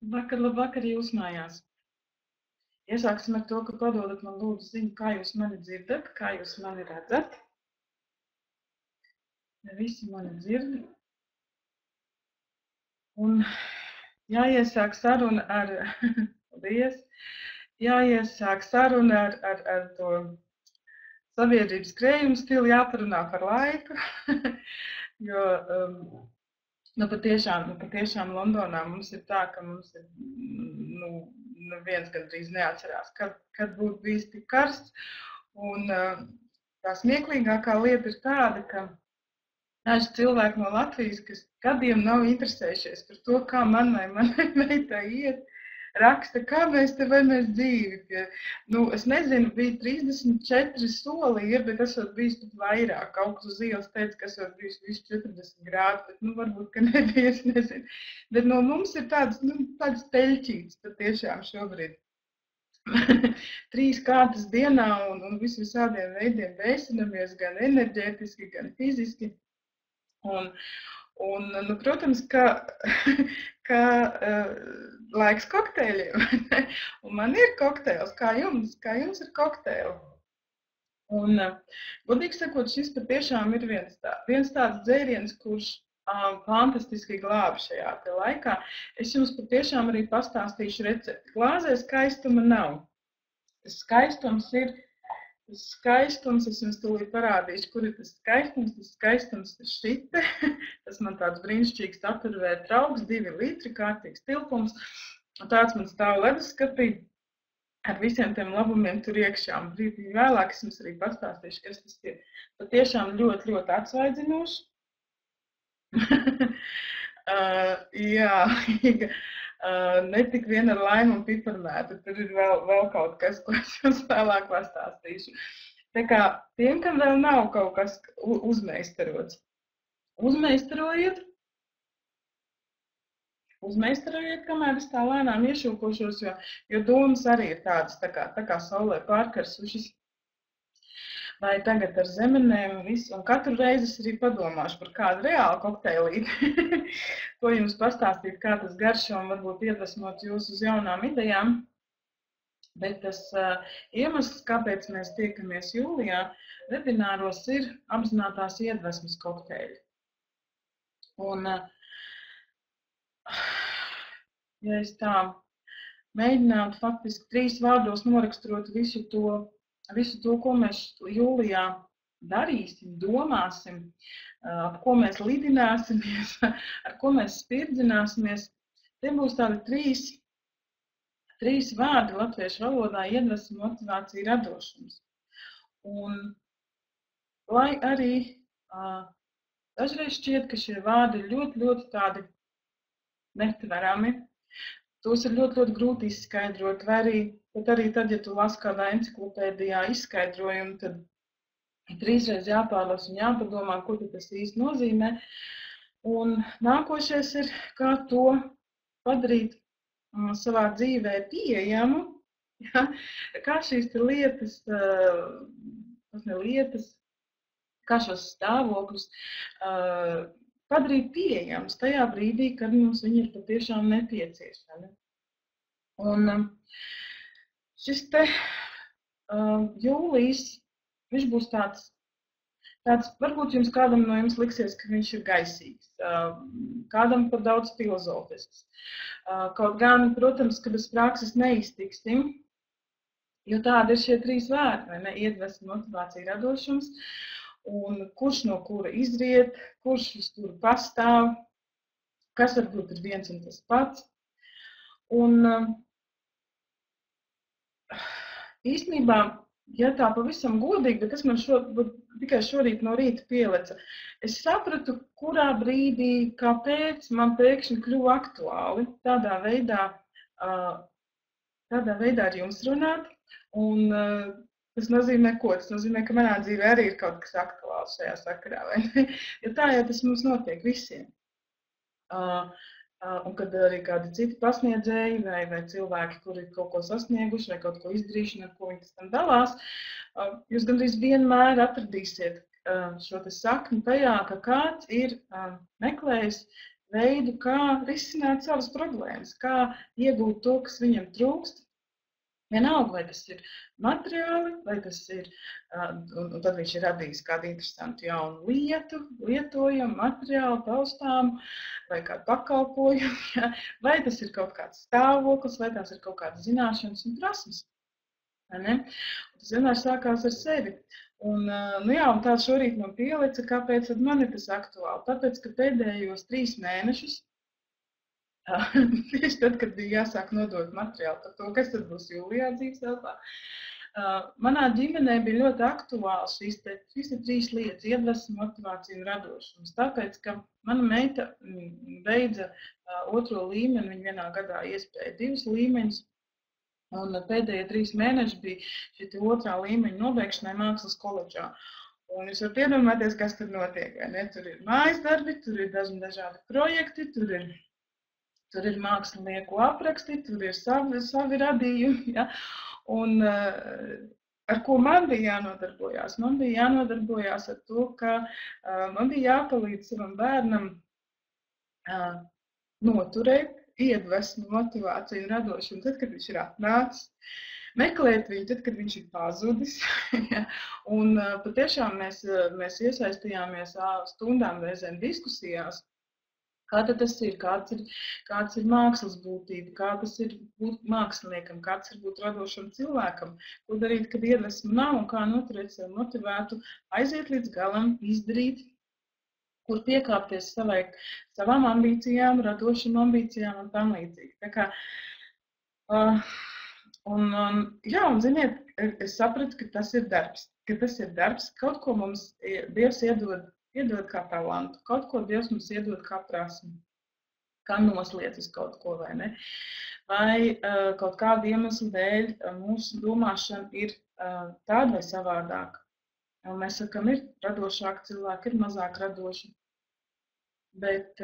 Labvakar jūs mājās. Iesāksim ar to, ka padodat man lūdzu ziņu, kā jūs mani dzirdat, kā jūs mani redzat. Ne visi mani dzird. Un jāiesāk saruna ar, paldies, jāiesāk saruna ar to sabiedrības krējumu stilu, jāparunā par laiku, jo patiešām Londonā mums ir tā, ka mums ir, neviens gandrīz neatcerās, kad būtu bijis tik karsts. Un tā smieklīgākā lieta ir tāda, ka daži cilvēki no Latvijas, kas gadiem nav interesējušies par to, kā manai meitai iet, raksta, kā mēs te vai mēs dzīvi. Es nezinu, bija 34 soli ir, bet esot bijis pat vairāk. Kaut kas uz ielas teica, ka esot bijis visu 40 grādi, bet varbūt, ka nebija, es nezinu. Bet no mums ir tādas teļķītas patiešām šobrīd. 3 kārtas dienā un visādiem veidiem veicinamies, gan enerģētiski, gan fiziski. Protams, ka laiks kokteļiem. Un man ir kokteils, kā jums ir kokteili. Un, godīgi sakot, šis patiešām ir viens tāds dzēriens, kurš fantastiski glāb šajā te laikā. Es jums patiešām arī pastāstīšu recepti. Glāzē skaistuma nav. Tas skaistums ir skaistums, es jums tūlīt parādīšu, kur ir tas skaistums. Tas skaistums ir šite. Tas man tāds brīnišķīgs Tupperware trauks, 2 litri, kārtīgs tilpums. Tāds man stāv leduskapī ar visiem tiem labumiem tur iekšā. Un brīdī vēlāk es jums arī pastāstīšu, kas tas ir. Patiešām ļoti, ļoti atsvaidzinoši. Jā, ne tik vien ar laimu un piparmētu, tur ir vēl kaut kas, ko es jums vēlāk pastāstīšu. Tā kā tiem, kam vēl nav kaut kas uzmeistarots, uzmeistarojiet, kamēr es tā lēnām iešūkošos, jo domas arī ir tādas, tā kā saulē pārkarsušas. Vai tagad ar zemenēm un visu, un katru reizi es arī padomāšu par kādu reālu kokteilīti, ko jums pastāstīt, kā tas garšo un varbūt iedvesmot jūs uz jaunām idejām. Bet tas iemesls, kāpēc mēs tiekamies jūlijā, webināros ir apzinātās iedvesmas kokteļi. Un, ja es tā mēģinātu faktiski 3 vārdos noraksturot visu to, ko mēs jūlijā darīsim, domāsim, ap ko mēs lidināsimies, ar ko mēs spirdzināsimies, te būs tādi 3 vārdi latviešu valodā - iedvesma, motivācija, radošums. Un, lai arī dažreiz šķiet, ka šie vārdi ir ļoti, ļoti tādi netverami, tos ir ļoti, ļoti grūti izskaidrot, vai arī tad, ja tu lasi kādā enciklopēdijā izskaidrojumu, tad ir 3 reizes jāpārlasa un jāpadomā, ko tas īsti nozīmē. Un nākošais ir, kā to padarīt savā dzīvē pieejamu, ja? Kā šīs lietas, kā šos stāvokļus padarīt pieejams tajā brīdī, kad mums viņi ir patiešām nepieciešami. Un šis te jūlijs, viņš būs tāds, varbūt jums kādam no jums liksies, ka viņš ir gaisīgs, kādam par daudz filozofisks. Kaut gan, protams, ka bez prakses neiztiksim, jo tādi ir šie 3 vārdi, vai ne? Iedvesma, motivācija, radošums. Un kurš no kura izriet, kurš uz kuru pastāv, kas varbūt ir viens un tas pats. Un īstenībā, ja tā pavisam godīgi, bet tas man tikai šorīt no rīta pieleca, es sapratu, kurā brīdī, kāpēc man pēkšņi kļuva aktuāli tādā veidā ar jums runāt. Un tas nozīmē ko? Tas nozīmē, ka manā dzīvē arī ir kaut kas aktuāls šajā sakarā, vai ne? Jo tā jau tas mums notiek visiem. Un kad arī kādi citi pasniedzēji vai cilvēki, kuri ir kaut ko sasnieguši vai kaut ko izdarījuši, ar ko viņi tas tam dalās, jūs gandrīz vienmēr atradīsiet šo te sakni tajā, ka kāds ir meklējis veidu, kā risināt savas problēmas, kā iegūt to, kas viņam trūkst. Vienalga, vai tas ir materiāli, vai tas ir, un tad viņš ir radījis kādu interesantu jaunu lietu, lietojumu, materiālu, taustāmu, vai kādu pakalpojumu, ja? Vai tas ir kaut kāds stāvoklis, vai tās ir kaut kādas zināšanas un prasmes. Ne? Tas vienmēr sākās ar sevi. Un tā šorīt man pielica, kāpēc tad man ir tas aktuāli? Tāpēc, ka pēdējos 3 mēnešus, tieši tad, kad bija jāsāk nodot materiālu par to, kas tad būs jūlijā dzīves telpā, manā ģimenē bija ļoti aktuāls šīs 3 lietas - iedvesma, motivācija un radošums. Tāpēc, ka mana meita beidza 2. līmeni, viņa vienā gadā iespēja 2 līmeņus, un pēdējie 3 mēneši bija šī 2. līmeņa nobeigšanai mākslas koledžā. Un jūs varat iedomāties, kas tur notiek, vai ne? Tur ir mājas darbi, tur ir dažādi projekti, tur ir mākslinieku apraksti, tur ir savi radījumi, ja? Un ar ko man bija jānodarbojās? Man bija jānodarbojās ar to, ka man bija jāpalīdz savam bērnam noturēt iedvesmu, motivāciju un radošumu, tad, kad viņš ir atnācis, meklēt viņu, tad, kad viņš ir pazudis. Ja? Un patiešām mēs iesaistījāmies stundām reizēm diskusijās. Kā tad tas ir, kāds ir mākslas būtība, kā tas ir būt māksliniekam, kāds ir būt radošam cilvēkam, ko darīt, kad iedvesma nav un kā noturēt sevi motivētu, aiziet līdz galam, izdarīt, kur piekāpties savām ambīcijām, radošam ambīcijām un tam līdzīgi. Tā kā, un ziniet, es sapratu, ka tas ir darbs, kaut ko mums Dievs iedod kā talantu, kaut ko Dievs mums iedod kā prasmi, kā nosliec uz kaut ko, vai ne? Vai kaut kādu iemeslu dēļ mūsu domāšana ir tāda vai savādāka. Un mēs sakam, ir radošāki cilvēki, ir mazāk radoši. Bet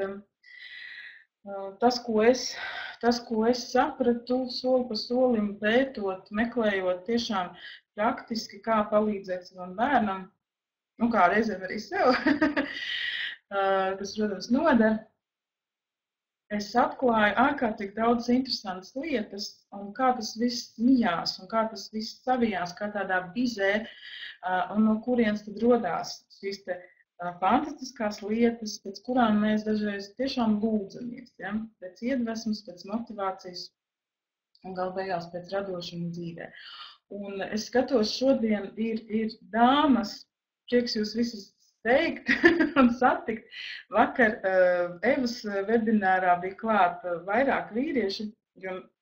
tas, ko es sapratu, soli pa solim pētot, meklējot tiešām praktiski, kā palīdzēt savam bērnam, un kā reizēm arī sev, kas, protams, noder, es atklāju ārkārtīgi daudz interesantas lietas, un kā tas viss mijās, un kā tas viss savijās, kā tādā bizē, un no kurienes tad rodās šīs te fantastiskās lietas, pēc kurām mēs dažreiz tiešām lūdzamies, ja? Pēc iedvesmas, pēc motivācijas, un gal beigās pēc radošuma dzīvē. Un es skatos, šodien ir dāmas, prieks jūs visus teikt un satikt. Vakar Evas webinārā bija klāt vairāk vīrieši,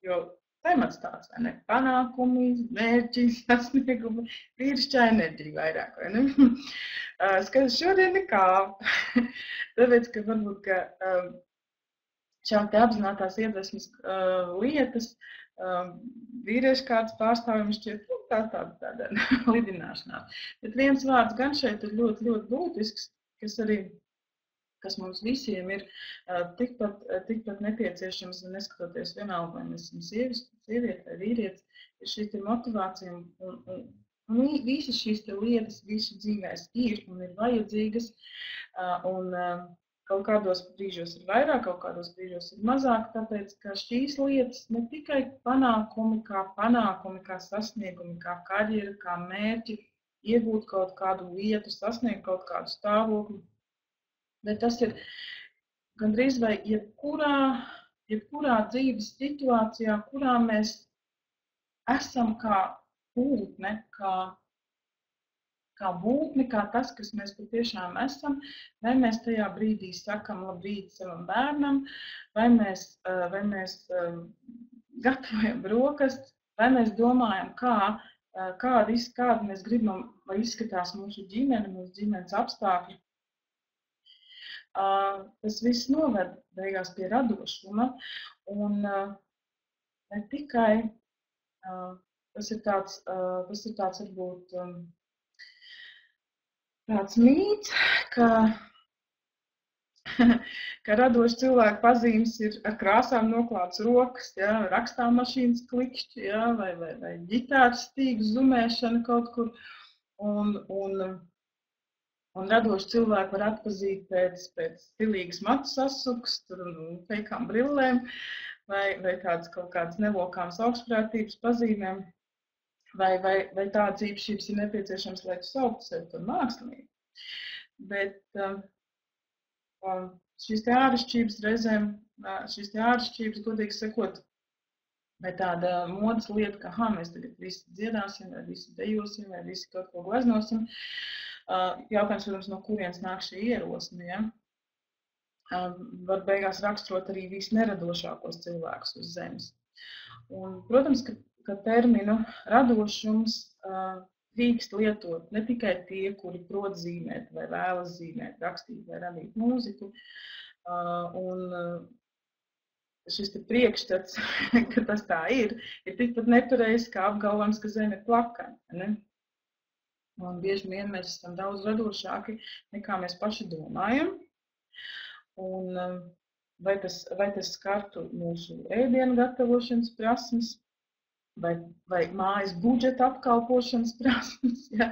jo temats tāds, vai ne? Panākumi, mērķi, sasniegumi, vīrišķā enerģija vairāk, vai ne? Skatos, šodien nekā. Tāpēc, ka varbūt, ka šādi apzinātās iedvesmas lietas, vīrieši kāds pārstāvjums šķiet tāda lidināšanās. Bet viens vārds gan šeit ir ļoti, ļoti būtisks, kas mums visiem ir tikpat nepieciešams, neskatoties vienalga, vai mēs esam sieviete vai vīrietis, ir šī motivācija un visas šīs lietas visu dzīvēs ir un ir vajadzīgas, un kaut kādos brīžos ir vairāk, kaut kādos brīžos ir mazāk, tāpēc, ka šīs lietas ne tikai panākumi, kā sasniegumi, kā karjera, kā mērķi, iegūt kaut kādu lietu, sasniegt kaut kādu stāvokli, bet tas ir gandrīz vai jebkurā dzīves situācijā, kurā mēs esam kā būtne, kā tas, kas mēs patiešām esam, vai mēs tajā brīdī sakam labrīt savam bērnam, vai mēs gatavojam brokastis, vai mēs domājam, kādu mēs gribam, lai izskatās mūsu ģimene, mūsu ģimenes apstākļi. Tas viss noved beigās pie radošuma, un ne tikai tas ir tāds varbūt tāds mīts, ka radoši cilvēku pazīmes ir ar krāsām noklāts rokas, ja, rakstāmašīnas klikšķi, ja, vai ģitāras stīgu zumēšana kaut kur. Un Un radoši cilvēki var atpazīt pēc stilīgas matu sasukas, feikām brillēm vai kaut kādas nelokāmas augstprātības pazīmēm, vai tādas īpašības ir nepieciešams, lai tu sauktu sevi par mākslinieku. Bet šīs te āršķirības reizēm, godīgi sakot, vai tāda modas lieta, ka mēs tagad visi dziedāsim, vai visi dejosim, vai visi kaut ko gleznosim. Jautājums, protams, no kurienes nāk šī ierosme, ja? Var beigās raksturot arī visneradošākos cilvēkus uz zemes. Un, protams, ka terminu radošums drīkst lietot ne tikai tie, kuri prot zīmēt, vai vēlas zīmēt, rakstīt vai radīt mūziku. Un šis te priekšstats, ka tas tā ir tikpat nepareizs, kā apgalvojums, ka zeme ir plakana, ne? Un bieži vien mēs esam daudz radošāki, nekā mēs paši domājam. Un vai tas skartu mūsu ēdienu gatavošanas prasmes, vai mājas budžeta apkalpošanas prasmes, ja?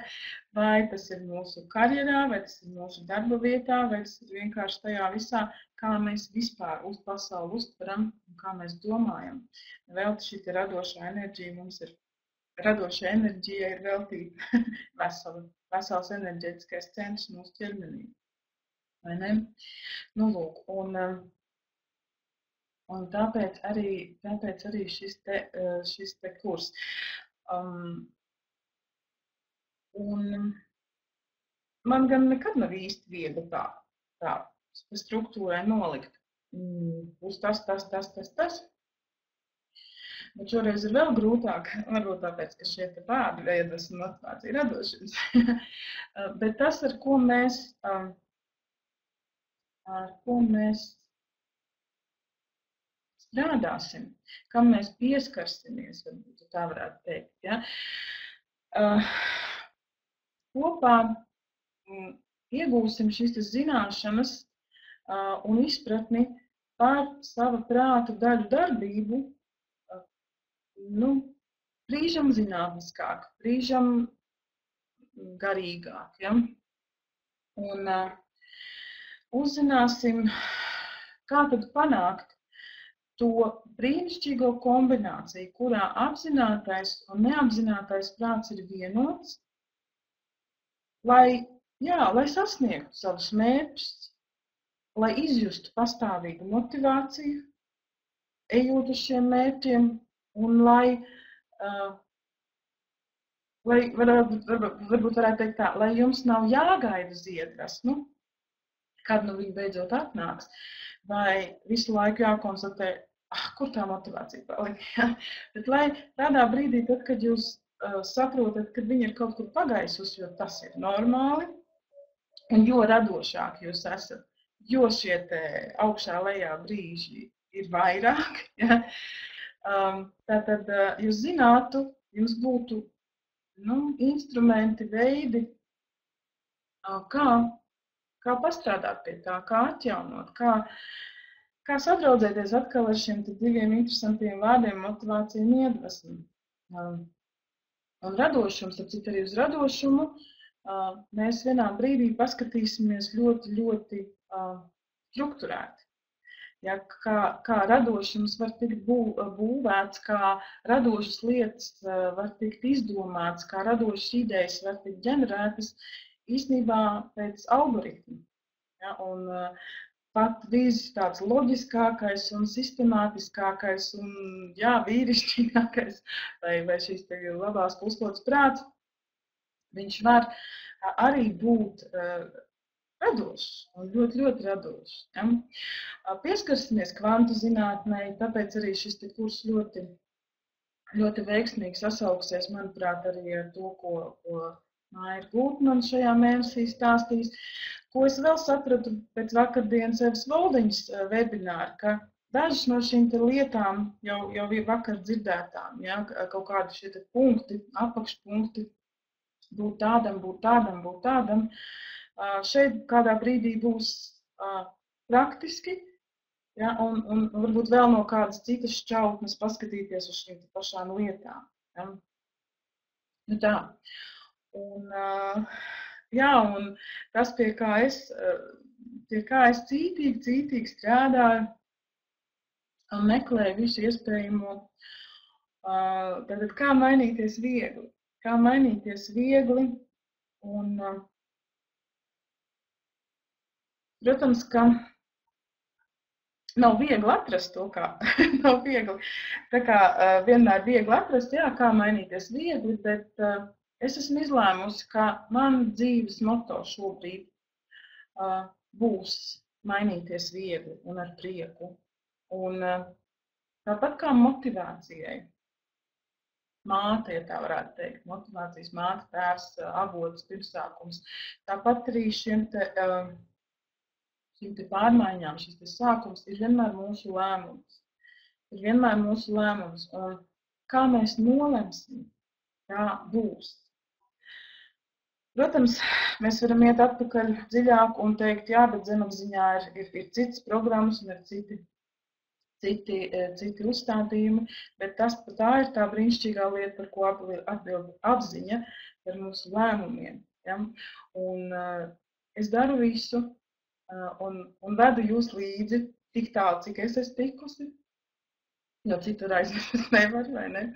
Vai tas ir mūsu karjerā, vai tas ir mūsu darba vietā, vai tas ir vienkārši tajā visā, kā mēs vispār uz pasauli uztveram un kā mēs domājam. Vēl šī radošā enerģija mums ir. Radoša enerģija ir veltīta vesels enerģētiskais centrs mūsu ķermenī. Vai ne? Nu, lūk, un tāpēc arī šis te kurs. Un man gan nekad nav īsti viegli tā struktūrai nolikt. Būs tas. Bet šoreiz ir vēl grūtāk, varbūt tāpēc, ka šie te vārdi veidos un motivācija radošanas. Bet tas, ar ko mēs strādāsim, kam mēs pieskarsimies, varbūt tā varētu teikt, ja? Kopā iegūsim šīs zināšanas un izpratni par sava prāta daļu darbību, brīžam zinātniskāk, brīžam garīgāk, ja? Un uzzināsim, kā tad panākt to brīnišķīgo kombināciju, kurā apzinātais un neapzinātais prāts ir vienots, lai sasniegtu savus mērķus, lai izjustu pastāvīgu motivāciju, ejot uz šiem mērķiem, un lai varbūt varētu teikt tā, lai jums nav jāgaida ziedrasmu, kad viņi beidzot atnāks, vai visu laiku jākonstatē, kur tā motivācija palika. Ja? Bet lai tādā brīdī, tad, kad jūs saprotat, ka viņi ir kaut kur pagaisusi, jo tas ir normāli, un jo radošāk jūs esat, jo šie te augšā lejā brīži ir vairāk, ja? Tātad jūs zinātu, jums būtu instrumenti, veidi, kā pastrādāt pie tā, kā atjaunot, kā sadraudzēties atkal ar šiem diviem interesantiem vārdiem motivācija un iedvesma. Un radošums, arī uz radošumu, mēs vienā brīdī paskatīsimies ļoti, ļoti strukturēti. Ja, kā radošums var tikt būvēts, kā radošas lietas var tikt izdomāts, kā radošas idejas var tikt ģenerētas, īstenībā pēc algoritmu. Ja, un pat tāds loģiskākais un sistemātiskākais un vīrišķīgākais vai šīs labās puslodes prāts, viņš var arī būt radošs un ļoti, ļoti radošs. Ja? Pieskarsimies kvantu zinātnei, tāpēc arī šis kurs ļoti, ļoti veiksmīgi sasauksies, manuprāt, arī ar to, ko Māja Gūtmane šajā mēnesī stāstīs. Ko es vēl sapratu pēc vakardienas Evas Voldiņas webināra, ka dažas no šīm lietām jau ir vakar dzirdētām, ja? Kaut kādi šie punkti, apakšpunkti, būt tādam. Šeit kādā brīdī būs praktiski, ja, un varbūt vēl no kādas citas šķautnes paskatīties uz šīm pašām lietām. Ja. Nu tā. Un jā, un tas, pie kā es cītīgi strādāju un meklēju visu iespējamo, tātad kā mainīties viegli, un, protams, ka nav viegli atrast to, kā, nav viegli, tā kā vienmēr viegli atrast, jā, kā mainīties viegli, bet es esmu izlēmusi, ka man dzīves moto šobrīd būs mainīties viegli un ar prieku. Un tāpat kā motivācijai, māte, ja tā varētu teikt, motivācijas māte, tēvs, avots, pirmsākums, tāpat arī šīm te pārmaiņām, šis te sākums ir vienmēr mūsu lēmums. Un kā mēs nolemsim, tā būs. Protams, mēs varam iet atpakaļ dziļāk un teikt, jā, bet zemapziņā ir citas programmas un ir citi uzstādījumi, bet tā ir tā brīnišķīgā lieta, par ko atbild apziņa par mūsu lēmumiem. Ja? Un es daru visu un vedu jūs līdzi tik tālu, cik es esmu tikusi, jo citur aiziet es nevaru, vai ne?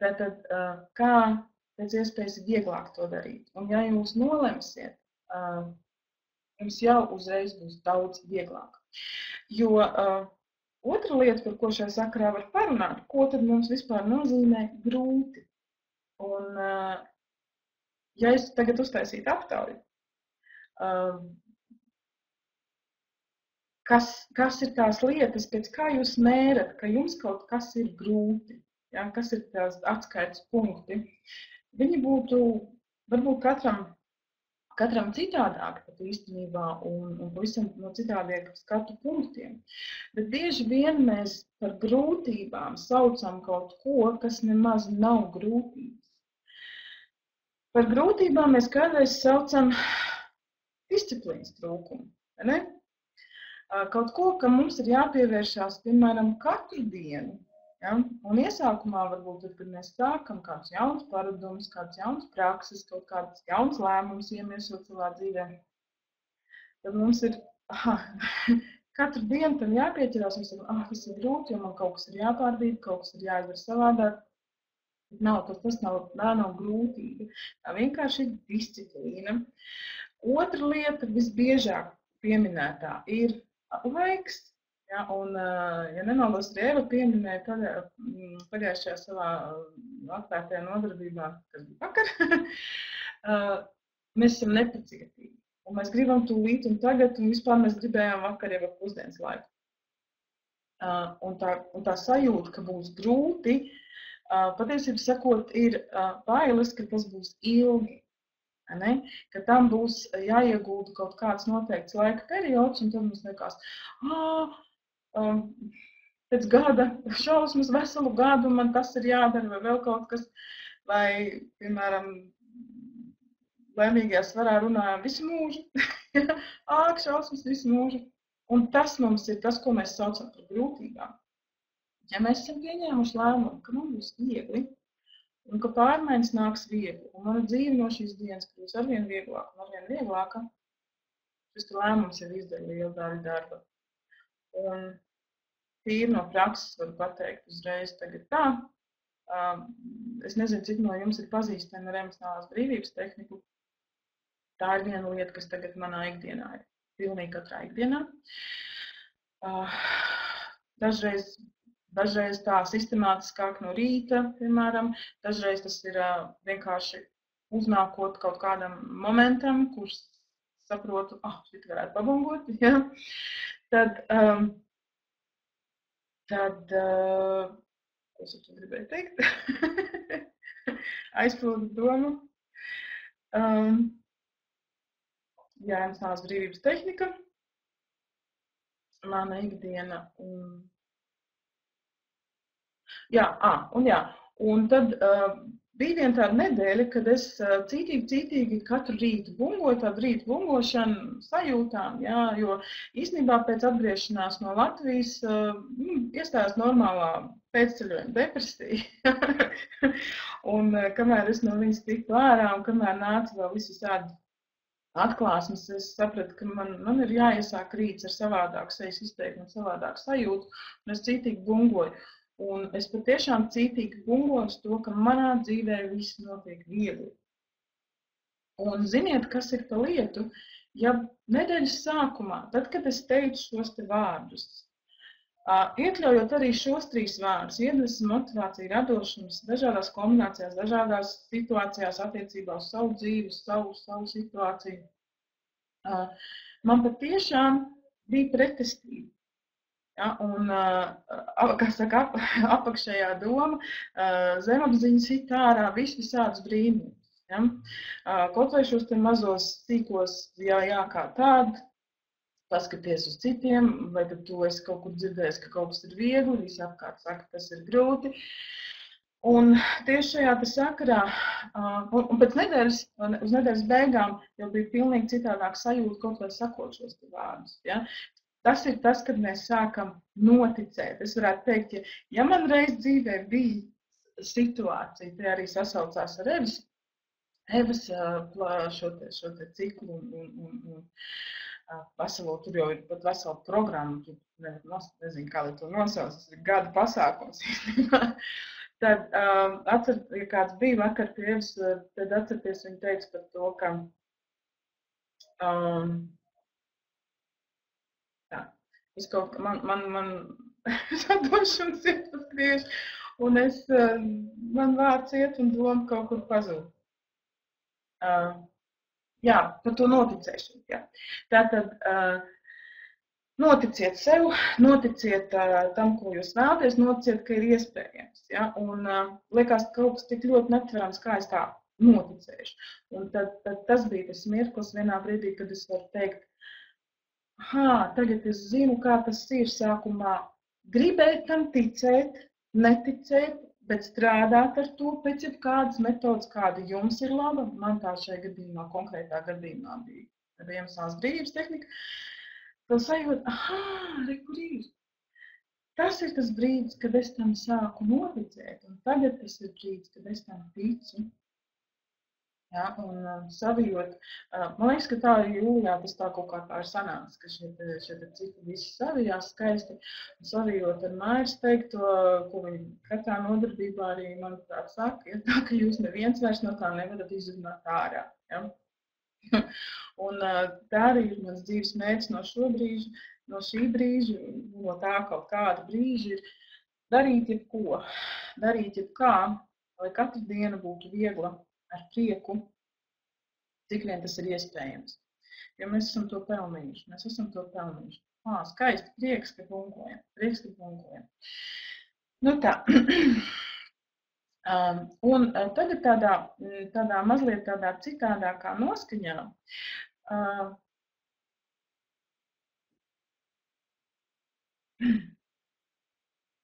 Tātad, kā pēc iespējas vieglāk to darīt. Un ja jūs nolemsiet, jums jau uzreiz būs daudz vieglāk. Jo otra lieta, par ko šajā sakarā var parunāt, ko tad mums vispār nozīmē grūti. Un ja es tagad uztaisītu aptauju, kas ir tās lietas, pēc kā jūs mērat, ka jums kaut kas ir grūti, ja, kas ir tās atskaites punkti, viņi būtu varbūt katram citādāk pat īstenībā un pavisam no citādiem skatu punktiem. Bet bieži vien mēs par grūtībām saucam kaut ko, kas nemaz nav grūtības. Par grūtībām mēs kādreiz saucam disciplīnas trūkumu, ne? Kaut ko, ka mums ir jāpievēršās, piemēram, katru dienu. Ja? Un iesākumā varbūt, tad, kad mēs sākam kādus jaunus paradumus, kādas jaunas prakses, kaut kādas jaunas lēmumus iemiesot savā dzīvē, tad mums ir katru dienu tam jāpieķerās, un sakam, tas ir grūti, jo man kaut kas ir jāpārbīd, kaut kas ir jāizdara savādāk. Tas nav grūtība. Tā vienkārši ir disciplīna. Otra lieta, visbiežāk pieminētā, ir laiks. Ja, un, ja nemaldos, Eva pieminēja pagājušajā savā atvērtajā nodarbībā, kas bija vakar, mēs esam nepacietīgi. Un mēs gribam tūlīt un tagad, un vispār mēs gribējām vakar jau pusdienas laiku. Un tā sajūta, ka būs grūti, patiesībā sakot, ir bailes, ka tas būs ilgi. Ne? Ka tam būs jāiegulda kaut kāds noteikts laika periods, un tad mums liekas, pēc gada, šausmas veselu gadu, man tas ir jādara, vai vēl kaut kas, vai, piemēram, laimīgajā svarā runājam visu mūžu, šausmas visu mūžu. Un tas mums ir tas, ko mēs saucam par grūtībām. Ja mēs esam pieņēmuši lēmumu, ka man būs viegli, un ka pārmaiņas nāks viegli, un mana dzīve no šīs dienas kļūs arvien vieglāka, šis lēmums jau izdara lielu daļu darba. Un tīri no prakses varu pateikt uzreiz tagad tā. Es nezinu, cik no jums ir pazīstami ar emocionālās brīvības tehniku. Tā ir viena lieta, kas tagad manā ikdienā ir. Pilnīgi katrā ikdienā. Dažreiz tā sistemātiskāk no rīta, piemēram. Dažreiz tas ir vienkārši uznākot kaut kādam momentam, kurš saprotu, šit varētu pabungot, ja. Tad, ko es tu gribēju teikt? Aizpildu domu. Emocionālās brīvības tehnika. Mana ikdiena. Un tad bija viena tāda nedēļa, kad es cītīgi katru rītu bungoju, tādu rītu bungošanu sajūtām, jā, jo īstenībā pēc atgriešanās no Latvijas iestājās normālā pēcceļojuma depresija. Un kamēr es no viņas tiku ārā un kamēr nāca vēl visi tādi atklāsmes, es sapratu, ka man ir jāiesāk rīts ar savādāku sejas izteikumu, savādāku sajūtu, un es cītīgi bungoju. Un es patiešām cītīgi bungoju uz to, ka manā dzīvē viss notiek viegli. Un ziniet, kas ir pa lietu? Ja nedēļas sākumā, tad, kad es teicu šos te vārdus, iekļaujot arī šos 3 vārdus, iedvesma, motivācija, radošums, dažādās kombinācijās, dažādās situācijās attiecībā uz savu dzīvi, savu situāciju, man patiešām bija pretestība. Ja, un, kā saka, apakšējā doma, zemapziņas it ārā visādus brīnumus. Ja? Kaut vai šos te mazos sīkos, jā, kā tādu, paskaties uz citiem, vai tad tu esi kaut kur dzirdējis, ka kaut kas ir viegli, visi apkārt saka, tas ir grūti. Un tieši šajā te sakarā, un pēc nedēļas, uz nedēļas beigām jau bija pilnīgi citādāk sajūta, kaut vai sakot šos te vārdus. Ja? Tas ir tas, kad mēs sākam noticēt. Es varētu teikt, ja man reiz dzīvē bija situācija, te arī sasaucās ar Evas šo te ciklu un veselo, tur jau ir pat vesela programma, tur nezinu, kā lai to nosauc, tas ir gada pasākums īstenībā. Tad, ja kāds bija vakar pie Evas, tad atcerieties, viņa teica par to, ka es kaut kā, man sadošanas iet pa priekšu, un man vārds iet un doma kaut kur pazūd. Jā, par to noticēšanu, jā. Tātad noticiet sev, noticiet tam, ko jūs vēlaties, noticiet, ka ir iespējams, jā. Un liekas, ka kaut kas tik ļoti netverams, kā es tā noticēšu. Un tad tas bija tas mirklis vienā brīdī, kad es varu teikt, tagad es zinu, kā tas ir sākumā gribēt tam ticēt, neticēt, bet strādāt ar to pēc jebkādas metodas, kāda jums ir laba. Man tā šajā gadījumā, konkrētā gadījumā bija emocionālās brīvības tehnika. Tad sajūt, re, kur ir? Tas ir tas brīdis, kad es tam sāku noticēt, un tagad tas ir brīdis, kad es tam ticu. Ja, un savijot, man liekas, ka tā jūlijā tas tā kaut kā tā ir sanāks, ka šie citi visi savijās skaisti, un savijot ar Mairas teikto, ko viņi katrā nodarbībā arī, manuprāt, saka, ja tā, ka jūs neviens vairs no tā nevarat izrunāt ārā. Ja? Un tā arī ir mans dzīves mērķis no šī brīža, no tā kaut kāda brīža ir darīt jebko, darīt jebkā, lai katru dienu būtu viegla, ar prieku, cik vien tas ir iespējams. Jo mēs esam to pelnījuši. Skaisti, prieks, ka bunkojam. Nu tā. Un tagad tādā mazliet tādā citādākā noskaņā.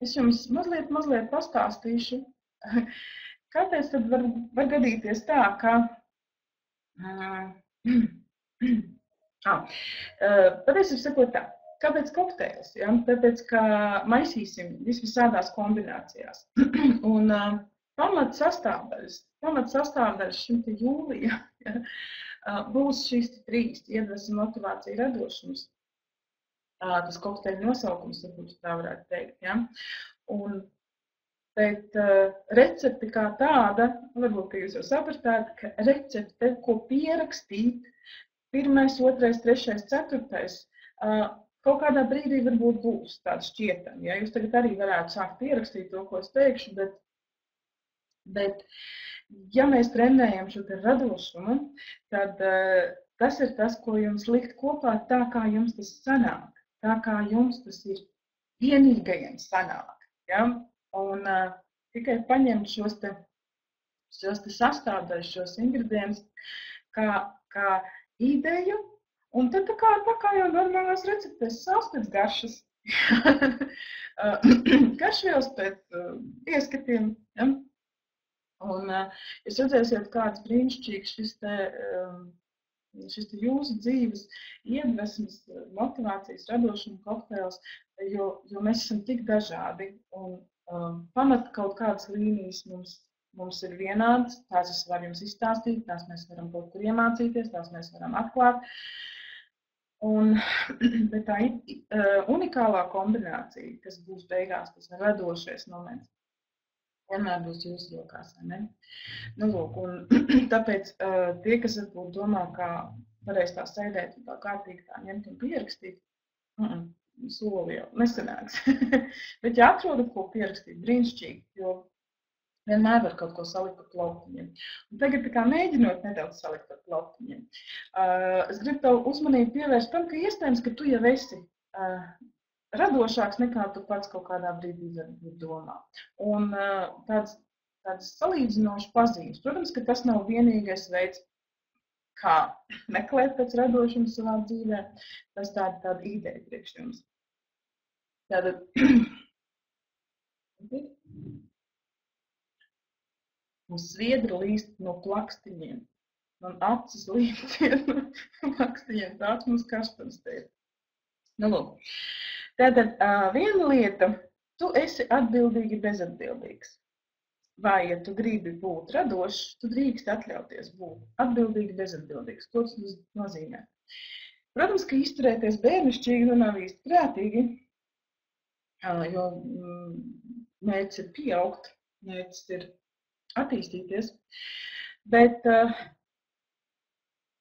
Es jums mazliet pastāstīšu, kāpēc tad var gadīties tā, ka patiesībā sakot tā, kāpēc kokteils? Ja? Tāpēc, ka maisīsim visādās kombinācijās. Un pamat sastāvdaļas šim te jūlijā būs šīs 3 iedvesma, motivācija, radošums. Tas kokteļu nosaukums, varbūt tā varētu teikt. Ja? Bet recepte kā tāda, varbūt, ka jūs jau sapratāt, ka recepte, ko pierakstīt, 1., 2., 3., 4. Kaut kādā brīdī varbūt būs tāda šķietama. Ja? Jūs tagad arī varētu sākt pierakstīt to, ko es teikšu, bet ja mēs trenējam šo te radošumu, tad tas ir tas, ko jums likt kopā tā, kā jums tas sanāk, tā kā jums tas ir vienīgajiem sanāk. Ja? Un tikai paņemt šos te sastāvdaļus, šos ingredientus kā ideju, un tad tā kā jau normālās receptēs sāls pēc garšas, garšvielas pēc ieskatiem. Ja? Un jūs redzēsiet, kāds brīnišķīgs šis te jūsu dzīves iedvesmas, motivācijas, radošuma kokteils, jo mēs esam tik dažādi un pamat kaut kādas līnijas mums ir vienādas, tās es varu jums izstāstīt, tās mēs varam kaut kur iemācīties, tās mēs varam atklāt. Bet tā unikālā kombinācija, kas būs beigās, tas radošais moments, vienmēr būs jūsu rokās, vai ne? Nu, lūk, un tāpēc tie, kas varbūt domā, kā varēs tā sēdēt un tā kārtīgi tā ņemt un pierakstīt, soli jau nesanāks. Bet ja atrodat, ko pierakstīt, brīnišķīgi, jo vienmēr var kaut ko salikt par plauktiņiem. Un tagad tā kā mēģinot nedaudz salikt par plauktiņiem, es gribu tev uzmanību pievērst tam, ka iespējams, ka tu jau esi radošāks nekā tu pats kaut kādā brīdī domā. Un tādas salīdzinošas pazīmes. Protams, ka tas nav vienīgais veids, kā meklēt pēc radošuma savā dzīvē. Tas tāda ideja priekš jums. Tātad un sviedra līst no plakstiņiem. Man acis līst no plakstiņiem. Tāds mums kaštans te ir. Nu, lūk. Tātad viena lieta, tu esi atbildīgi bezatbildīgs. Vai, ja tu gribi būt radošs, tu drīkst atļauties būt atbildīgi bezatbildīgs. Ko tas nozīmē? Protams, ka izturēties bērnišķīgi nu nav īsti prātīgi, jo mērķis ir pieaugt, mērķis ir attīstīties, bet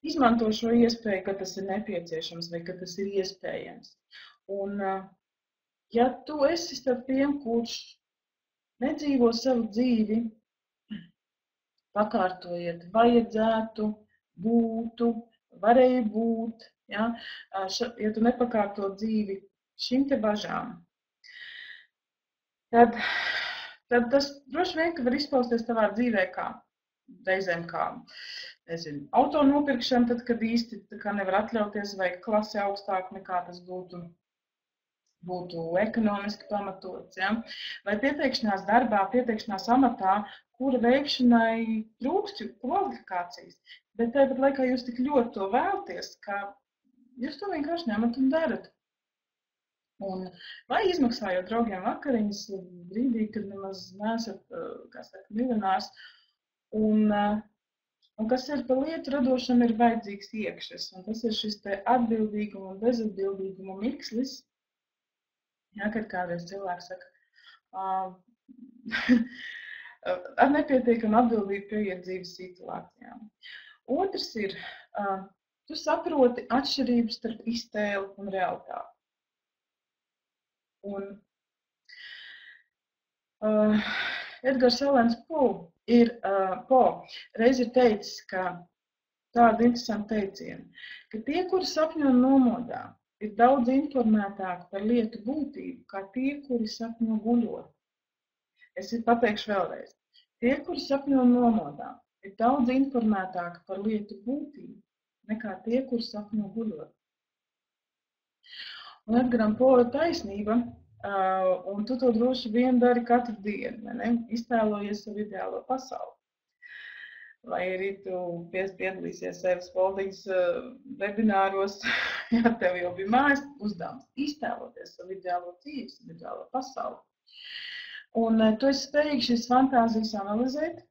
izmanto šo iespēju, ka tas ir nepieciešams vai ka tas ir iespējams. Un, ja tu esi starp tiem, kurš nedzīvo savu dzīvi, pakārtojiet, vajadzētu, būtu, varēja būt, ja tu nepakārto dzīvi šim te bažām, tad tas droši vien, ka var izpausties tavā dzīvē kā reizēm kā, nezinu, auto nopirkšana, tad, kad īsti nevar atļauties vai klase augstāk nekā tas būtu ekonomiski pamatots, ja? Vai pieteikšanās darbā, pieteikšanās amatā, kura veikšanai trūkst kvalifikācijas, bet tāpat laikā jūs tik ļoti to vēlties, ka jūs to vienkārši ņemat un darat. Un vai izmaksājot draugiem vakariņas brīdī, kad nemaz neesat, kā saka, miljonārs, un kas ir par lietu radošam ir vajadzīgs iekšas, un tas ir šis te atbildīguma un bezatbildīguma mikslis, ja, kad kādreiz cilvēks saka, ar nepietiekam atbildību pieiet dzīves situācijām. Otrs ir, tu saproti atšķirības starp iztēli un realitāti. Un Edgars Alans Poe reiz ir teicis, ka tādu interesantu teicienu, ka tie, kuri sapņo nomodā, ir daudz informētāki par lietu būtību, kā tie, kuri sapņo guļot. Es pateikšu vēlreiz. Tie, kuri sapņo nomodā, ir daudz informētāki par lietu būtību, nekā tie, kuri sapņo guļot. Un Edgaram Poe ir taisnība, un tu to droši vien dari katru dienu, ne? Iztēlojies savu ideālo pasauli. Vai arī tu piedalīsies Evas Voldiņas webināros, ja tev jau bija mājas uzdevums iztēloties savu ideālo dzīvi, savu ideālo pasauli. Un tu esi spējīgs šīs fantāzijas analizēt,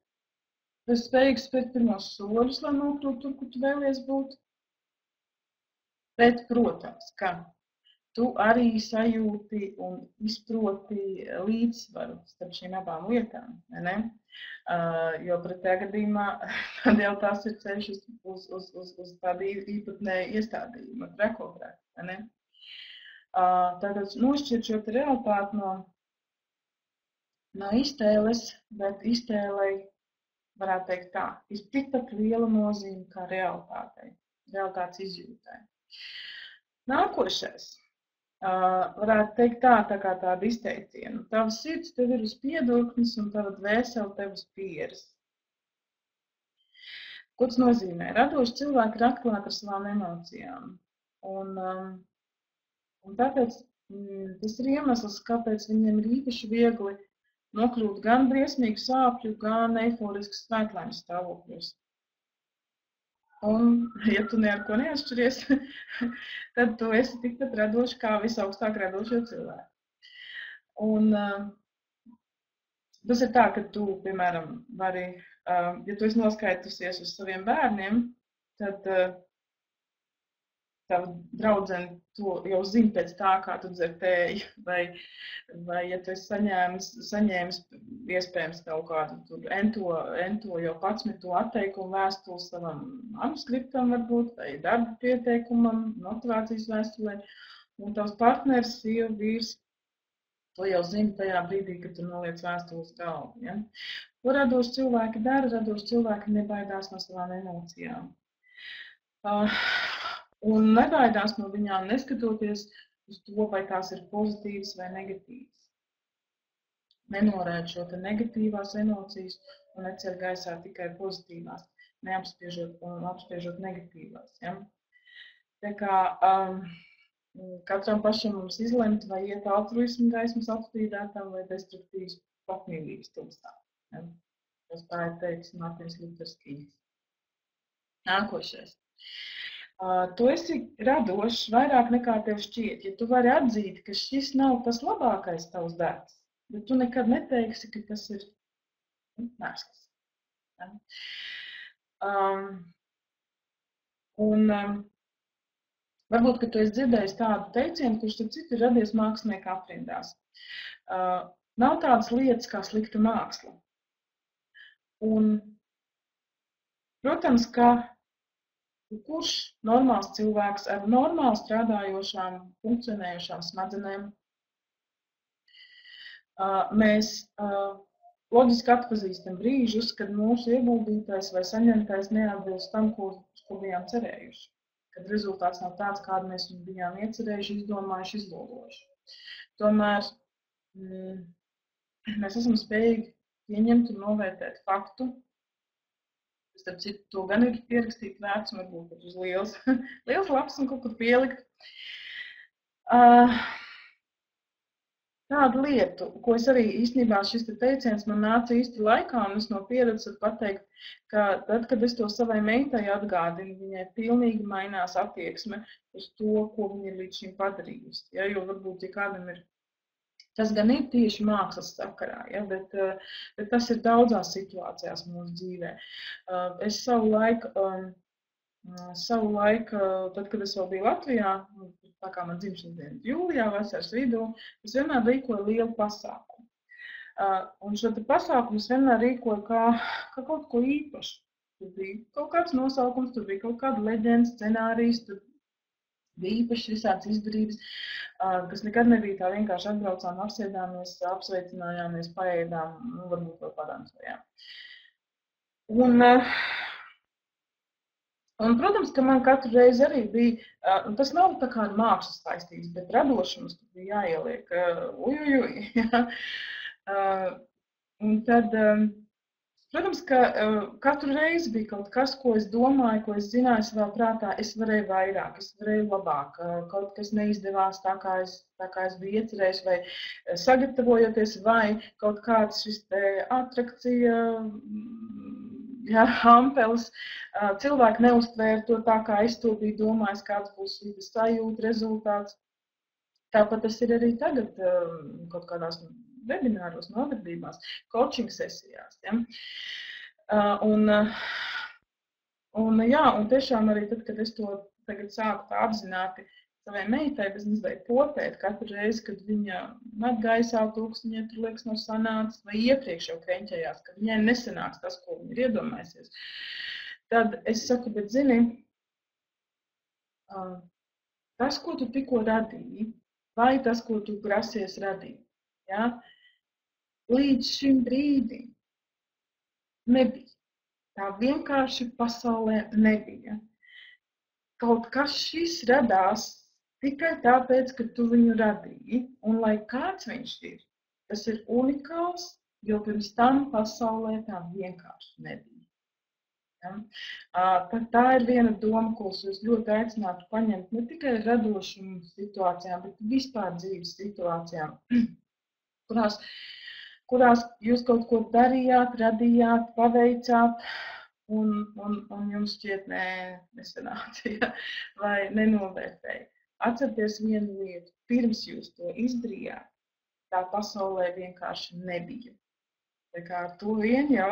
tu esi spējīgs spērt pirmos soļus, lai nokļūtu tur, kur tu vēlies būt. Bet, protams, ka tu arī sajūti un izproti līdzsvaru starp šīm abām lietām, ne? Jo pretējā gadījumā tad jau tās ir ceļš uz tādu īpatnēju iestādījumu, rekogrāfu, ne? Tātad nošķirt šo realitāti no iztēles, bet iztēlei, varētu teikt tā, ir tikpat liela nozīme kā realitātei, realitātes izjūtai. Nākošais. Varētu teikt tā kā tāda izteiciena. Tava sirds tev ir uz piedurknes un tava dvēsele tev uz pieres. Ko tas nozīmē? Radoši cilvēki ir atklāti ar savām emocijām. Un tāpēc tas ir iemesls, kāpēc viņiem ir īpaši viegli nokļūt gan briesmīgu sāpju, gan eiforisku svētlaimes stāvokļos. Un, ja tu ne ar ko neatšķiries, tad tu esi tikpat radošs kā visaugstāk radošie cilvēki. Un tas ir tā, ka tu, piemēram, vari, ja tu esi noskaitusies uz saviem bērniem, tad tava draudzene to jau zina pēc tā, kā tu dzer tēju, vai ja tu esi saņēmis iespējams kaut kādu tur ento jau 11. atteikumu vēstuli savam manuskriptam varbūt, vai darba pieteikumam, motivācijas vēstulē, un tavs partners, sieva, vīrs, to jau zina tajā brīdī, kad tu noliec vēstules galvu. Ja? Ko radoši cilvēki dara? Radoši cilvēki nebaidās no savām emocijām. Un nebaidās no viņām, neskatoties uz to, vai tās ir pozitīvas vai negatīvas. Nenorēd šo te negatīvās emocijas un neceļ gaisā tikai pozitīvās, neapspiežot negatīvās. Ja? Tā kā katram pašam mums izlemt, vai iet altruismu gaismas apspīdētām vai destruktīvas patmīlības tumsā. Ja? Tas tā ir teicis Mārtiņš Luters Kings. Nākošais. Tu esi radošs vairāk nekā tev šķiet. Ja tu vari atzīt, ka šis nav tas labākais tavs darbs, bet tu nekad neteiksi, ka tas ir mēsls. Ja? Varbūt, ka tu esi dzirdējis tādu teicienu, kurš tad citu ir radies mākslinieku aprindās. Nav tādas lietas kā slikta māksla. Un, protams, ka kurš normāls cilvēks ar normāli strādājošām, funkcionējošām smadzenēm, mēs loģiski atpazīstam brīžus, kad mūsu ieguldītais vai saņemtais neatbilst tam, ko bijām cerējuši. Kad rezultāts nav tāds, kādu mēs bijām iecerējuši, izdomājuši, izlūkojuši. Tomēr mēs esam spējīgi pieņemt un novērtēt faktu. Starp citu, to gan ir pierakstīt vērts, un varbūt uz liels lapas un kaut kur pielikt. Tādu lietu, ko es arī īstenībā šis teiciens man nāca īsti laikā, un es no pieredzes varu pateikt, ka tad, kad es to savai meitai atgādinu, viņai pilnīgi mainās attieksme uz to, ko viņa ir līdz šim padarījusi. Ja, jo varbūt, ja kādam ir, tas gan ir tieši mākslas sakarā, ja, bet tas ir daudzās situācijās mūsu dzīvē. Es savu laiku, tad, kad es vēl biju Latvijā, tā kā man dzimšanas diena jūlijā, vasaras vidū, es vienmēr rīkoju lielu pasākumu. Un šo pasākumu es vienmēr rīkoju kā kaut ko īpašu. Tur bija kaut kāds nosaukums, tur bija kaut kāda leģenda, scenārijas, tur bija īpaši visāds izdarības, kas nekad nebija tā vienkārši atbraucām, apsēdāmies, apsveicinājāmies, paēdām, varbūt vēl padancojām. Un, protams, ka man katru reizi arī bija, tas nav tā kā mākslas saistīts, bet radošums tur bija jāieliek, ja. Un tad, protams, ka katru reizi bija kaut kas, ko es domāju, ko es zināju savā prātā, es varēju vairāk, es varēju labāk, kaut kas neizdevās tā kā es biju iecerējis, vai sagatavojoties, vai kaut kāds šis te atrakcija, ja, ampelis, cilvēki neuztvēra to tā, kā es to biju domājis, kāds būs vidas sajūta, rezultāts. Tāpat tas ir arī tagad kaut kādās webināros, nodarbībās, coaching sesijās. Ja? Un tiešām arī tad, kad es to tagad sāku tā apzināti savai meitai, bez mazliet potēt katru reizi, kad viņa met gaisā to, kas viņai tur liekas nav sanācis, vai iepriekš jau kreņķējās, ka viņai nesanāks tas, ko viņa ir iedomājusies. Tad es saku, bet zini, tas, ko tu tikko radīji, vai tas, ko tu grasies radīt, ja? Līdz šim brīdim nebija. Tā vienkārši pasaulē nebija. Kaut kas šis radās tikai tāpēc, ka tu viņu radīji, un lai kāds viņš ir, tas ir unikāls, jo pirms tam pasaulē tā vienkārši nebija. Ja? Tā ir viena doma, ko es ļoti aicinātu paņemt ne tikai radošumu situācijām, bet vispār dzīves situācijām, kurās kurās jūs kaut ko darījāt, radījāt, paveicāt, un jums šķiet nesanāca, ja? Vai nenovērtēja. Atcerieties vienu lietu, pirms jūs to izdarījāt, tā pasaulē vienkārši nebija. Tā kā ar to vien jau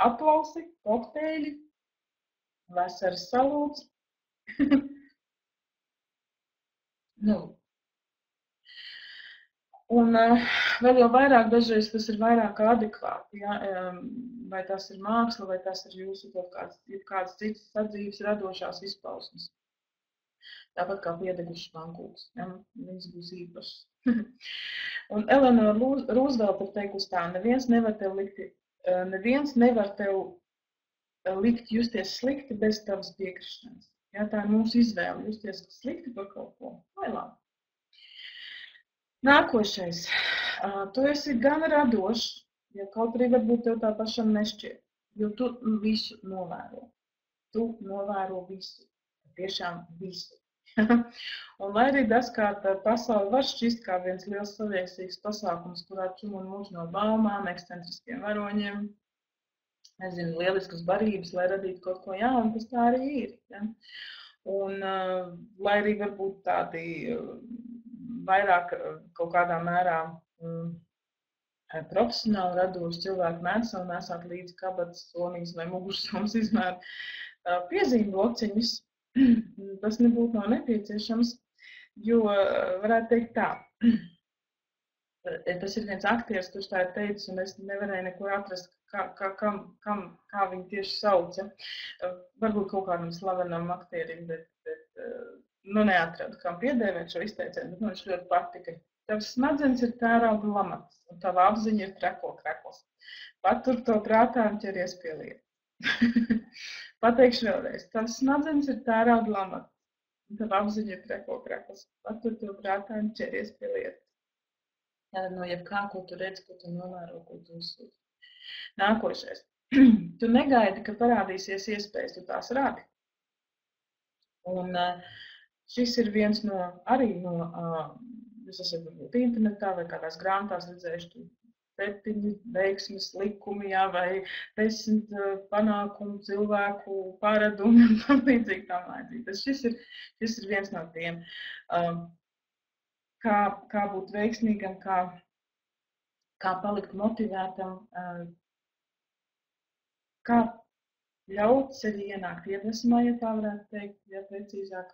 aplausi, kokteļi, vasaras salūts. Nu. Un vēl jau vairāk dažreiz tas ir vairāk adekvāti, ja? Vai tas ir māksla, vai tas ir jūsu kaut kāds cits sadzīves radošās izpausmes. Tāpat kā piedegušas pankūks, ja? Viņas būs īpašas. Un Eleonora Rūzvelta ir teikusi tā, neviens nevar tev likt justies slikti bez tavas piekrišanas. Ja, tā ir mūsu izvēle, justies slikti par kaut ko, vai labi. Nākošais. Tu esi gan radošs, ja kaut arī varbūt tev tā pašam nešķiet, jo tu visu novēro. Tu novēro visu, tiešām visu. Un lai arī dažkārt pasauli var šķist kā viens liels saviesīgs pasākums, kurā čum un mūž no baumām, ekscentriskiem varoņiem, nezinu, lieliskas barības, lai radītu kaut ko jaunu, tas tā arī ir. Ja? Un lai arī varbūt tādi vairāk kaut kādā mērā profesionāli radoši cilvēki mēdz savu nesāt līdzi kabatas, somijas vai mugursomas izmēru piezīmu blociņus. Tas nebūtu nav nepieciešams, jo varētu teikt tā. Tas ir viens aktieris, kurš tā ir teicis, un es nevarēju neko atrast, kā viņu tieši sauca. Varbūt kaut kādam slavenam aktierim, bet neatradu, kam piedēvēt šo izteicienu, bet viņš ļoti patika. Tavs smadzenes ir tērauda lamats, un tava apziņa ir krekls. Patur to prātā un ķeries pie lietas. Pateikšu vēlreiz. Tavs smadzenes ir tērauda lamats, un tava apziņa ir krekls. Patur to prātā un ķeries pie lietas. No jebkā, ko tu redzi, ko tu novēro, ko tu uzsūti. Nākošais. Tu negaidi, ka parādīsies iespējas, tu tās radi. Un šis ir viens no, jūs esat varbūt internetā vai kādās grāmatās redzējuši 7 veiksmes likumi, jā, vai 10 panākumu cilvēku pārādumi un tam līdzīgi tam līdzīgi. Šis ir viens no tiem. Kā būt veiksmīgam, kā palikt motivētam, kā ļaut sevi ienākt iedvesmā, ja tā varētu teikt, ja precīzāk.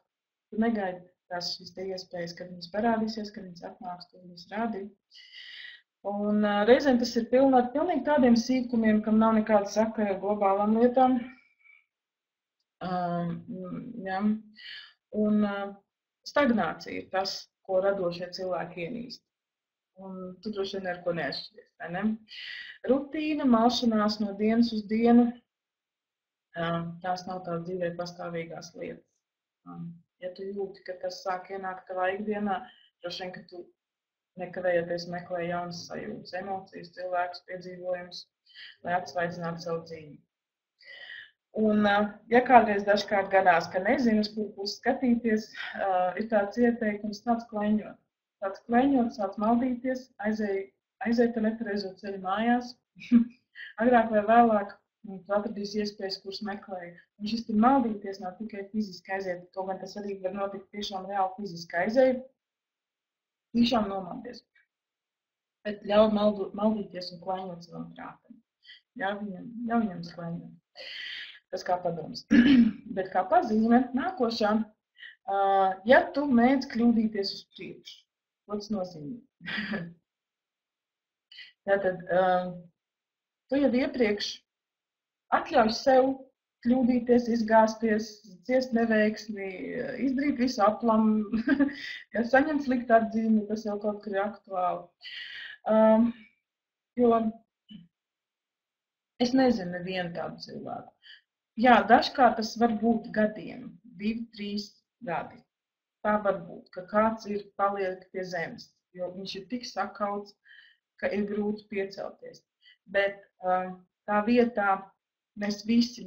Tu negaidi tās šīs te iespējas, kad viņas parādīsies, kad viņas atnāks, tu viņas rādi. Un reizēm tas ir pilnīgi tādiem sīkumiem, kam nav nekāda sakara ar globālām lietām. Ja. Un stagnācija ir tas, ko radošie cilvēki ienīst. Un tu droši vien ar ko neatšķiries, vai ne? Rutīna, malšanās no dienas uz dienu, tās nav tās dzīvē pastāvīgās lietas. Ja tu jūti, ka tas sāk ienākt tavā ikdienā, droši vien, ka tu nekavējoties meklē jaunas sajūtas, emocijas, cilvēkus, piedzīvojumus, lai atsvaidzinātu savu dzīvi. Un, ja kādreiz dažkārt gadās, ka nezinu, uz kur pusi skatīties, ir tāds ieteikums, tāds kleņot. Tāds kleņot, sāc maldīties, aiziet ar nepareizo ceļu mājās. Agrāk vai vēlāk tu atradīsi iespējas, kuras meklēji. Un šis ir maldīties nav tikai fiziski aiziet, kaut gan tas arī var notikt tiešām reāli fiziski aiziet, tiešām nomaldies. Bet ļauj maldīties un kleņot savam prātam. Ļauj viņam kleņot. Tas kā padoms. Bet kā pazīme, nākošā, ja tu mēdz kļūdīties uz priekšu, ko tas nozīmē? Tātad, tu jau iepriekš atļauj sev kļūdīties, izgāzties, ciest neveiksmi, izdarīt visu aplam, ja saņemt sliktu atzīmi, tas jau kaut kur ir aktuāli. Jo es nezinu nevienu tādu cilvēku. Jā, dažkārt tas var būt gadiem, 2, 3 gadi. Tā var būt, ka kāds ir paliek pie zemes, jo viņš ir tik sakauts, ka ir grūti piecelties. Bet tā vietā mēs visi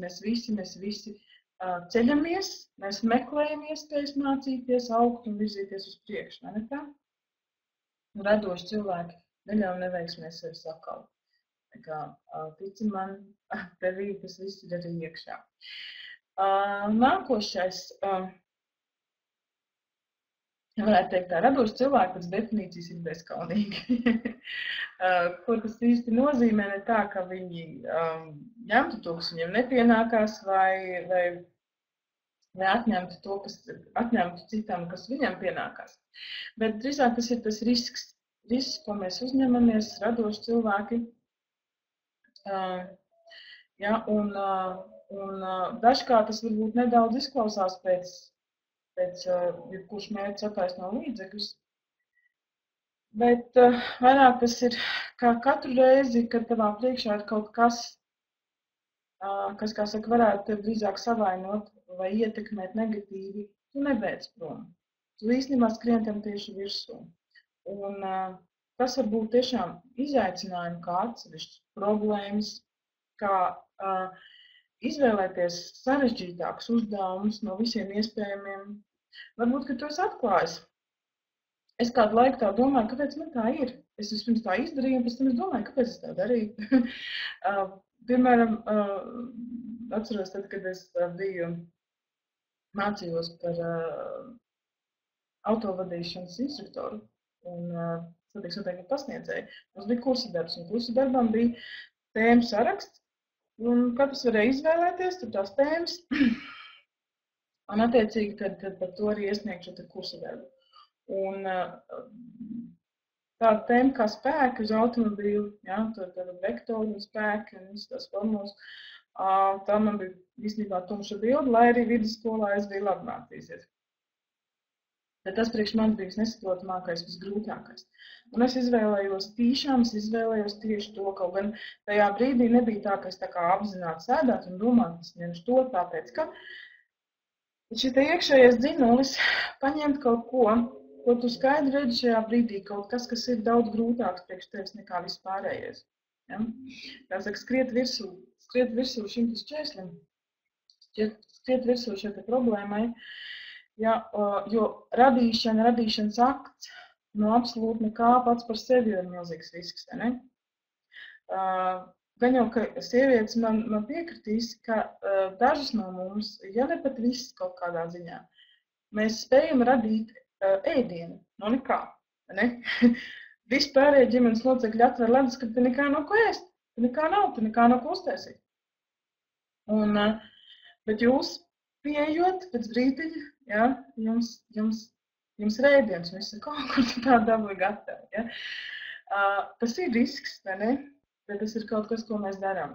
ceļamies, mēs meklējam iespējas mācīties, augt un virzīties uz priekšu, vai ne tā? Radoši cilvēki neļauj neveiksmēs sevi sakaut. Tā kā, tici man, tevī tas viss ir arī iekšā. Nākošais, varētu teikt tā, radoši cilvēki pēc definīcijas ir bezkaunīgi. Ko tas īsti nozīmē, ne tā, ka viņi ņemtu to, kas viņiem nepienākās, vai atņemtu to, atņemtu citam, kas viņam pienākās. Bet drīzāk tas ir tas risks, ko mēs uzņemamies, radoši cilvēki. Ja, un dažkārt tas varbūt nedaudz izklausās pēc jebkurš mērķis attaisno līdzekļus, bet vairāk tas ir kā katru reizi, kad tavā priekšā ir kaut kas, kā saka, varētu tev drīzāk savainot vai ietekmēt negatīvi, tu nebeidz prom. Tu īstenībā skrien tam tieši virsū. Un tas var būt tiešām izaicinājumi, kā atsevišķas problēmas, kā izvēlēties sarežģītākus uzdevumus no visiem iespējamiem. Varbūt, ka tu esi atklājis. Es kādu laiku tā domāju, kāpēc man tā ir. Es vispirms tā izdarīju, un pēc tam es domāju, kāpēc es tā darīju. Piemēram, atceros tad, kad es mācījos par autovadīšanas instruktoru un satiksmes noteikumu pasniedzēju. Mums bija kursa darbs, un kursa darbam bija tēmu saraksts, un katrs varēja izvēlēties tās tēmas, un attiecīgi tad par to arī iesniegt šo kursa darbu. Un tāda tēma kā spēki uz automobīlu, ja, tāda vektori un spēki un visas tās formulas, tā man bija īstenībā tumša bilde, lai arī vidusskolā es biju labi mācījusies. Bet tas priekš man bija nesaprotamākais, visgrūtākais. Un es izvēlējos tieši to, kaut gan tajā brīdī nebija tā, ka es tā kā apzināti sēdētu un domātu, es ņemšu to, tāpēc, ka šī te iekšējais dzinulis paņemt kaut ko tu skaidri redzi šajā brīdī, kaut kas ir daudz grūtāks priekš tevis nekā vispārējais. Ja? Tā saka, skriet virsū šim šķēslim, skriet virsū šai problēmai. Ja, jo radīšanas akts no absolūti nekā pats par sevi ir milzīgs risks. Ne? Gan jau, ka sievietes man piekritīs, ka dažas no mums, ja ne pat visas kaut kādā ziņā, mēs spējam radīt ēdienu no nekā. Ne? Vispārējie ģimenes locekļi atver ledus, ka te nekā nav ko ēst, te nekā nav ko uztaisīt. Bet jūs pieejot pēc brīdiņa, ja, jums ir ēdiens, un viss ir kaut kur tā dabūja gatavi. Ja. Tas ir risks, vai ne? Bet tas ir kaut kas, ko mēs darām.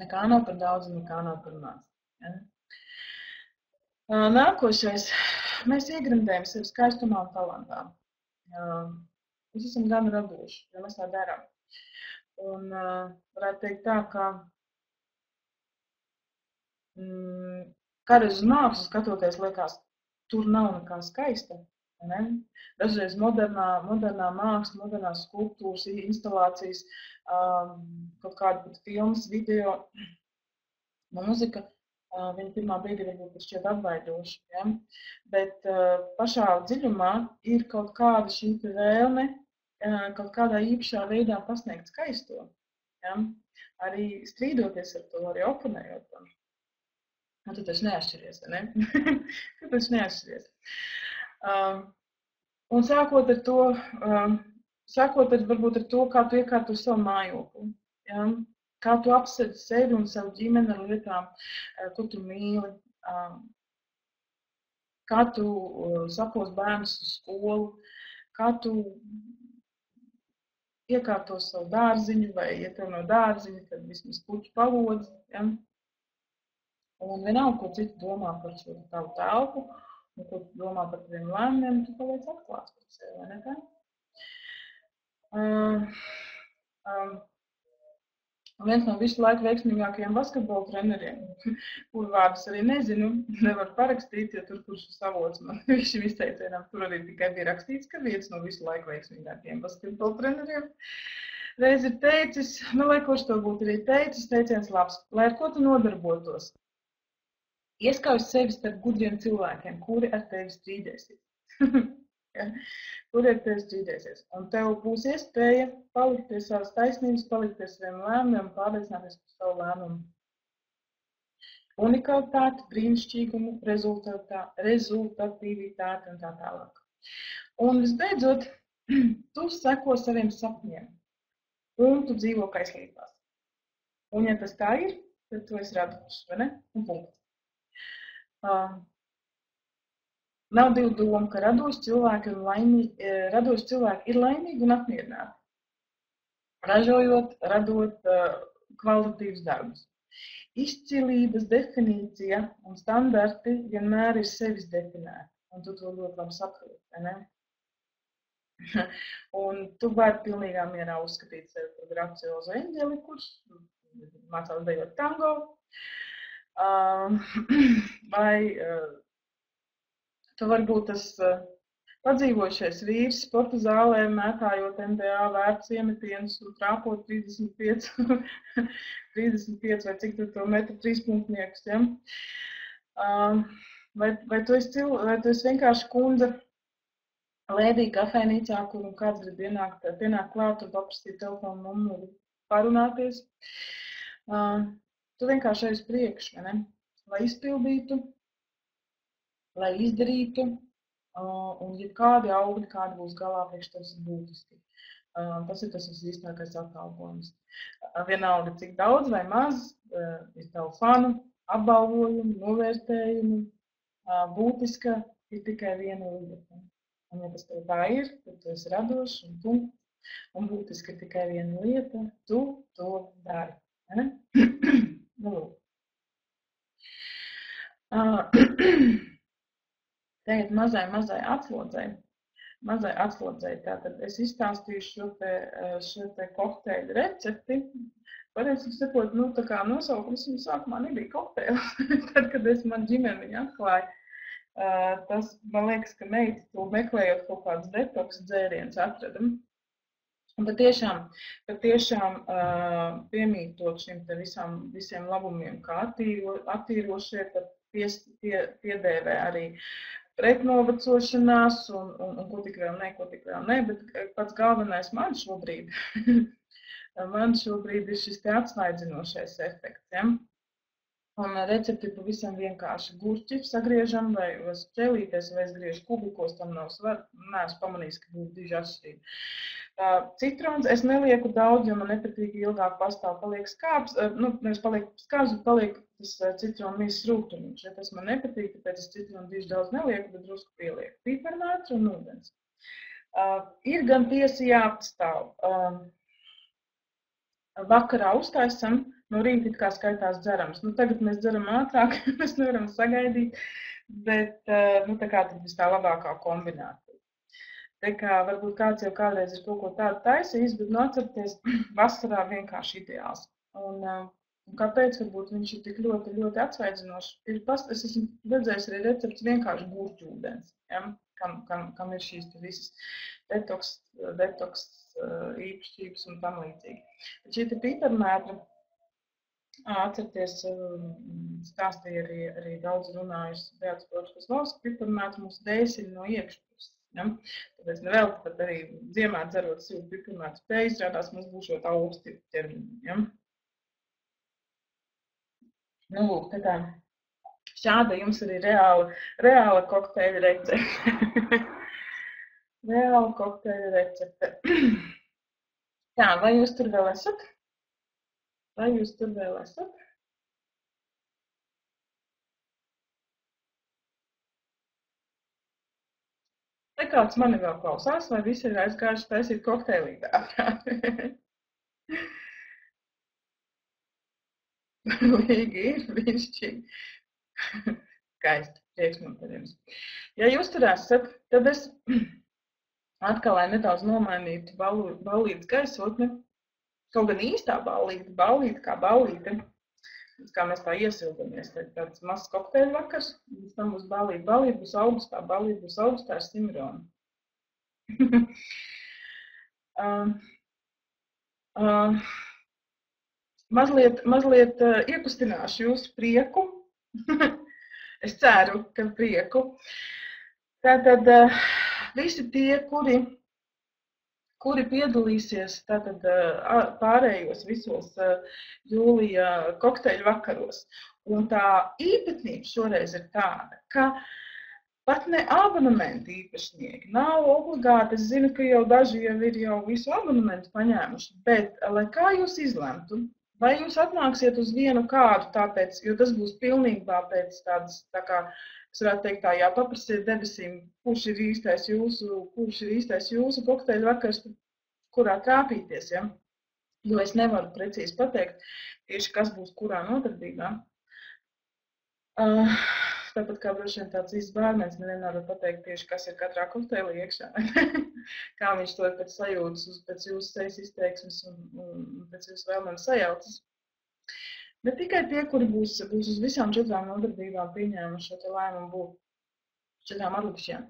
Nekā nav par daudz, nekā nav par maz. Ja. Nākošais. Mēs iegremdējam sevi skaistumā un talantā. Mēs esam gan radoši, jo mēs tā darām. Un varētu teikt tā, ka kādreiz uz mākslu skatoties, liekas, tur nav nekā skaista. Ne? Dažreiz modernā māksla, modernās skulptūras, instalācijas, kaut kāda pat filmas, video, mūzika, viņa pirmā brīdī varbūt šķiet atbaidoši. Ja? Bet pašā dziļumā ir kaut kāda šī vēlme, kaut kādā īpašā veidā pasniegt skaisto. Ja? Arī strīdoties ar to, arī oponējot tam. Tu taču neatšķiries, ne? Tu taču neatšķiries. Un sākot varbūt ar to, kā tu iekārto savu mājokli. Ja? Kā tu apsedzi sevi un savu ģimeni ar lietām, ko tu mīli. Kā tu sapos bērnus uz skolu. Kā tu iekārto savu dārziņu, vai ja tev no dārziņa, tad vismaz puķu palodzi. Ja? Un vienalga, ko citu domā par šo tavu telpu, un ko domā par taviem lēmumiem, tu paliec atklāts par sevi, vai ne tā? Viens no visu laiku veiksmīgākajiem basketbola treneriem, kur vārdus arī nezinu, nevar parakstīt, jo tur, kurš savots man šim izteicienam, tur arī tikai bija rakstīts, ka viens no visu laiku veiksmīgākajiem basketbola treneriem reiz ir teicis, lai kurš to būtu arī teicis, teiciens labs, lai ar ko tu nodarbotos. Ieskauj sevi starp gudriem cilvēkiem, kuri ar tevi strīdēsies. Ja? Kurieties ģīdēsies. Un tev būs iespēja palikt pie savas taisnības, palikt pie saviem lēmumiem, pārliecināties par savu lēmumu. Unikalitāti, brīnišķīgumu, rezultatīvitāti un tā tālāk. Un visbeidzot, tu seko saviem sapņiem un tu dzīvo kaislībās. Un ja tas tā ir, tad tu esi radošs, vai ne? Un punkts. Nav divu domu, ka radoši cilvēki ir laimīgi un apmierināti. Ražojot, radot kvalitatīvus darbus. Izcilības definīcija un standarti vienmēr ir sevis definēti. Un tu to ļoti labi saproti, vai ne? Un tu vari pilnīgā mierā uzskatīt sevi par graciozu eņģeli, kurš mācās dejot tango. Vai tu vari būt tas padzīvojušais vīrs sporta zālē, mētājot NBA vērts iemetienus un trāpot 35 vai cik tu metru trīspunktniekus, ja? Vai tu esi vienkārši kundze lēdī kafejnīcā, kur kāds grib pienākt klāt un paprastīt telefonu numuru parunāties. Tu vienkārši ej uz priekšu, vai ne? Lai izpildītu, lai izdarītu, un ja kādi augļi, kādi būs galā, priekš tas ir būtiski. Tas ir tas visīstākais atalgojums. Vienalga, cik daudz vai maz ir tavu fanu, apbalvojumu, novērtējumu, būtiska ir tikai viena lieta. Un ja tas tev tā ir, tad tu esi radošs un punkts. Un būtiski ir tikai viena lieta, tu to dari. Ne? Nu, tagad mazai atslodzēji. Tātad es izstāstīšu šo te kokteļu recepti. Pareizi sakot, tā kā nosaukums viņu sākumā nebija kokteļs. Tad, kad es man ģimeni viņu atklāju, tas, man liekas, ka meita to meklējot kaut kādus detoks dzērienus atradam. Un patiešām piemītot šim te visiem labumiem, kā attīrošie, tad piedēvē arī pretnovecošanās un ko tik vēl ne, bet pats galvenais man šobrīd ir šis te atsvaidzinošais efekts, ja? Un recepti ir pavisam vienkārši. Gurķi sagriežam vai ķelīties, vai es griežu kubikos, tam nav svaru. Neesmu pamanījis, ka būtu diži atšķirīgi. Citrons es nelieku daudz, jo man nepatīk ilgāk pastāv paliek skābs. Nevis paliek skābs, bet paliek tas citronu mīzes rūtumiņš. Ja tas man nepatīk, tāpēc es citronu diži daudz nelieku, bet drusku pielieku. Piparmētru un ūdens. Ir gan tiesa jāapstāv. Vakarā uztaisam, no rīta it kā skaitās dzerams. Tagad mēs dzeram ātrāk, mēs nevaram sagaidīt, bet tā kā tad vis tā labākā kombinācija. Tā kā varbūt kāds jau kādreiz ir kaut ko tādu taisījis, bet atcerieties, vasarā vienkārši ideāls. Un kāpēc varbūt viņš ir tik ļoti, ļoti atsvaidzinošs? Es esmu redzējis arī recepts vienkārši gurķu ūdens, ja? Kam ir šīs visas detoks īpašības un tam līdzīgi. Bet šī te piparmētra, atcerieties, stāstīja arī daudz runājusi Beatas Pročkas-Valsts, piparmētra mums dēsina no iekšpuses. Ja? Tāpēc nevēl, pat arī ziemā dzerot siltu piparmētru te izrādās mums būšot augsti ķermeņi. Ja? Lūk, tā kā šāda jums arī reāla kokteļa recepte. Reāla kokteļa recepte. Tā, vai jūs tur vēl esat? Vai kāds mani vēl klausās, vai visi ir aizgājuši taisīt kokteilītā? Līgi ir, brīnišķīgi. Skaisti, prieks man par jums. Ja jūs tur esat, tad es atkal, lai nedaudz nomainītu ballītes gaisotni, kaut gan īstā ballīte kā ballīte, kā mēs tā iesildamies, tāds mazs kokteļu vakars, pēc tam būs ballīte būs augustā, ar Simronu. Mazliet iekustināšu jūsu prieku. Es ceru, ka prieku. Tātad visi tie, kuri piedalīsies tātad pārējos visos jūlija kokteļu vakaros. Un tā īpatnība šoreiz ir tāda, ka pat ne abonementu īpašnieki nav obligāti. Es zinu, ka jau daži jau ir visu abonementu paņēmuši, bet lai kā jūs izlemtu, vai jūs atnāksiet uz vienu kādu, tāpēc, jo tas būs pilnībā pēc tādas, tā kā, es varētu teikt tā, paprasiet debesīm, kurš ir īstais jūsu kokteļu vakars, kurā trāpīties, ja? Jo es nevaru precīzi pateikt tieši, kas būs kurā nodarbībā. Tāpat kā droši vien tāds īsts bērnēns nevienmēr var pateikt tieši, kas ir katrā kokteilī iekšā. Kā viņš to ir pēc sajūtas, pēc jūsu sejas izteiksmes un pēc jūsu vēlmēm sajaucas. Bet tikai tie, kuri būs uz visām 4 nodarbībām pieņēmuši šo te lēmumu būt 4 atlikušajām.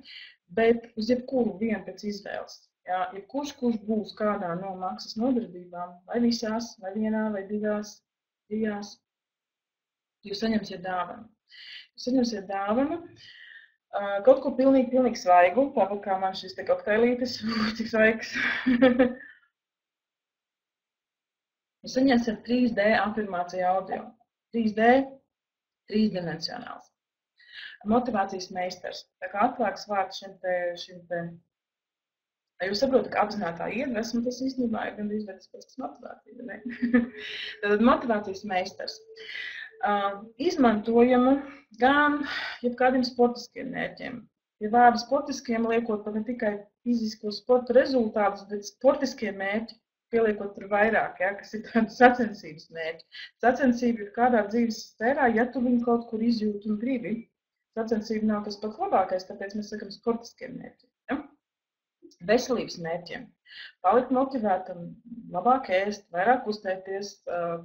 Bet uz jebkuru vienu pēc izvēles. Jā, kurš būs kādā no maksas nodarbībām, vai visās, vai vienā, vai divās, jūs saņemsiet dāvanu. Jūs saņemsiet dāvanu, kaut ko pilnīgi svaigu, tāpat kā man šis te kokteilītis, cik svaigs. Jūs saņemsiet 3D afirmāciju audio. 3D, 3-dimensionāls. Motivācijas meistars. Tā kā atklāks vārds šim te. Jūs saprotat, ka apzinātā iedvesma tas īstenībā ir gandrīz vai tas pēc motivācija, ne? Tad motivācijas meistars. Izmantojama gan jebkādiem sportiskiem mērķiem. Ja vārdu sportiskiem liekot pat ne tikai fizisko sporta rezultātus, bet sportiskie mērķi pieliekot tur vairāk, ja, kas ir tādi sacensības mērķi. Sacensība ir kādā dzīves sfērā, ja tu viņu kaut kur izjūti un gribi. Sacensība nav tas pats labākais, tāpēc mēs sakam sportiskiem mērķiem. Ja? Veselības mērķiem. Palikt motivētam, labāk ēst, vairāk uztēties,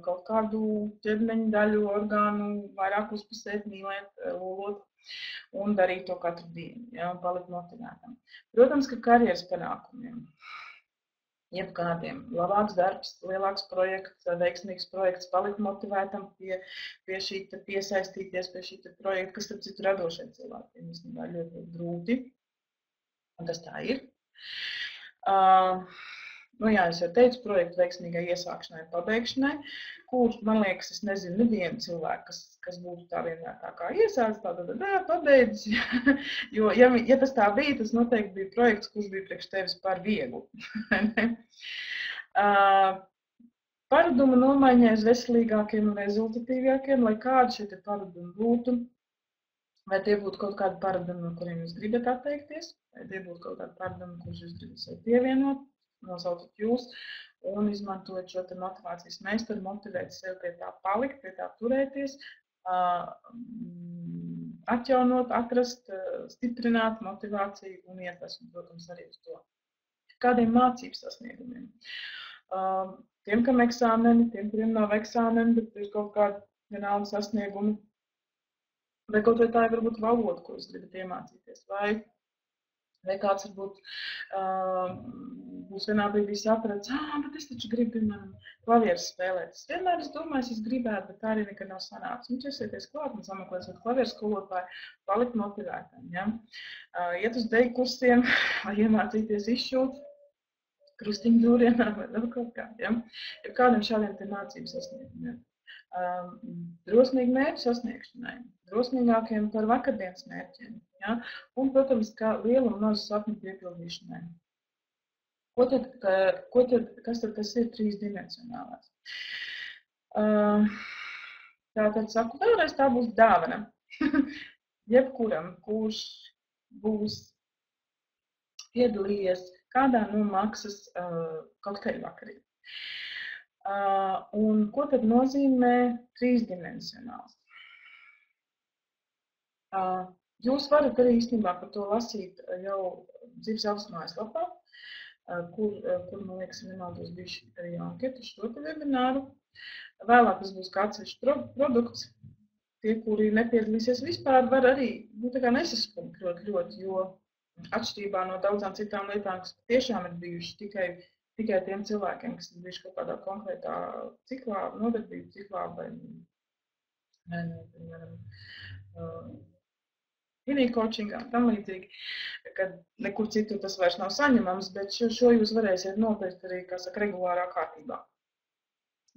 kaut kādu ķermeņa daļu, orgānu, vairāk uzpusēt, mīlēt, lolot un darīt to katru dienu, ja, un palikt motivētam. Protams, ka karjeras panākumiem, jebkādiem, labāks darbs, lielāks projekts, veiksmīgs projekts, palikt motivētam pie šī piesaistīties pie šī projekta, kas starp citu radošiem cilvēkiem īstenībā ļoti grūti, un tas tā ir. Jā, es jau teicu, projektu veiksmīgai iesākšanai un pabeigšanai, kur, man liekas, es nezinu nevienu cilvēku, kas būtu tā vienmēr tā kā iesācis, pabeidz, jo, ja tas tā bija, tas noteikti bija projekts, kurš bija priekš tevis par vieglu. Paradumu nomaiņai uz veselīgākiem un rezultatīvākiem, lai kādi šie paradumi būtu, vai tie būtu kaut kādi paradumi, no kuriem jūs gribat atteikties, vai tie būtu kaut kādi paradumi, kurus jūs gribat sev pievienot, nosaucat jūs un izmantojot šo te motivācijas meistaru, motivēt sev pie tā palikt, pie tā turēties, atjaunot, atrast, stiprināt motivāciju un iedvesmu, protams, arī uz to. Kādiem mācības sasniegumiem? Tiem, kam eksāmeni, tiem, kuriem nav eksāmeni, bet ir kaut kādi vienaldi sasniegumi. Vai kaut vai tā ir varbūt valoda, ko jūs gribat iemācīties, vai kāds varbūt būs vienā brīdī saprats, bet es taču gribu, piemēram, klavieres spēlēt. Es vienmēr domāju, es gribētu, bet tā arī nekad nav sanācis. Viņš iesieties klāt un sameklēsiet klavieres skolotāju, palikt motivētam. Ja? Iet uz deju kursiem, vai iemācīties izšūt krustiņu dūrienā vai vēl kaut kā. Ja? Ja kādiem šādiem te mācības sasniegumiem. Drosmīgi mērķu sasniegšanai, drosmīgākiem par vakardienas mērķiem, ja? Un, protams, kā lielu un mazu sapņu piepildīšanai. Kas tad tas ir 3-dimensionālās? Tātad saku vēlreiz, tā būs dāvana. Jebkuram, kurš būs piedalījies kādā no maksas kokteļu vakariem. Un ko tad nozīmē 3-dimensionāls? Jūs varat arī īstenībā par to lasīt jau Dzīves Elpas mājaslapā, kur man liekas, nemaldos bijuši arī anketi šo te webināru. Vēlāk tas būs kāds produkts. Tie, kuri nepiedalīsies vispār, var arī nesaskumt ļoti, jo atšķirībā no daudzām citām lietām, kas tiešām ir bijuši tikai tiem cilvēkiem, kas ir bijuši kaut kādā konkrētā ciklā, nodarbību ciklā vai piemēram, mini-coachingā, tam līdzīgi, kad nekur citur tas vairs nav saņemams, bet šo jūs varēsiet nopirkt arī, kā saka, regulārā kārtībā.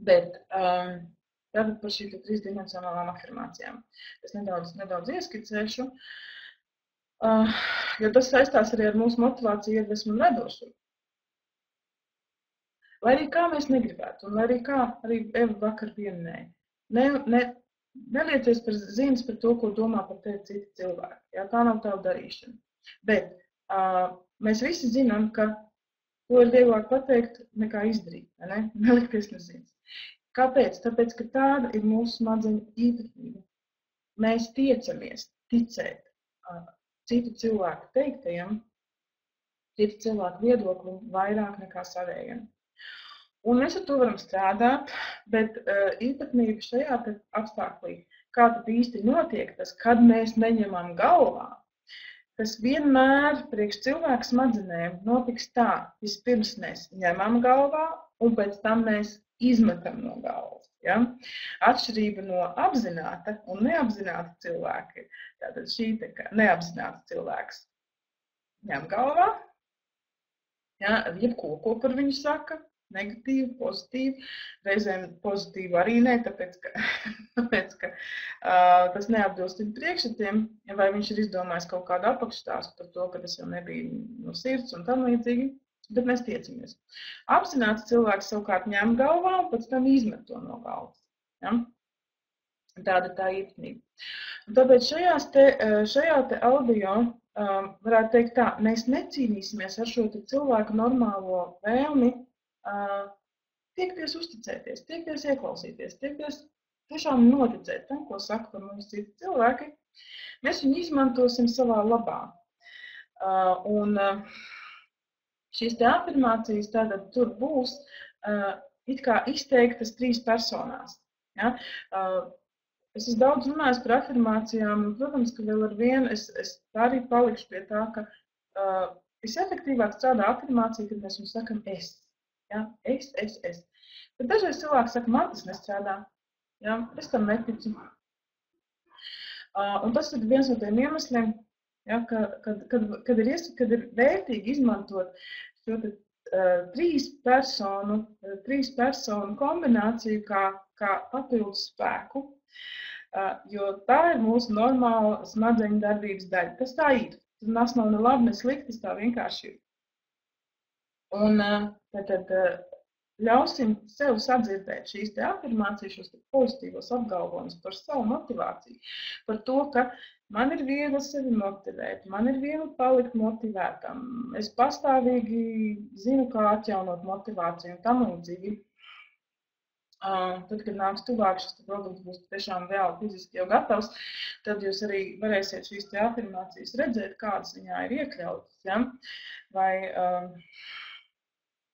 Bet tātad par šī 3-dimensionālām afirmācijām. Es nedaudz ieskicēšu, jo tas saistās arī ar mūsu motivāciju, iedvesmu un radošumu. Lai arī kā mēs negribētu, un lai arī kā arī Eva vakar pieminēja, neliecies par ziņas par to, ko domā par tevi citi cilvēki. Jā, tā nav tava darīšana. Bet mēs visi zinām, ka to ir vieglāk pateikt nekā izdarīt, ne? Nelikties neziņas. Kāpēc? Tāpēc, ka tāda ir mūsu smadzeņu īpatnība. Mēs tiecamies ticēt citu cilvēku teiktajam, citu cilvēku viedoklim vairāk nekā savējam. Un mēs ar to varam strādāt, bet īpatnība šajā apstāklī, kā tad īsti notiek tas, kad mēs neņemam galvā, tas vienmēr priekš cilvēku smadzenēm notiks tā. Vispirms mēs ņemam galvā, un pēc tam mēs izmetam no galvas. Ja? Atšķirība no apzināta un neapzināta cilvēka. Tātad šī neapzināta cilvēks ņem galvā, ja? Jebko, ko par viņu saka, negatīvi, pozitīvi, reizēm pozitīvi arī ne, tāpēc, ka tas neatbilst viņa priekšstatiem, vai viņš ir izdomājis kaut kādu apakšstāstu par to, ka tas jau nebija no sirds un tam līdzīgi, bet mēs tiecamies. Apzināts cilvēks savukārt ņem galvā un pēc tam izmet to no galvas. Ja? Tāda tā īpatnība. Un tāpēc šajā te audio varētu teikt tā, mēs necīnīsimies ar šo cilvēku normālo vēlmi tiekties uzticēties, tiekties ieklausīties, tiekties tiešām noticēt tam, ko saka par mums citi cilvēki. Mēs viņu izmantosim savā labā. Un šīs te afirmācijas tātad tur būs it kā izteiktas 3 personās. Ja? Es esmu daudz runājis par afirmācijām, un, protams, ka vēl ar vienu es arī palikšu pie tā, ka visefektīvāk strādā afirmācija, kad mēs mums sakam es. Ja? Es. Bet dažreiz cilvēki saka, man tas nestrādā. Ja? Es tam neticu. Un tas ir viens no tiem iemesliem, ja, kad ir vērtīgi izmantot šo 3 personu kombināciju kā papildus spēku, jo tā ir mūsu normāla smadzeņu darbības daļa. Tas tā ir. Tas nav ne labi, ne slikti, tas tā vienkārši ir. Un tad ļausim sev sadzirdēt šīs te afirmācijas, šos te pozitīvos apgalvojumus par savu motivāciju, par to, ka man ir viegli sevi motivēt, man ir viegli palikt motivētam, es pastāvīgi zinu, kā atjaunot motivāciju un tam līdzīgi. Tad, kad nāks tuvāk šis produkts būs tiešām reāli fiziski jau gatavs, tad jūs arī varēsiet šīs te afirmācijas redzēt, kādas viņā ir iekļautas. Ja? Vai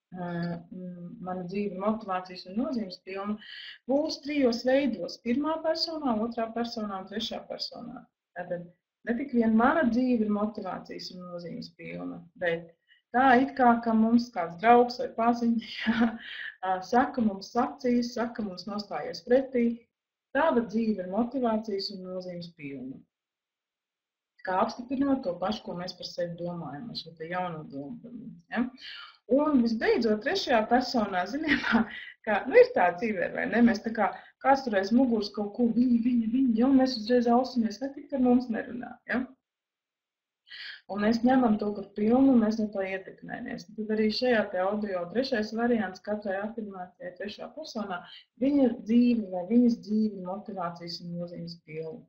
mana dzīve, motivācijas un nozīmes pilna būs 3 veidos. 1. personā, 2. personā un 3. personā. Tātad ne tik vien mana dzīve ir motivācijas un nozīmes pilna, bet tā it kā, ka mums kāds draugs vai paziņš saka mums sacīs, saka mums nostājies pretī, tāda dzīve ir motivācijas un nozīmes pilna. Kā apstiprinot to pašu, ko mēs par sevi domājam, šo te jauno domu. Ja? Un visbeidzot, 3. personā, ziniet, ka ir tā dzīvē, vai ne? Mēs tā kā kāds tur aiz muguras kaut ko viņa, un mēs uzreiz ausimies, ne tik par mums nerunā. Ja? Un mēs ņemam to par pilnu, un mēs no to ietekmējamies. Tad arī šajā te audio 3. variants katrai afirmācijai 3. personā viņa dzīve vai viņas dzīve motivācijas un nozīmes pilna.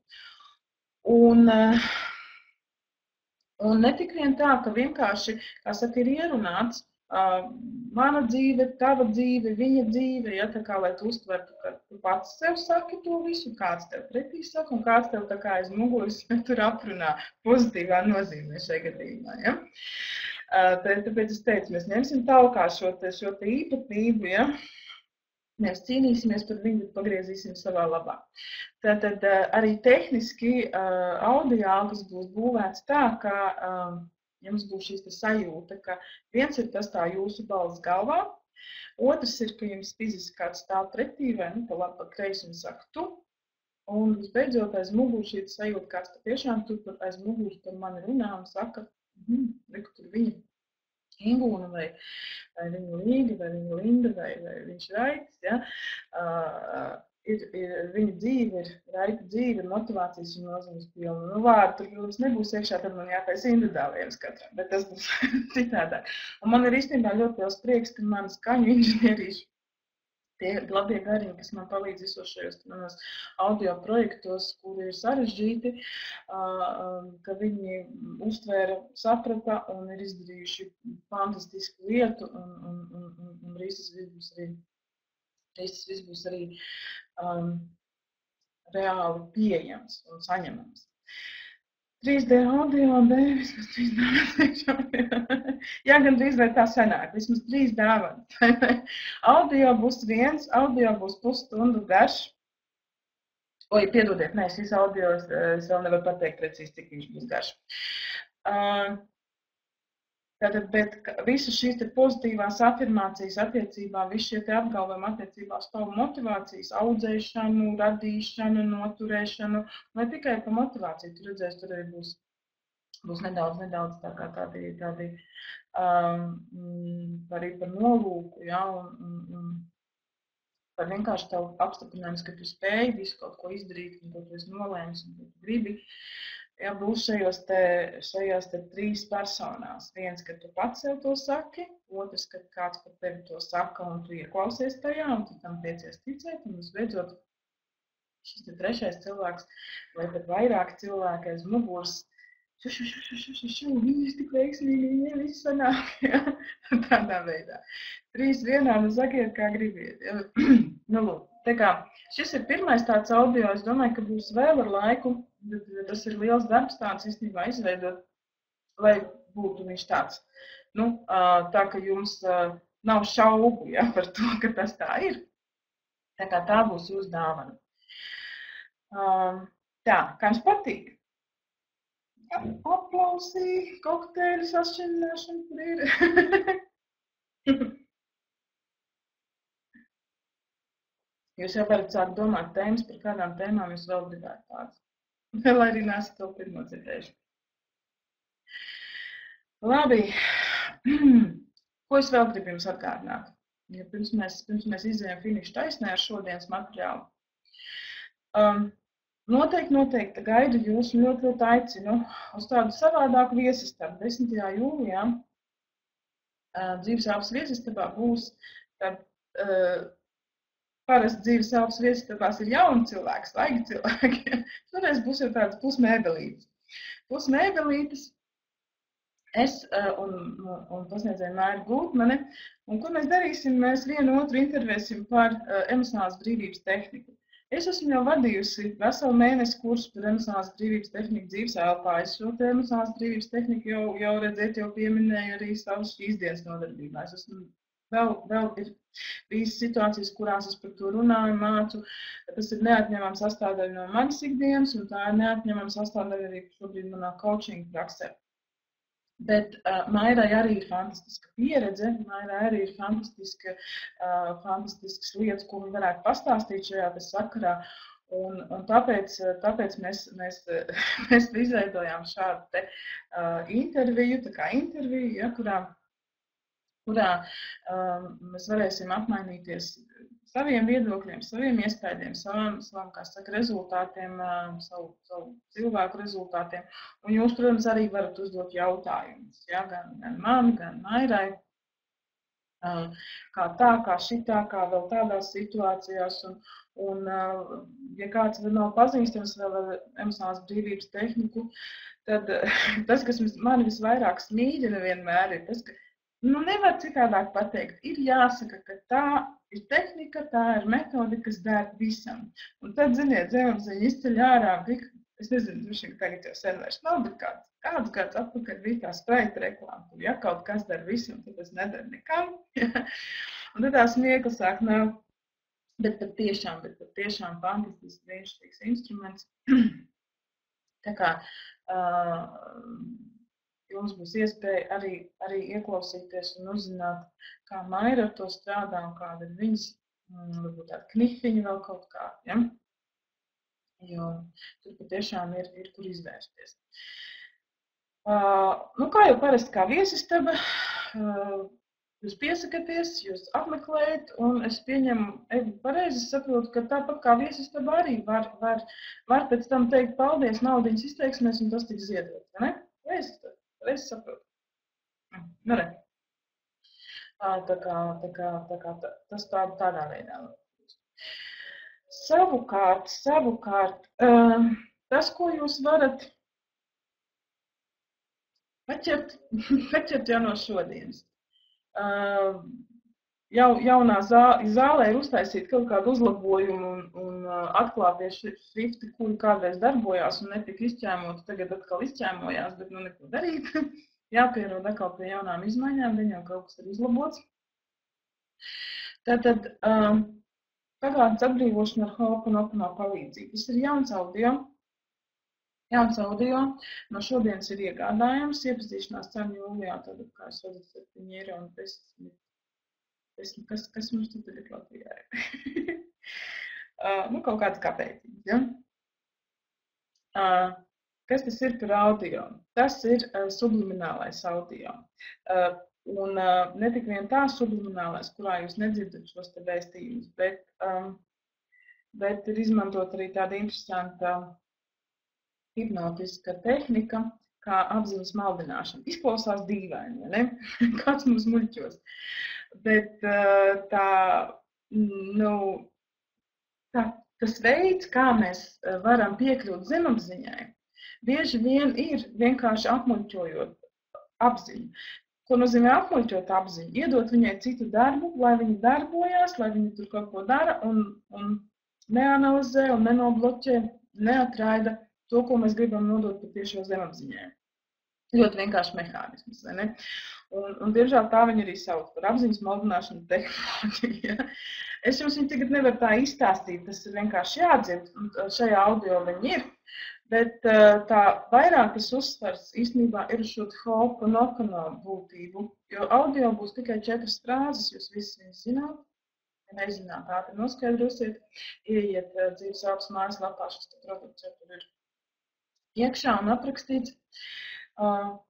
Un ne tik vien tā, ka vienkārši, kā saka, ir ierunāts, mana dzīve, tava dzīve, viņa dzīve, ja, tā kā, lai tu uztvertu, ka tu pats sev saki to visu, kāds tev pretī saka, un kāds tev tā kā aiz muguras tur aprunā pozitīvā nozīmē šajā gadījumā. Ja? Tāpēc es teicu, mēs ņemsim talkā šo te īpatnību, ja? Mēs cīnīsimies par viņu, bet pagriezīsim savā labā. Tātad arī tehniski audiāli tas būs būvēts tā, ka jums būs šīs sajūta, ka viens ir tas tā jūsu balss galvā, otrs ir, ka jums fiziski kāds stāv pretī vai pa labi pa kreisi un saka tu, Un visbeidzot aiz muguras šī sajūta, kāds tiešām tur aiz muguras par mani runā un saka, reku tur viņa Ingūna vai viņa Līga, vai viņa Linda, vai viņš Raitis, ja? Viņa dzīve ir Raita dzīve, motivācijas un nozīmes pilna. Nu, vārdu tur, protams, nebūs iekšā, tad man jātaisa individuāli viens katram, bet tas būs citādāk. Un man ir īstenībā ļoti liels prieks, ka manas skaņu inženierīši, tie labie gariņi, kas man palīdz visos šajos manos audio projektos, kuri ir sarežģīti, ka viņi uztvēra, saprata un ir izdarījuši fantastisku lietu, un drīz tas viss būs arī reāli pieejams un saņemams. 3D audio, vismaz 3 dāvanas. Jā, gan drīz vai tā sanāk, vismaz 3 dāvanas. Audio būs viens, audio būs pusstundu garš. Oi, piedodiet, nē, šis audio es vēl nevaru pateikt precīzi, cik viņš būs garš. Tātad, bet visas šīs te pozitīvās afirmācijas attiecībā, visi šie te apgalvojumi attiecībā uz tavu motivācijas, audzēšanu, radīšanu, noturēšanu, ne tikai par motivāciju, tu redzēsi, tur arī būs nedaudz tā kā tādi arī par nolūku, ja, un par vienkārši tavu apstiprinājums, ka tu spēji visu kaut ko izdarīt, un ko tu esi nolēmis, un ko tu gribi. Ja, būs šajās te 3 personās. Viens, ka tu pats sev to saki, otrs, ka kāds par tevi to saka un tu ieklausies tajā un tu tam tiecies ticēt. Un visbeidzot, šis te 3. cilvēks vai pat vairāk cilvēki aiz muguras, viņi ir tik veiksmīgi, viņiem viss sanāk, ja? Tādā veidā. 3 vienā, nu sakiet, kā gribiet. Ja? Nu, lūk, tā kā šis ir pirmais tāds audio, es domāju, ka būs vēl ar laiku. Tas ir liels darbs tāds īstenībā izveidot, lai būtu viņš tāds, nu, tā, ka jums nav šaubu, ja, par to, ka tas tā ir. Tā kā tā būs jūsu dāvana. Tā, kā jums patīk? Aplausī, kokteļu sašķināšana, kur ir. Jūs jau varat sākt domāt tēmas, par kādām tēmām jūs vēl gribētu tādas. Vēl arī nesat to pirmo dzirdējuši. Labi. Ko es vēl gribu jums atgādināt? Ja pirms mēs izējām finišu taisnē ar šodienas materiālu. Noteikti gaidu jūs un ļoti aicinu uz tādu savādāku viesistabu. 10. jūlijā dzīves elpas viesistabā būs tad parasti dzīves elpas viesistabās ir jauni cilvēki, svaigi cilvēki. Šoreiz būs jau tādas pusmēbelītes. Pusmēbelītes es un pasniedzēja Māra Gultmane. Un ko mēs darīsim? Mēs vienu otru intervēsim par emocionālās brīvības tehniku. Es esmu jau vadījusi veselu mēnesi kursu par emocionālās brīvības tehniku dzīves elpā. Es šo te emocionālās brīvības tehniku jau redzēt, jau pieminēju arī savas šīs dienas nodarbībā. Es esmu vēl ir bijis situācijas, kurās es par to runāju, mācu. Tas ir neatņemama sastāvdaļa no manas ikdienas, un tā ir neatņemama sastāvdaļa arī šobrīd manā coaching praksē. Bet Mairai arī ir fantastiska pieredze, Mairai arī ir fantastiskas lietas, ko viņa varētu pastāstīt šajā sakarā. Un tāpēc mēs izveidojām šādu te interviju, tā kā interviju, ja, kurā mēs varēsim apmainīties saviem viedokļiem, saviem iespējiem, savam kā saka, rezultātiem, savu cilvēku rezultātiem. Un jūs, protams, arī varat uzdot jautājumus, ja, gan man, gan Mairai. Kā tā, kā šitā, kā vēl tādās situācijās. Un ja kāds vēl nav pazīstams vēl ar emocionālās brīvības tehniku, tad tas, kas mani visvairāk smīļina vienmēr, ir tas, ka nevar citādāk pateikt. Ir jāsaka, ka tā ir tehnika, tā ir metode, kas der visam. Un tad, ziniet, zemapziņa izceļ ārā, es nezinu, droši, ka tagad jau sen vairs nav, bet kāds gads atpakaļ bija tā spraita reklāma, kur ja kaut kas der visam, tad tas neder nekam. Un tad tā smiekla sāk nav, bet patiešām fantastiski brīnišķīgs instruments. Tā kā jums būs iespēja arī ieklausīties un uzzināt, kā Maira ar to strādā un kāda ir viņas, varbūt tāda knifiņa vēl kaut kā. Ja? jo tur patiešām ir kur izvērsties. Kā jau parasti kā viesistaba, jūs piesakaties, jūs apmeklējat, un es pieņemu, pareizi saprotu, ka tāpat kā viesistaba arī var pēc tam teikt paldies naudiņas izteiksmēs, un tas tiks ziedots, vai ne? Pareizi saprotu. Nu, re. Tas tādā veidā. Savukārt, tas, ko jūs varat paķert jau no šodienas. Jaunā zālē ir uztaisīt kaut kādu uzlabojumu un atklātie šrifti, kuri kādreiz darbojās un netika izķēmoti, tagad atkal izķēmojās, bet nu neko darīt. Jāpierod atkal pie jaunām izmaiņām, gan jau kaut kas ir uzlabots. Tātad pagātnes atbrīvošana ar Ho'oponopono palīdzību. Tas ir jauns audio. No šodienas ir iegādājams. Iepazīšanās cena jūlijā, tad, kā es redzat, 7,10 €. Kas mums tur tagad Latvijā ir? Kaut kāds kāpēcīgs, ja? Kas tas ir par audio? Tas ir subliminālais audio. Un ne tik vien tā subliminālais, kurā jūs nedzirdat šos te vēstījumus, bet ir izmantot arī tāda interesanta hipnotiska tehnika, kā apziņas maldināšana. Izklausās dīvaini, ne? Kāds mums muļķos. Bet tas veids, kā mēs varam piekļūt zemapziņai, bieži vien ir vienkārši apmuļķojot apziņu. Ko nozīmē apmuļķot apziņu? Iedot viņai citu darbu, lai viņa darbojās, lai viņa tur kaut ko dara un neanalizē un nenobloķē, neatraida to, ko mēs gribam nodot patiešo zemapziņai. Ļoti vienkārši mehānisms, vai ne? Un diemžēl tā viņa arī sauc par apziņas maldināšanu tehnoloģiju. Ja? Es jums viņu tagad nevaru tā izstāstīt, tas ir vienkārši jādzird, un šajā audio viņi ir. Bet tā vairākas uzsvars īstenībā ir šo Ho'oponopono būtību, jo audio būs tikai 4 frāzes, jūs visi viņus zināt. Ja nezināt, ātri noskaidrosiet, ieiet Dzīves augstas mājaslapā, šis produkts jau tur ir iekšā un aprakstīts.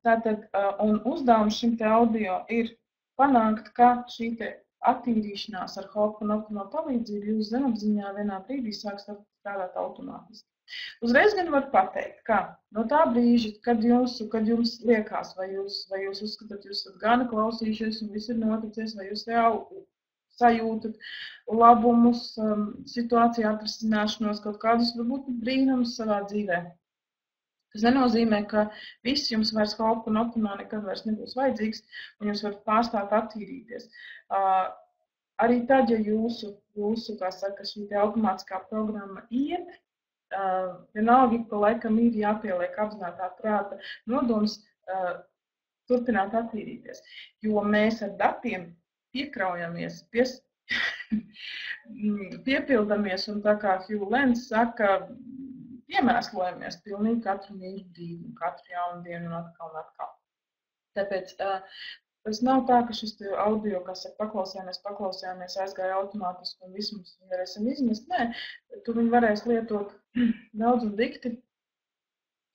Tātad, un uzdevums šim te audio ir panākt, ka šī te attīrīšanās ar Ho'oponopono palīdzību jūs zemapziņā vienā brīdī sāk strādāt automātiski. Uzreiz gan var pateikt, ka no tā brīža, kad jums liekas, vai jūs uzskatāt, jūs esat gana klausījušies un viss ir noticies, vai jūs jau sajūtat labumus, situācijā atrisināšanos, kaut kādus varbūt brīnumus savā dzīvē. Tas nenozīmē, ka viss jums vairs Ho'oponopono nekad vairs nebūs vajadzīgs un jūs varat pārstāt attīrīties. Arī tad, ja jūsu kā saka, šī te automātiskā programma iet, vienalga, ka laikam ir jāpieliek apzinātā prāta nodoms turpināt attīrīties, jo mēs ar datiem piekraujamies, piepildamies un tā kā Hugh Lenz saka, piemēslojamies pilnīgi katru mīļu brīdi, katru jaunu dienu un atkal. Tāpēc tas nav tā, ka šis audio, kas ir paklausījāmies, aizgāja automātiski un visu mums varēsim izmest. Nē, tu viņu varēs lietot daudz un dikti,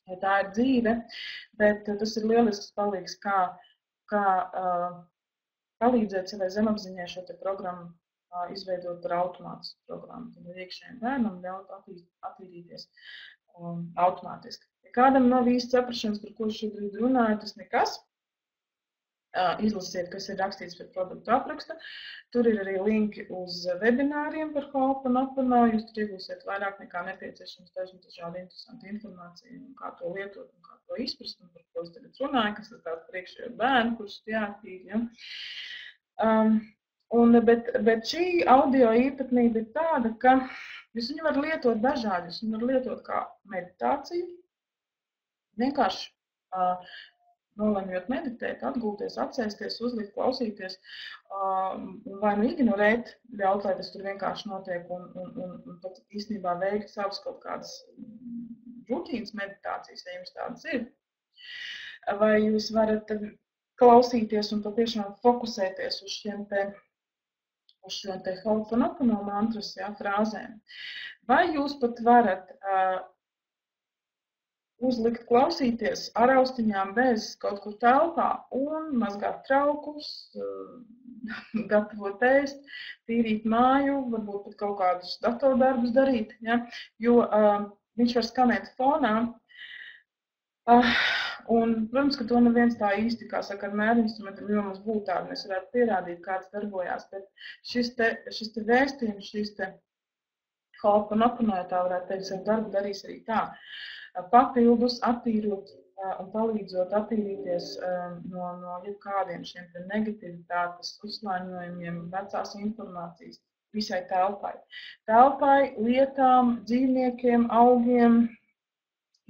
ja tā ir dzīve, bet tas ir lielisks palīgs, kā palīdzēt savai zemapziņai šo te programmu izveidot par automātisku programmu. Tad iekšējiem bērnam ļaut attīrīties automātiski. Ja kādam nav īsti saprašanas, par ko šobrīd runāju, tas nekas. Izlasiet, kas ir rakstīts par produktu apraksta. Tur ir arī linki uz webināriem par Ho'oponopono. Jūs tur iegūsiet vairāk nekā nepieciešams dažādi interesanti informācija, kā to lietot un kā to izprast, un par ko es tagad runāju, kas ir tāds priekšējo bērnu, kurš jāattīr. Ja? Bet šī audio īpatnība ir tāda, ka jūs viņu var lietot dažādi. Jūs viņu var lietot kā meditāciju. Vienkārši nolemjot meditēt, atgulties, atsēsties, uzlikt, klausīties, vai nu ignorēt, ļaut, lai tas tur vienkārši notiek un pat īstenībā veikt savas kaut kādas rutīnas meditācijas, ja jums tādas ir. Vai jūs varat klausīties un patiešām fokusēties uz šiem te uz šo te Ho'oponopono mantras, jā, frāzēm. Vai jūs pat varat uzlikt klausīties ar austiņām bez kaut kur telpā un mazgāt traukus, gatavot ēst, tīrīt māju, varbūt pat kaut kādus datordarbus darīt, ja? Jo viņš var skanēt fonā. Un, protams, ka to neviens tā īsti, kā saka, ar mērinstrumentiem, jo mums būtu tādi, mēs varētu pierādīt, kāds darbojās, bet šis te vēstījums, šis te Ho'oponopono, tā varētu teikt, savu darbu darīs arī tā, papildus attīrot un palīdzot attīrīties no jebkādiem šiem te negativitātes uzslāņojumiem, vecās informācijas visai telpai. Telpai, lietām, dzīvniekiem, augiem.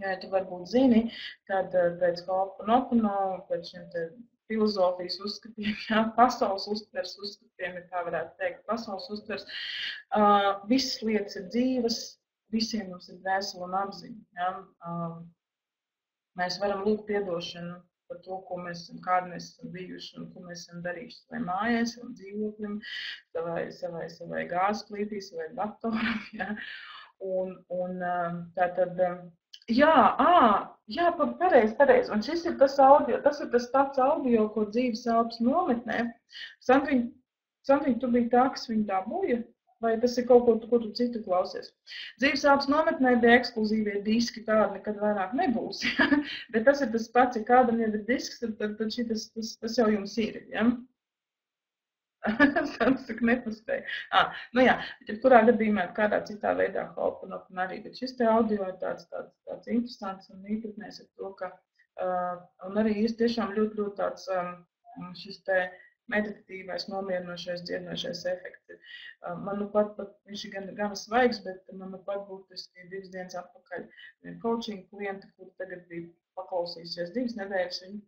Ja tu varbūt zini, tad pēc Ho'oponopono, pēc šiem te filozofijas uzskatiem, ja, pasaules uztvers uzskatiem, ja tā varētu teikt, pasaules uztvers, visas lietas ir dzīves, visiem mums ir dvēsele un apziņa. Ja. Mēs varam lūgt piedošanu par to, ko mēs esam, kādi mēs esam bijuši un ko mēs esam darījuši savai mājai, savam dzīvoklim, savai gāzes plītī, savai datoram. Ja. Un tātad, jā, pareizi. Un šis ir tas audio, tas ir tas pats audio, ko Dzīves elpas nometnē. Sandriņ, tu biji tā, kas viņu dabūja? Vai tas ir kaut ko tu citu klausies? Dzīves elpas nometnē bija ekskluzīvie diski, tādi nekad vairāk nebūs. Ja? Bet tas ir tas pats, ja kādam jau ir disks, tad tas jau jums ir. Ja? Tas nepaspēja. Nu jā, bet kurā gadījumā kādā citā veidā Ho'oponopono arī, bet šis te audio ir tāds interesants un īpatnējs ar to, ka, un arī ir tiešām ļoti tāds šis te meditatīvais, nomierinošais, dziedinošais efekts. Man nu pat viņš ir gan svaigs, bet man nu pat būtiski 2 dienas atpakaļ coaching klienti, kur tagad bija paklausījusies 2 nedēļas viņu.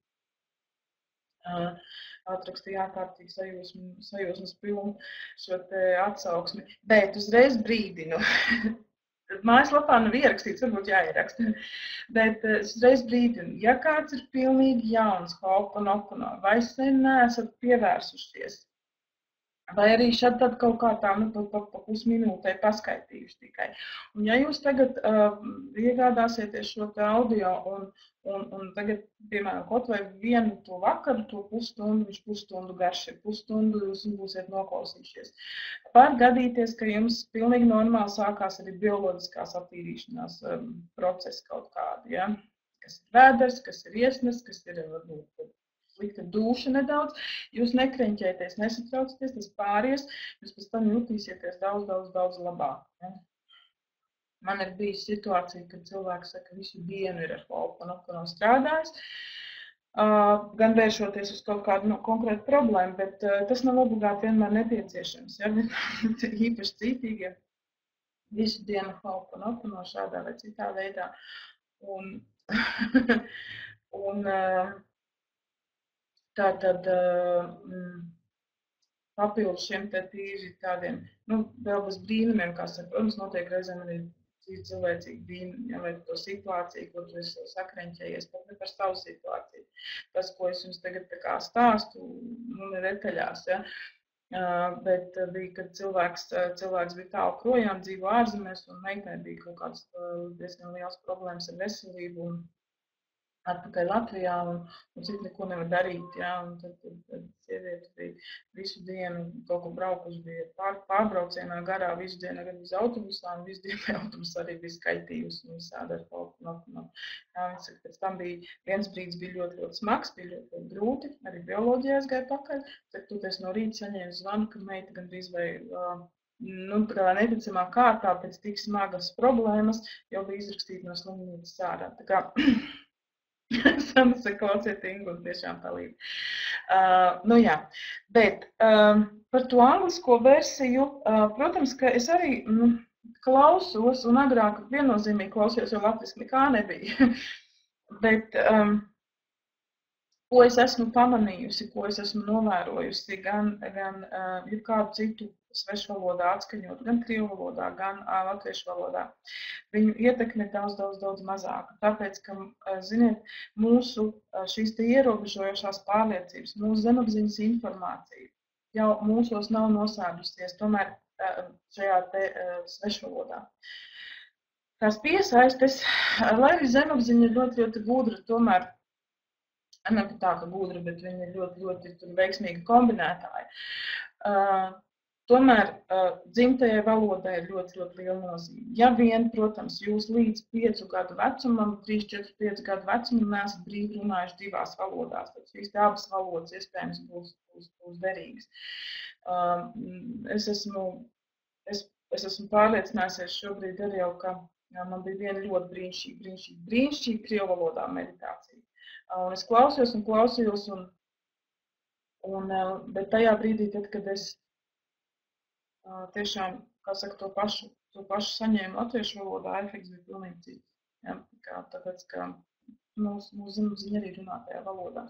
Atrakstīja ārkārtīgi sajūsmas pilnu šo te atsauksmi, bet uzreiz brīdinu. Mājaslapā nav ierakstīts, varbūt jāieraksta, bet uzreiz brīdinu, ja kāds ir pilnīgi jauns Ho'oponopono, vai sen neesat pievērsušies, vai arī šad tad kaut kā tā, pa pusminūtei paskaitījuši tikai. Un ja jūs tagad iegādāsieties šo te audio un tagad, piemēram, kaut vai vienu to vakaru, to pusstundu, viņš pusstundu garš ir, pusstundu jūs būsiet noklausījušies. Var gadīties, ka jums pilnīgi normāli sākās arī bioloģiskās attīrīšanās procesi kaut kādi, ja? Kas ir vēders, kas ir iesnes, kas ir varbūt slikta dūša nedaudz, jūs nekreņķēties, nesatraucaties, tas pāries, jūs pēc tam jutīsieties daudz labāk. Ja? Man ir bijusi situācija, kad cilvēks saka, visu dienu ir ar Ho'oponopono strādājis, gan vēršoties uz kaut kādu konkrētu problēmu, bet tas nav obligāti vienmēr nepieciešams. Ja? Īpaši cītīgi visu dienu Ho'oponopono šādā vai citā veidā. Un tātad papildus šiem te tīri tādiem, vēl bez brīnumiem, kā saka, protams, notiek reizēm arī cilvēcīgi brīnumi, ja, vai to situāciju, ko tu esi sakreņķējies, pat ne par savu situāciju. Tas, ko es jums tagad tā kā stāstu, ne detaļās, ja, bet bija, kad cilvēks bija tālu projām, dzīvo ārzemēs, un meitnē bija kaut kādas diezgan liels problēmas ar veselību, un atpakaļ Latvijā, un cik neko nevar darīt, ja, un tad sieviete bija visu dienu kaut ko braukuši, bija pārbraucienā garā visu dienu, gan uz autobusā, un visu dienu autobusā arī bija skaitījusi, un visādi ar Ho'oponopono. Pēc tam bija, viens brīdis bija ļoti smags, bija ļoti grūti, arī bioloģijā aizgāja pakaļ, tad toties no rīta saņēmu zvanu, ka meita gandrīz vai, tā neticamā kārtā pēc tik smagas problēmas jau bija izrakstīta no slimnīcas ārā. Tā kā klausiet Ingu un tiešām palīdz. Jā, bet par to anglisko versiju, protams, ka es arī klausos un agrāk viennozīmīgi klausījos, jo latviski nekā nebija. Bet, ko es esmu pamanījusi, ko es esmu novērojusi, gan kādu citu svešu valodā atskaņot, gan krievu valodā, gan latviešu valodā, viņu ietekme ir daudz mazāka. Tāpēc, ka, ziniet, mūsu šīs te ierobežojošās pārliecības, mūsu zemapziņas informācija, jau mūsos nav nosēdusies, tomēr šajā te svešvalodā. Tās piesaistes, lai arī zemapziņa ir ļoti, ļoti gudra, tomēr, ne tāda gudra, bet viņa ir ļoti, ļoti veiksmīga kombinētāja. Tomēr dzimtajai valodai ir ļoti, ļoti liela nozīme. Ja vien, protams, jūs līdz 5 gadu vecumam, 3, 4, 5 gadu vecumam nesat brīvi runājuši divās valodās, tad šīs abas valodas iespējams būs derīgas. Es esmu pārliecinājusies šobrīd arī jau, ka man bija viena ļoti brīnišķīga krievu valodā meditācija. Un es klausījos, bet tajā brīdī, kad es tiešām, kā saka, to pašu saņēmu latviešu valodā, efekts bija pilnīgi cits. Ja? Tāpēc, ka mūsu zemapziņa arī runā tajā valodā.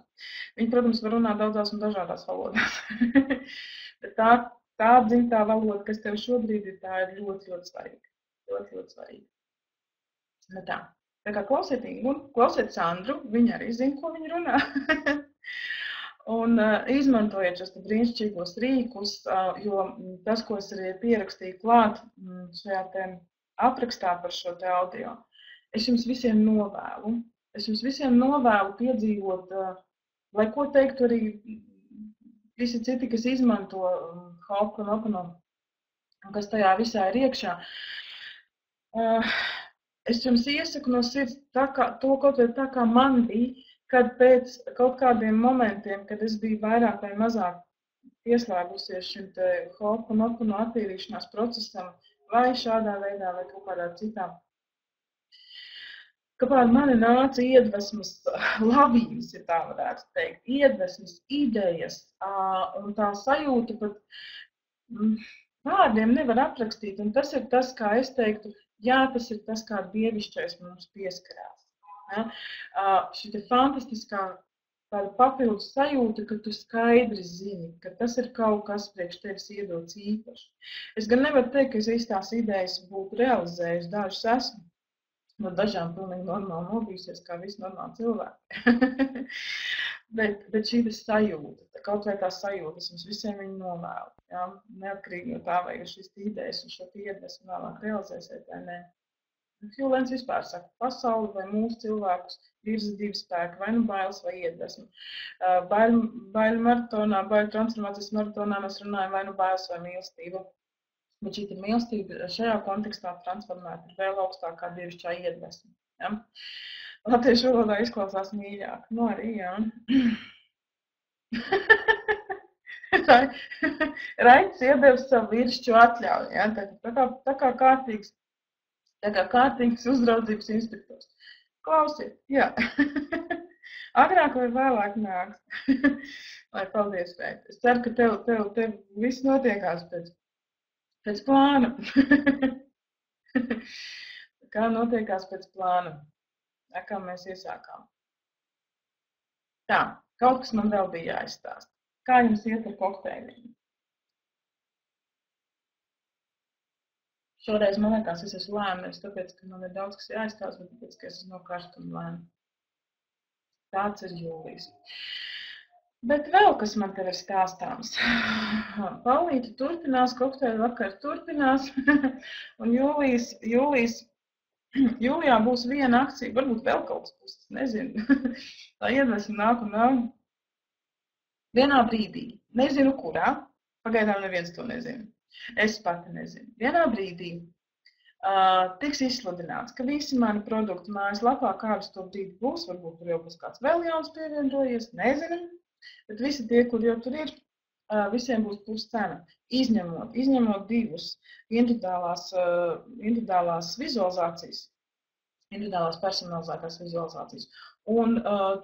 Viņi, protams, var runāt daudzās un dažādās valodās. Bet tā dzimtā valoda, kas tev šobrīd ir, tā ir ļoti, ļoti svarīga. Ļoti, ļoti svarīga. Tā kā klausiet Sandru, viņa arī zina, ko viņa runā. Un izmantojiet šos brīnišķīgos rīkus, jo tas, ko es arī pierakstīju klāt šajā te aprakstā par šo te audio, es jums visiem novēlu. Es jums visiem novēlu piedzīvot, lai ko teiktu arī visi citi, kas izmanto Ho'oponopono, kas tajā visā ir iekšā. Es jums iesaku no sirds to kaut vai tā kā man bija, kad pēc kaut kādiem momentiem, kad es biju vairāk vai mazāk pieslēgusies šim te Ho'oponopono attīrīšanās procesam, vai šādā veidā, vai kaut kādā citā, kāpēc mani nāca iedvesmas lavīnas, ja tā varētu teikt, iedvesmas idejas, un tā sajūta pat vārdiem nevar aprakstīt, un tas ir tas, kā es teiktu, jā, tas ir tas, kā dievišķais mums pieskarās. Ja? Šī fantastiskā papildus sajūta, ka tu skaidri zini, ka tas ir kaut kas priekš tevis iedots īpaši. Es gan nevaru teikt, ka es īstās idejas būtu realizējusi, dažas esmu, no dažām pilnīgi normāli nobijusies, kā visi normāli cilvēki. bet šī sajūta, kaut vai tā sajūta, es jums visiem viņu novēlu. Ja? Neatkarīgi no tā, vai šīs idejas un šo iedvesmu vēlāk realizēsiet vai ne. Hjūlens vispār saka, pasauli vai mūsu cilvēkus virza divi spēki, vai nu bailes vai iedvesma. Baiļu maratonā, baiļu transformācijas maratonā mēs runājam vai nu bailes vai mīlestība. Bet šī mīlestība šajā kontekstā transformēta ir vēl augstākā dievišķā iedvesma. Ja? Latviešu valodā izklausās mīļāk. Nu arī, jā. Raids iedevis savu virsšķu atļauju. Ja? Tā kā kārtīgs uzraudzības inspektors. Klausiet, jā. Agrāk vai vēlāk nāks. Lai paldies, Reit. Es ceru, ka tev viss notiekās pēc plāna. Kā notiekās pēc plāna. Kā mēs iesākām. Tā, kaut kas man vēl bija jāizstāst. Kā jums iet ar kokteļiem? Šoreiz man liekas, es esmu lēna, nevis tāpēc, ka man ir daudz, kas jāizstāsta, bet tāpēc, ka es esmu no karstuma lēna. Tāds ir jūlijs. Bet vēl, kas man tev ir stāstāms. Paulīte turpinās, kokteļu vakar turpinās, un jūlijā būs viena akcija, varbūt vēl kaut kas būs, es nezinu. Tā iedvesma nāk un nāk. Vienā brīdī, nezinu kurā, pagaidām neviens to nezina. Es pati nezinu. Vienā brīdī tiks izsludināts, ka visi mani produkti mājaslapā, kādas to brīdi būs, varbūt tur jau būs kāds vēl jauns pievienojies, nezinu, bet visi tie, kur jau tur ir, visiem būs puscena, izņemot divus individuālās vizualizācijas, individuālās personalizētās vizualizācijas. Un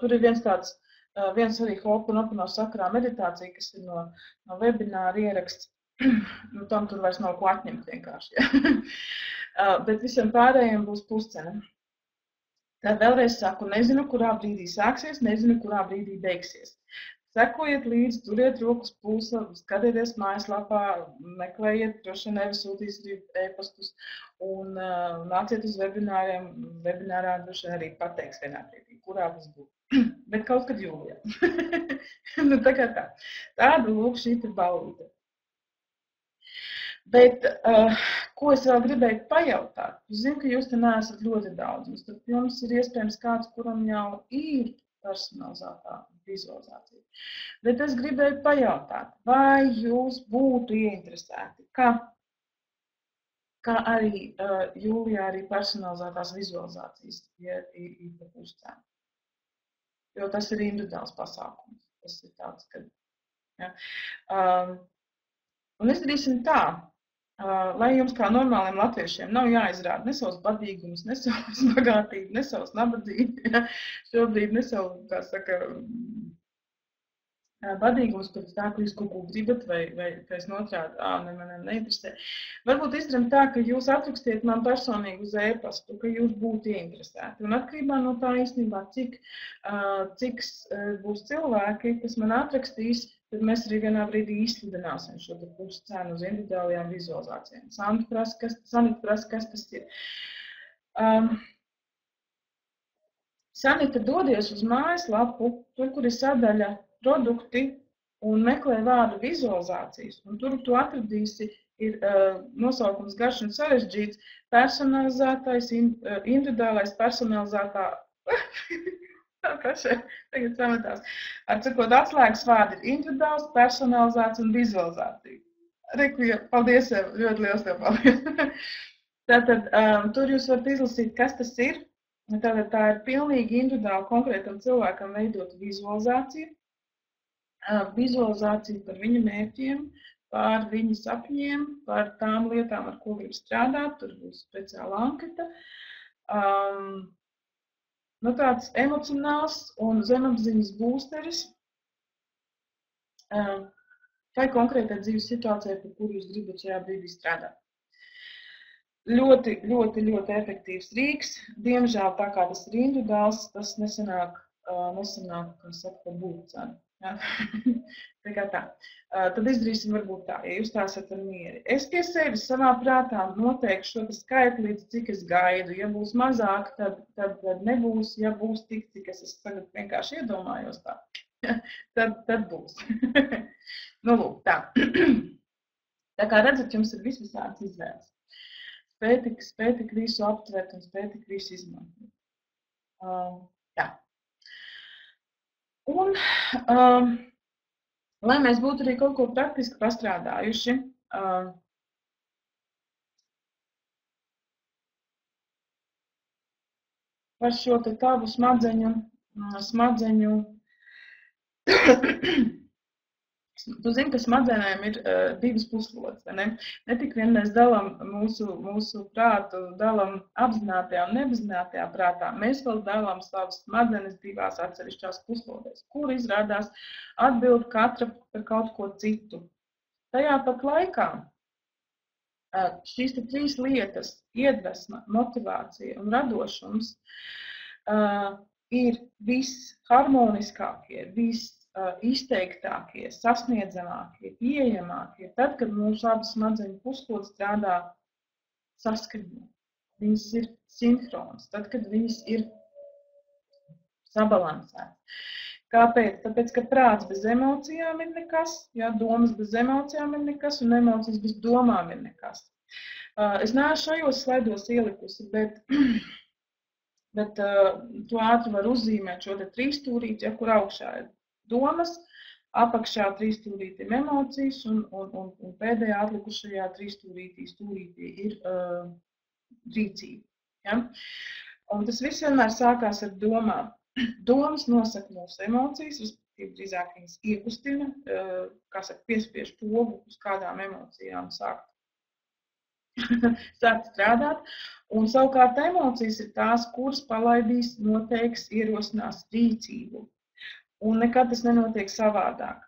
tur ir viens arī Ho'oponopono sakarā meditācija, kas ir no webināra ieraksts. Nu, tam tur vairs nav ko atņemt vienkārši. Ja? Bet visiem pārējiem būs puscena. Tad vēlreiz saku, nezinu, kurā brīdī sāksies, nezinu, kurā brīdī beigsies. Sekojiet līdzi, turiet rokas pulsa, skatieties mājaslapā, meklējiet, droši nevis sūtīs arī e-pastus un nāciet uz webināriem. Webinārā droši arī pateiks vienā brīdī, kurā tas būs. Bet kaut kad jūlijā. Nu, tā kā tā. Tāda lūk šī te ballīte. Bet, ko es vēl gribēju pajautāt? Es zinu, ka jūs te neesat ļoti daudz. Jums ir iespējams kāds, kuram jau ir personalizētā vizualizācija. Bet es gribēju pajautāt, vai jūs būtu ieinteresēti, kā arī Jūlijā arī personalizētās vizualizācijas ir pa puscēm. Jo tas ir individuāls pasākums. Tas ir tāds, ka... Ja. Un izdarīsim tā, lai jums kā normāliem latviešiem nav jāizrāda ne savs badīgums, ne savs bagātība, ne savs nabadzība, ja. Šobrīd ne savu, kā saka, badīgums pēc tā, ka jūs kaut ko gribat, vai otrādi, man neinteresē. Varbūt izdarām tā, ka jūs atrakstiet man personīgi uz e-pastu, ka jūs būtu ieinteresēti. Un atkarībā no tā īstenībā, cik būs cilvēki, kas man atrakstīs, tad mēs arī vienā brīdī izsludināsim šo puscēnu uz individuālajām vizualizācijām. Sanita prasa, kas tas ir. Sanita, dodies uz mājaslapu, tur, kur ir sadaļa produkti un meklē vārdu vizualizācijas. Un tur tu atradīsi, ir nosaukums garš un sarežģīts, personalizētais, individuālais personalizētā, kā šeit tagad sametās. Ar cikot atslēgas vārdi ir individuāls, personalizēts un vizualizācija. Reku, paldies, ļoti liels tev paldies. Tātad, tur jūs varat izlasīt, kas tas ir. Tātad tā ir pilnīgi individuāli konkrētam cilvēkam veidot vizualizāciju. Vizualizācija par viņa mērķiem, par viņa sapņiem, par tām lietām, ar ko grib strādāt, tur būs speciāla anketa. Tāds emocionāls un zemapziņas būsteris tai konkrētai dzīves situācijai, par kuru jūs gribat šajā brīdī strādāt. Ļoti, ļoti, ļoti efektīvs rīks. Diemžēl, tā kā tas ir individuāls, tas nesanāk, kā saka, būt cenu. Ja? Tā. Tad izdarīsim varbūt tā, ja jūs tā esat ar mieri. Es pie sevis savā prātā noteiktu šo skaitli, līdz cik es gaidu. Ja būs mazāk, tad nebūs. Ja būs tik, cik es tagad vienkārši iedomājos tā, tad būs. Nu, lūk, tā. Tā kā redzat, jums ir visādas izvēles. Spēj tik visu aptvert un spēj tik visu izmantot. Tā. Un, lai mēs būtu arī kaut ko praktiski pastrādājuši, par šo te tavu smadzeņu, tu zini, ka smadzenēm ir divas puslodes, vai ne? Ne tik vien mēs dalām mūsu prātu, dalām apzinātajā un neapzinātajā prātā. Mēs vēl dalām savas smadzenes divās atsevišķās puslodēs, kur izrādās atbild katra par kaut ko citu. Tajā pat laikā šīs te trīs lietas, iedvesma, motivācija un radošums, ir visharmoniskākie, izteiktākie, sasniedzamākie, pieejamākie, tad, kad mūsu abas smadzeņu puslodes strādā saskaņā. Viņas ir sinhronas, tad, kad viņas ir sabalansētas. Kāpēc? Tāpēc, ka prāts bez emocijām ir nekas, ja, domas bez emocijām ir nekas un emocijas bez domām ir nekas. Es neesmu šajos slaidos ielikusi, bet to ātri var uzzīmēt šo te trīsstūrīti, ja, kur augšā ir domas, apakšā trīsstūrīti ir emocijas un pēdējā atlikušajā trīsstūrītī ir rīcība. Ja? Un tas viss vienmēr sākās ar domām. Domas nosaka mūsu emocijas, respektīvi drīzāk viņas iekustina, kā saka, piespiež pogu uz kādām emocijām sākt strādāt. Un savukārt emocijas ir tās, kuras palaidīs, noteiks, ierosinās rīcību. Un nekad tas nenotiek savādāk.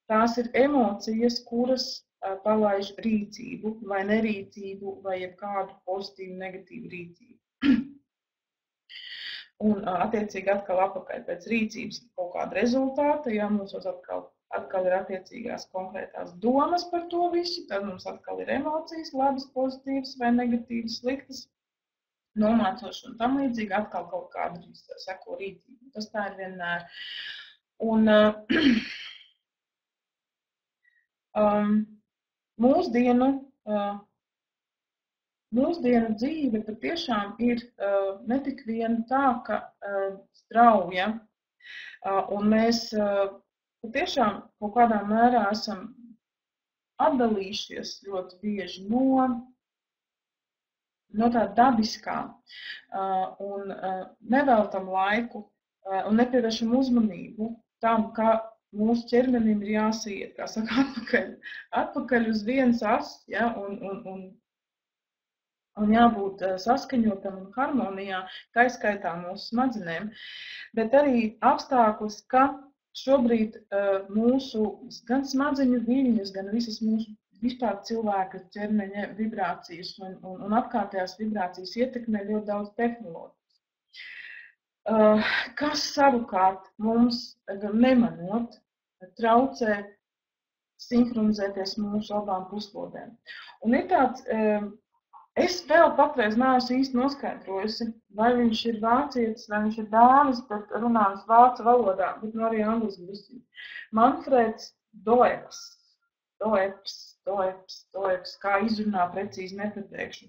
Tās ir emocijas, kuras palaiž rīcību vai nerīcību vai jebkādu pozitīvu, negatīvu rīcību. Un attiecīgi atkal apakaļ pēc rīcības kaut kāda rezultāta, ja mums atkal ir attiecīgās konkrētās domas par to visu, tad mums atkal ir emocijas, labas, pozitīvas vai negatīvas, sliktas, nomācoši un tam līdzīgi atkal kaut kāda seko rīcība. Tas tā ir vienmēr. Un mūsdienu dzīve patiešām ir ne tik vien tā, ka strauja, un mēs patiešām kaut kādā mērā esam atdalījušies ļoti bieži no tā dabiskā un neveltam laiku un nepievēršam uzmanību tam, ka mūsu ķermenim ir jāsiet, kā saka, atpakaļ uz vienas as, ja, un jābūt saskaņotam un harmonijā, kā izskaitā mūsu smadzenēm, bet arī apstākļus, ka šobrīd mūsu gan smadzeņu viļņus, gan visas mūsu vispār cilvēka ķermeņa vibrācijas un apkārtējās vibrācijas ietekmē ļoti daudz tehnoloģijas. Kas savukārt mums, nemanot, traucē sinhronizēties mūsu abām puslodēm. Un ir tāds, es vēl patreiz neesmu īsti noskaidrojusi, vai viņš ir vācietis, vai viņš ir dānis, bet runājums vācu valodā, bet nu arī angliski visī. Manfreds Doeps, kā izrunā precīzi nepateikšu.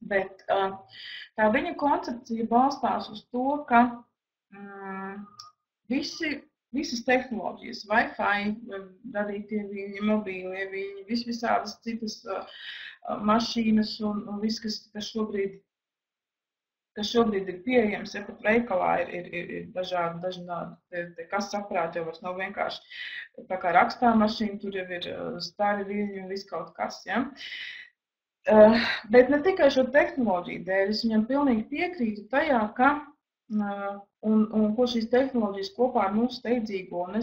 Bet tā viņa koncepcija balstās uz to, ka visas tehnoloģijas, Wi-Fi, radītie viļņi, mobīlie viļņi, visādas citas mašīnas un viss, kas šobrīd ir pieejams, ja pat veikalā ir dažādi, kas saprāt, jau vairs nav vienkārši tā kā rakstā mašīna, tur jau ir stari viļņi un viss kaut kas, ja. Bet ne tikai šo tehnoloģiju dēļ, es viņam pilnīgi piekrītu tajā, ka un ko šīs tehnoloģijas kopā ar mūsu steidzīgo un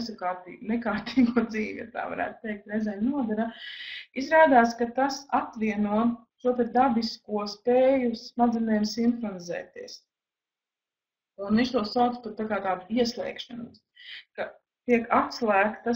nekārtīgo dzīvi, ja tā varētu teikt, reizēm nodara, izrādās, ka tas atvieno šo te dabisko spēju smadzenēm sinhronizēties. Un viņš to sauc par tā kā tādu ieslēgšanos, ka tiek atslēgta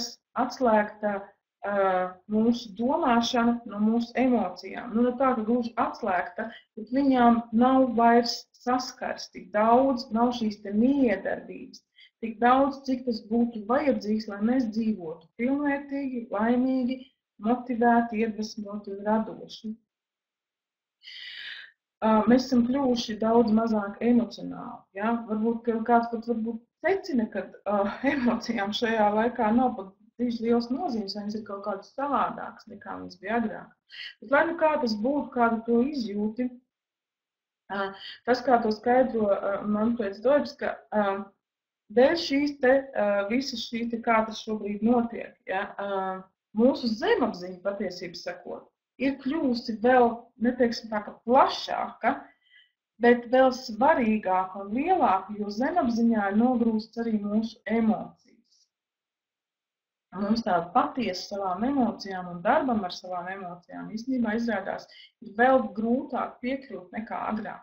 mūsu domāšana no mūsu emocijām. Nu, tā, ka gluži atslēgta, bet viņām nav vairs saskars tik daudz, nav šīs te miedarbības, tik daudz, cik tas būtu vajadzīgs, lai mēs dzīvotu pilnvērtīgi, laimīgi, motivēti, iedvesmoti un radoši. Mēs esam kļuvuši daudz mazāk emocionāli. Ja? Varbūt kāds pat secina, ka emocijām šajā laikā nav pat liels nozīmes, vai viņas ir kaut kādas savādākas nekā viņas bija agrāk. Bet lai nu kā tas būtu, kādu to izjūti, tas, kā to skaidro Manfreds Doeps, ka dēļ visas šīs, kā tas šobrīd notiek, ja, mūsu zemapziņa patiesības sakot, ir kļuvusi vēl, neteiksim tā, ka plašāka, bet vēl svarīgāka un lielāka, jo zemapziņā ir nogrūsts arī mūsu emocijas. Mums tāda patiesa savām emocijām un darbam ar savām emocijām īstenībā izrādās ir vēl grūtāk piekļūt nekā agrāk.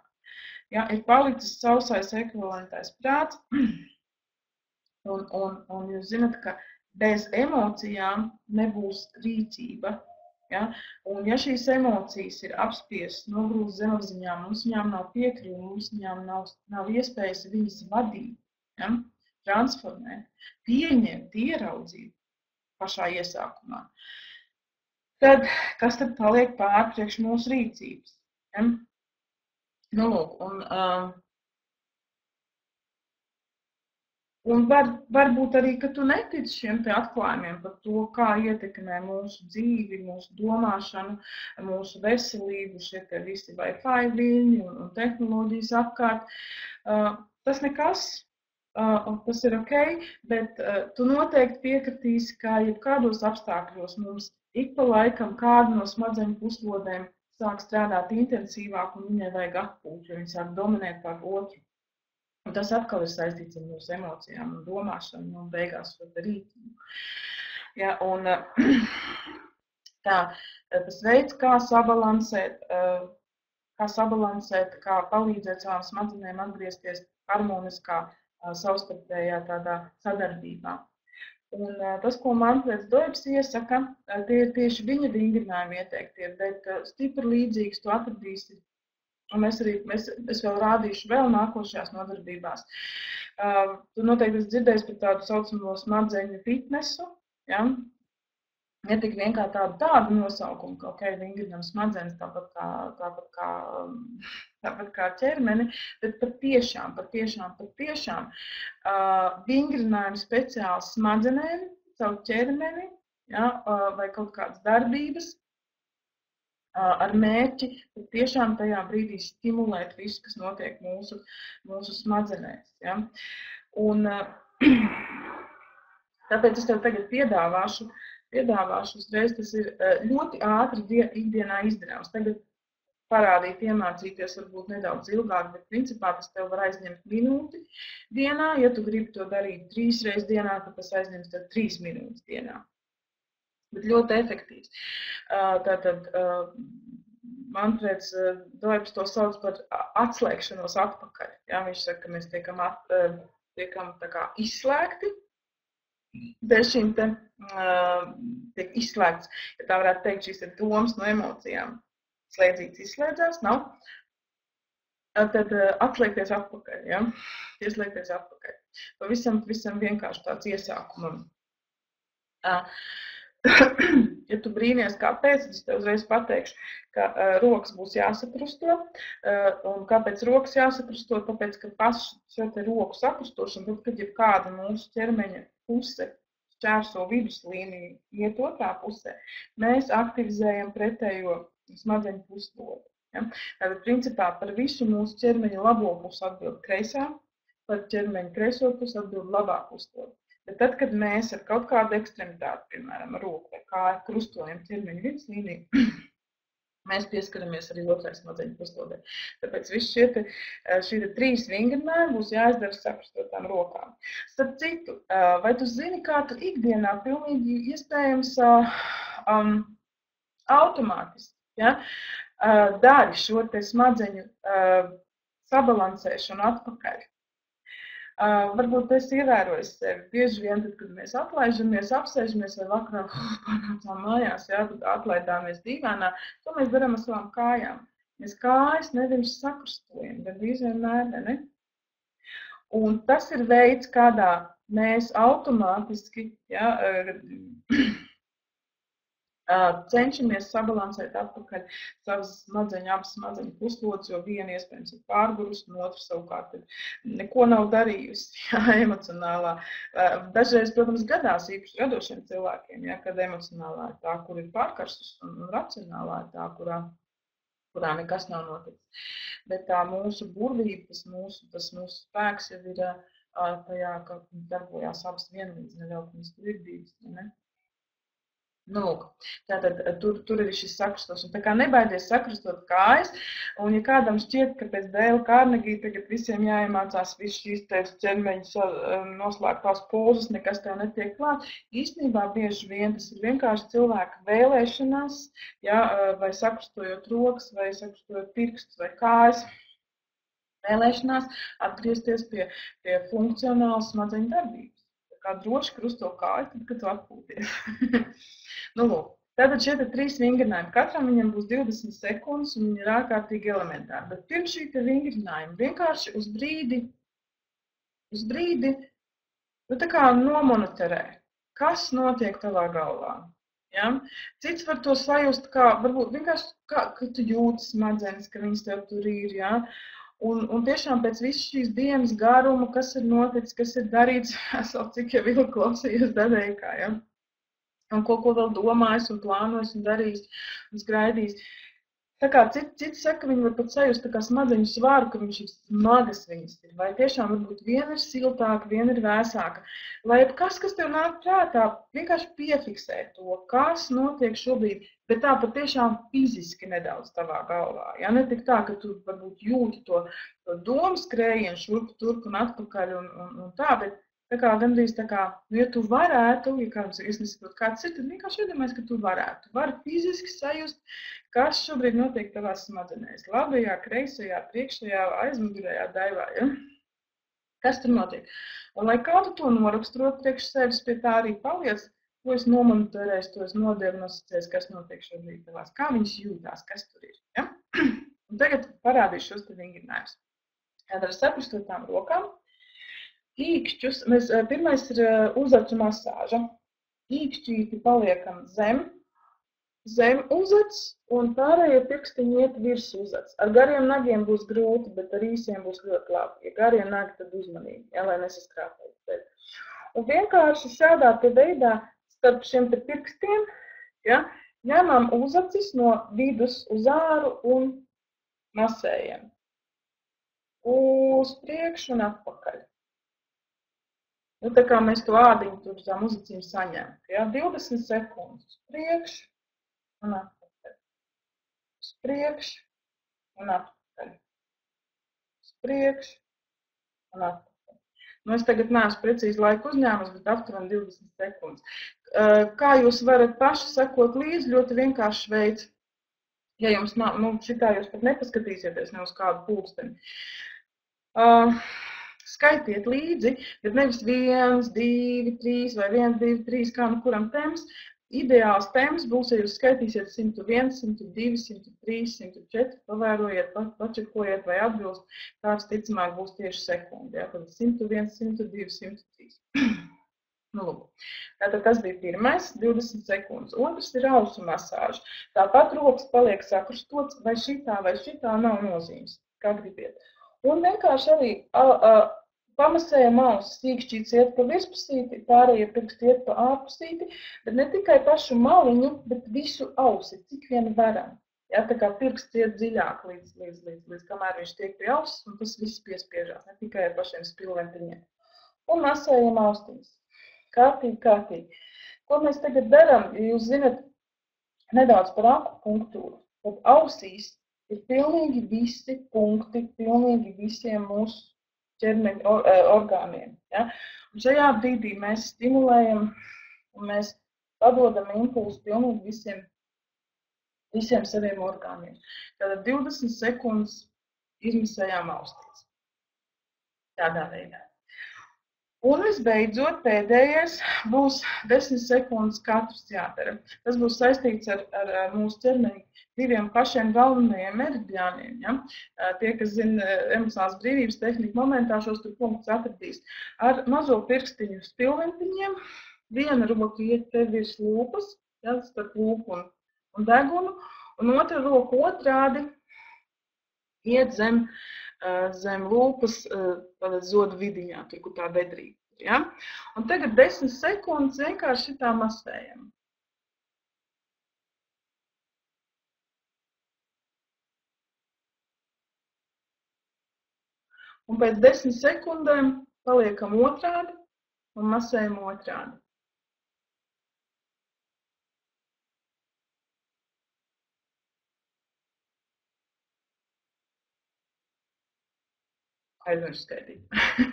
Ja, ir palicis sausais ekvivalentais prāts, un jūs zinat, ka bez emocijām nebūs rīcība. Ja? Un ja šīs emocijas ir apspiestas, nogrūstas zemapziņā, mums viņām nav piekļuva, mums viņām nav iespējas viņas vadīt, ja? Transformēt, pieņemt, ieraudzīt pašā iesākumā. Tad, kas tad paliek pār priekš mūsu rīcības? Ja? Nu, lūk, un varbūt arī, ka tu netici šiem te atklājumiem par to, kā ietekmē mūsu dzīvi, mūsu domāšanu, mūsu veselību, šie te visi Wi-Fi viļņi un tehnoloģijas apkārt. Tas nekas, tas ir ok, bet tu noteikti piekritīsi, ka jebkādos apstākļos mums ik pa laikam kāda no smadzeņu puslodēm sāk strādāt intensīvāk un viņai vajag atpūt, jo viņi sāk dominēt pār otru. Un tas atkal ir saistīts ar mūsu emocijām un domāšanu un beigās šo rīcību. Ja, un tā, tas veids, kā sabalansēt, kā palīdzēt savām smadzenēm atgriezties harmoniskā, savstarpējā tādā sadarbībā. Un tas, ko Manfreds Doeps iesaka, tie ir tieši viņa vingrinājumi ieteiktie, bet stipri līdzīgs tu atradīsi Un es vēl rādīšu vēl nākošajās nodarbībās. Tu noteikti esi dzirdējis par tādu saucamo smadzeņu fitnesu, ja? Ne tik vienkārši tādu nosaukumu, ka, ok, vingrinam smadzenes tāpat kā ķermeni, bet patiešām vingrinājumi speciāli smadzenēm, savu ķermeni, ja? Vai kaut kādas darbības, ar mērķi tiešām tajā brīdī stimulēt visu, kas notiek mūsu smadzenēs. Ja? Un tāpēc es tev tagad piedāvāšu uzreiz, tas ir ļoti ātri ikdienā izdarāms. Tagad parādīt, iemācīties varbūt nedaudz ilgāk, bet principā tas tev var aizņemt minūti dienā. Ja tu gribi to darīt 3 reizes dienā, tad tas aizņems tev 3 minūtes dienā. Bet ļoti efektīvs. Tātad Manfreds Doibs to sauc par atslēgšanos atpakaļ. Ja, viņš saka, ka mēs tiekam tā kā izslēgti. Bez šīm tiek izslēgts, ja tā varētu teikt, šīs ir domas no emocijām. Slēdzīts izslēdzās, nav. Tad atslēgties atpakaļ, ja? Ieslēgties atpakaļ. Pavisam vienkārši tāds iesākumam. Ja tu brīnies, kāpēc, tad es tev uzreiz pateikšu, ka rokas būs jāsaprusto. Un kāpēc rokas jāsaprusto? Tāpēc, ka pašu šo te roku saprustošanu, tad, kad jau kāda mūsu ķermeņa puse šķērso viduslīniju iet otrā pusē, mēs aktivizējam pretējo smadzeņu puslobu. Ja? Tātad, principā, par visu mūsu ķermeņa labo pusi atbild kreisā, par ķermeņa kreiso pusi atbild labā pusloba. Bet tad, kad mēs ar kaut kādu ekstremitāti, piemēram, ar roku vai kāju krustojam ķermeņa viduslīniju, mēs pieskaramies arī otrai smadzeņu puslodē. Tāpēc visi šie 3 vingrinājumi būs jāizdara saprastotām rokām. Starp citu, vai tu zini, kā tu ikdienā pilnīgi iespējams automātiski, ja, dari šo te smadzeņu sabalansēšanu atpakaļ? Varbūt es ievēroju sevi bieži vien, tad, kad mēs atlaižamies, apsēžamies vai vakarā pārnācām mājās, jā, tad atlaidāmies dīvainā, to mēs darām ar savām kājām. Mēs kājas nevis sakrustojam, bet vienmēr, ne? Un tas ir veids, kādā mēs automātiski, ja, cenšamies sabalansēt atpakaļ savas abas smadzeņu puslodes, jo viena iespējams ir pārgurusi, un otra savukārt neko nav darījusi, jā, emocionālā. Dažreiz, protams, gadās īpaši radošiem cilvēkiem, jā, kad emocionālā ir tā, kur ir pārkarstus, un racionālā ir tā, kurā nekas nav noticis. Bet tā mūsu burvība, tas mūsu spēks jau ir tajā, ka darbojās abas vienlīdz, nevēl, ka mēs tur ir bijis, ne? Nu, lūk, tātad tur ir šis sakrustos, un tā kā nebaidies sakrustot kājas, un ja kādam šķiet, ka pēc Dēla Kārnegija tagad visiem jāiemācās visu šīs ķermeņa noslēgtās pozas, nekas tev netiek klāt, īstenībā bieži vien tas ir vienkārši cilvēka vēlēšanās, ja, vai sakrustojot rokas, vai sakrustojot pirkstus vai kājas, vēlēšanās atgriezties pie funkcionālas smadzeņu darbības. Kā droši krusto kāju, tad, kad tu atpūties. Nu, lūk, tātad šie 3 vingrinājumi. Katram viņam būs 20 sekundes, un viņi ir ārkārtīgi elementāri. Bet pirms šī vingrinājuma vienkārši uz brīdi, nu, tā kā nomonitorē, kas notiek tavā galvā. Ja? Cits var to sajust, kā, varbūt vienkārši, ka tu jūti smadzenes, ka viņas tev tur ir, ja? Un tiešām pēc visas šīs dienas garuma, kas ir noticis, kas ir darīts, es vēl cik jau ilgi klausījos dadeikā, ja? Un ko vēl domājis un plānojis un darījis un skraidījis. Tā kā citi saka, viņi var pat sajust tā kā smadzeņu svāru, ka viņš ir smagas viņas ir. Vai tiešām varbūt viena ir siltāka, viena ir vēsāka. Lai kas tev nāk prātā, vienkārši piefiksē to, kas notiek šobrīd, bet tā patiešām fiziski nedaudz tavā galvā. Ja? Ne tik tā, ka tu varbūt jūti to domu skrējienu šurp, turp un atpakaļ un tā, bet tā kā gandrīz tā kā, nu, ja tu varētu, ja kādam es nesaprotu, kāds ir, tad vienkārši iedomājies, ka tu varētu. Tu vari fiziski sajust, kas šobrīd notiek tavās smadzenēs. Labajā, kreisajā, priekšējā, aizmugurējā daivā, ja? Kas tur notiek? Un lai kā tu to noraksturot priekš sevis, pie tā arī paliec, to es nomonitorēju, to es nodiagnosticēju, kas notiek šobrīd tavās, kā viņas jūtās, kas tur ir, ja? Un tagad parādīšu šos te vingrinājumus. Tātad ar saprastotām rokām. Īkšķus, pirmais ir uzacu masāža. Īkšķīti paliekam zem uzacs un pārējie pirkstiņi iet virs uzacs. Ar gariem nagiem būs grūti, bet ar īsiem būs ļoti labi. Ja garie nagi, tad uzmanīgi, ja, lai nesaskrāpētu. Un vienkārši šādā te veidā starp šiem te pirkstiem, ja, ņemam uzacis no vidus uz āru un masējam. Uz priekšu un atpakaļ. Nu, tā kā mēs to ādiņu tur zem uzacīm saņemt. Ja? 20 sekundes uz priekšu un atpakaļ. Uz priekšu un atpakaļ. Uz priekšu un atpakaļ. Nu, es tagad neesmu precīzi laiku uzņēmus, bet aptuveni 20 sekundes. Kā jūs varat paši sekot līdzi, ļoti vienkārši veids. Ja jums nav, nu, šitā jūs pat nepaskatīsieties ne uz kādu pulksteni. Skaitiet līdzi, bet nevis 1, 2, 3 vai 1, 2, 3, kā nu kuram temps. Ideāls temps būs, ja jūs skaitīsiet 101, 102, 103, 104, pavērojiet, pačekojiet vai atbilst, tāds ticamāk būs tieši sekundi. Ja? Tad 101, 102, 103. Nu, lūk. Tātad tas bija pirmais, 20 sekundes. Otrs ir ausu masāža. Tāpat rokas paliek sakrustots, vai šitā nav nozīmes, kā gribiet. Un vienkārši arī pamasējam ausis, īkšķīts iet pa virspusīti, pārējie pirksti iet pa ārpusīti, bet ne tikai pašu maliņu, bet visu ausi, cik vien varam. Ja, tā kā pirksts iet dziļāk līdz kamēr viņš tiek pie ausis, un tas viss piespiežās, ne tikai ar pašiem spilventiņiem. Un masējam austiņas. Kārtīgi. Ko mēs tagad darām? Jūs zinat nedaudz par akupunktūru. Tad ausīs ir pilnīgi visi punkti, pilnīgi visiem mūsu ķermeņa orgāniem. Ja? Un šajā brīdī mēs stimulējam un mēs padodam impulsu pilnīgi visiem saviem orgāniem. Tātad 20 sekundes izmisējām austīs. Tādā veidā. Un visbeidzot, pēdējais būs 10 sekundes katrs jādara. Tas būs saistīts ar mūsu ķermeņa diviem pašiem galvenajiem meridiāniem. Ja? Tie, kas zina emocionālās brīvības tehniku, momentā šos tur punktus atradīs. Ar mazo pirkstiņu spilventiņiem viena roka iet te virs lūpas, ja, starp lūpu un degunu, un otra roka otrādi iet zem lūpas zodu vidiņā, tur, kur tā bedrīga. Ja? Un tagad 10 sekundes vienkārši šitā masējam. Un pēc 10 sekundēm paliekam otrādi un masējam otrādi. Aizmirst skaidīt.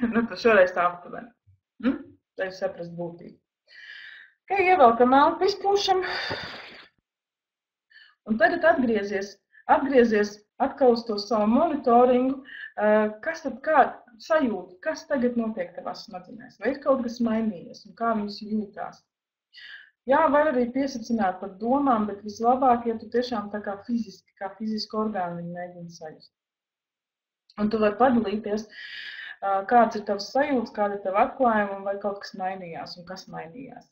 Nu, tad šoreiz tā aptuveni. Lai saprast būtību. Okay, ievelkam elpu, izpūšam. Un tagad atgriezies atkal uz to savu monitoringu. Kas tad kāda sajūta? Kas tagad notiek tavās smadzenēs? Vai ir kaut kas mainījies un kā viņas jūtās? Jā, var arī piesacināt par domām, bet vislabāk, ja tu tiešām tā kā fizisku orgānu viņi mēģina sajust. Un tu vari padalīties, kāds ir tavs sajūts, kāda ir tava atklājuma un vai kaut kas mainījās un kas mainījās.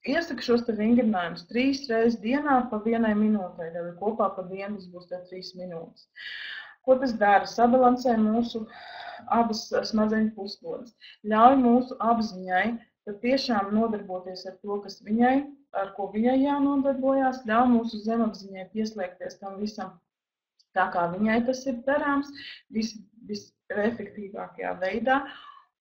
Iesaku šos te vingrinājumus 3 reizes dienā pa 1 minūtei, tad kopā pa dienu tas būs 3 minūtes. Ko tas dara? Sabalansē mūsu abas smadzeņu puslodes. Ļauj mūsu apziņai tiešām nodarboties ar to, kas viņai, ar ko viņai jānodarbojās, ļauj mūsu zemapziņai pieslēgties tam visam, tā kā viņai tas ir darāms, visefektīvākajā veidā.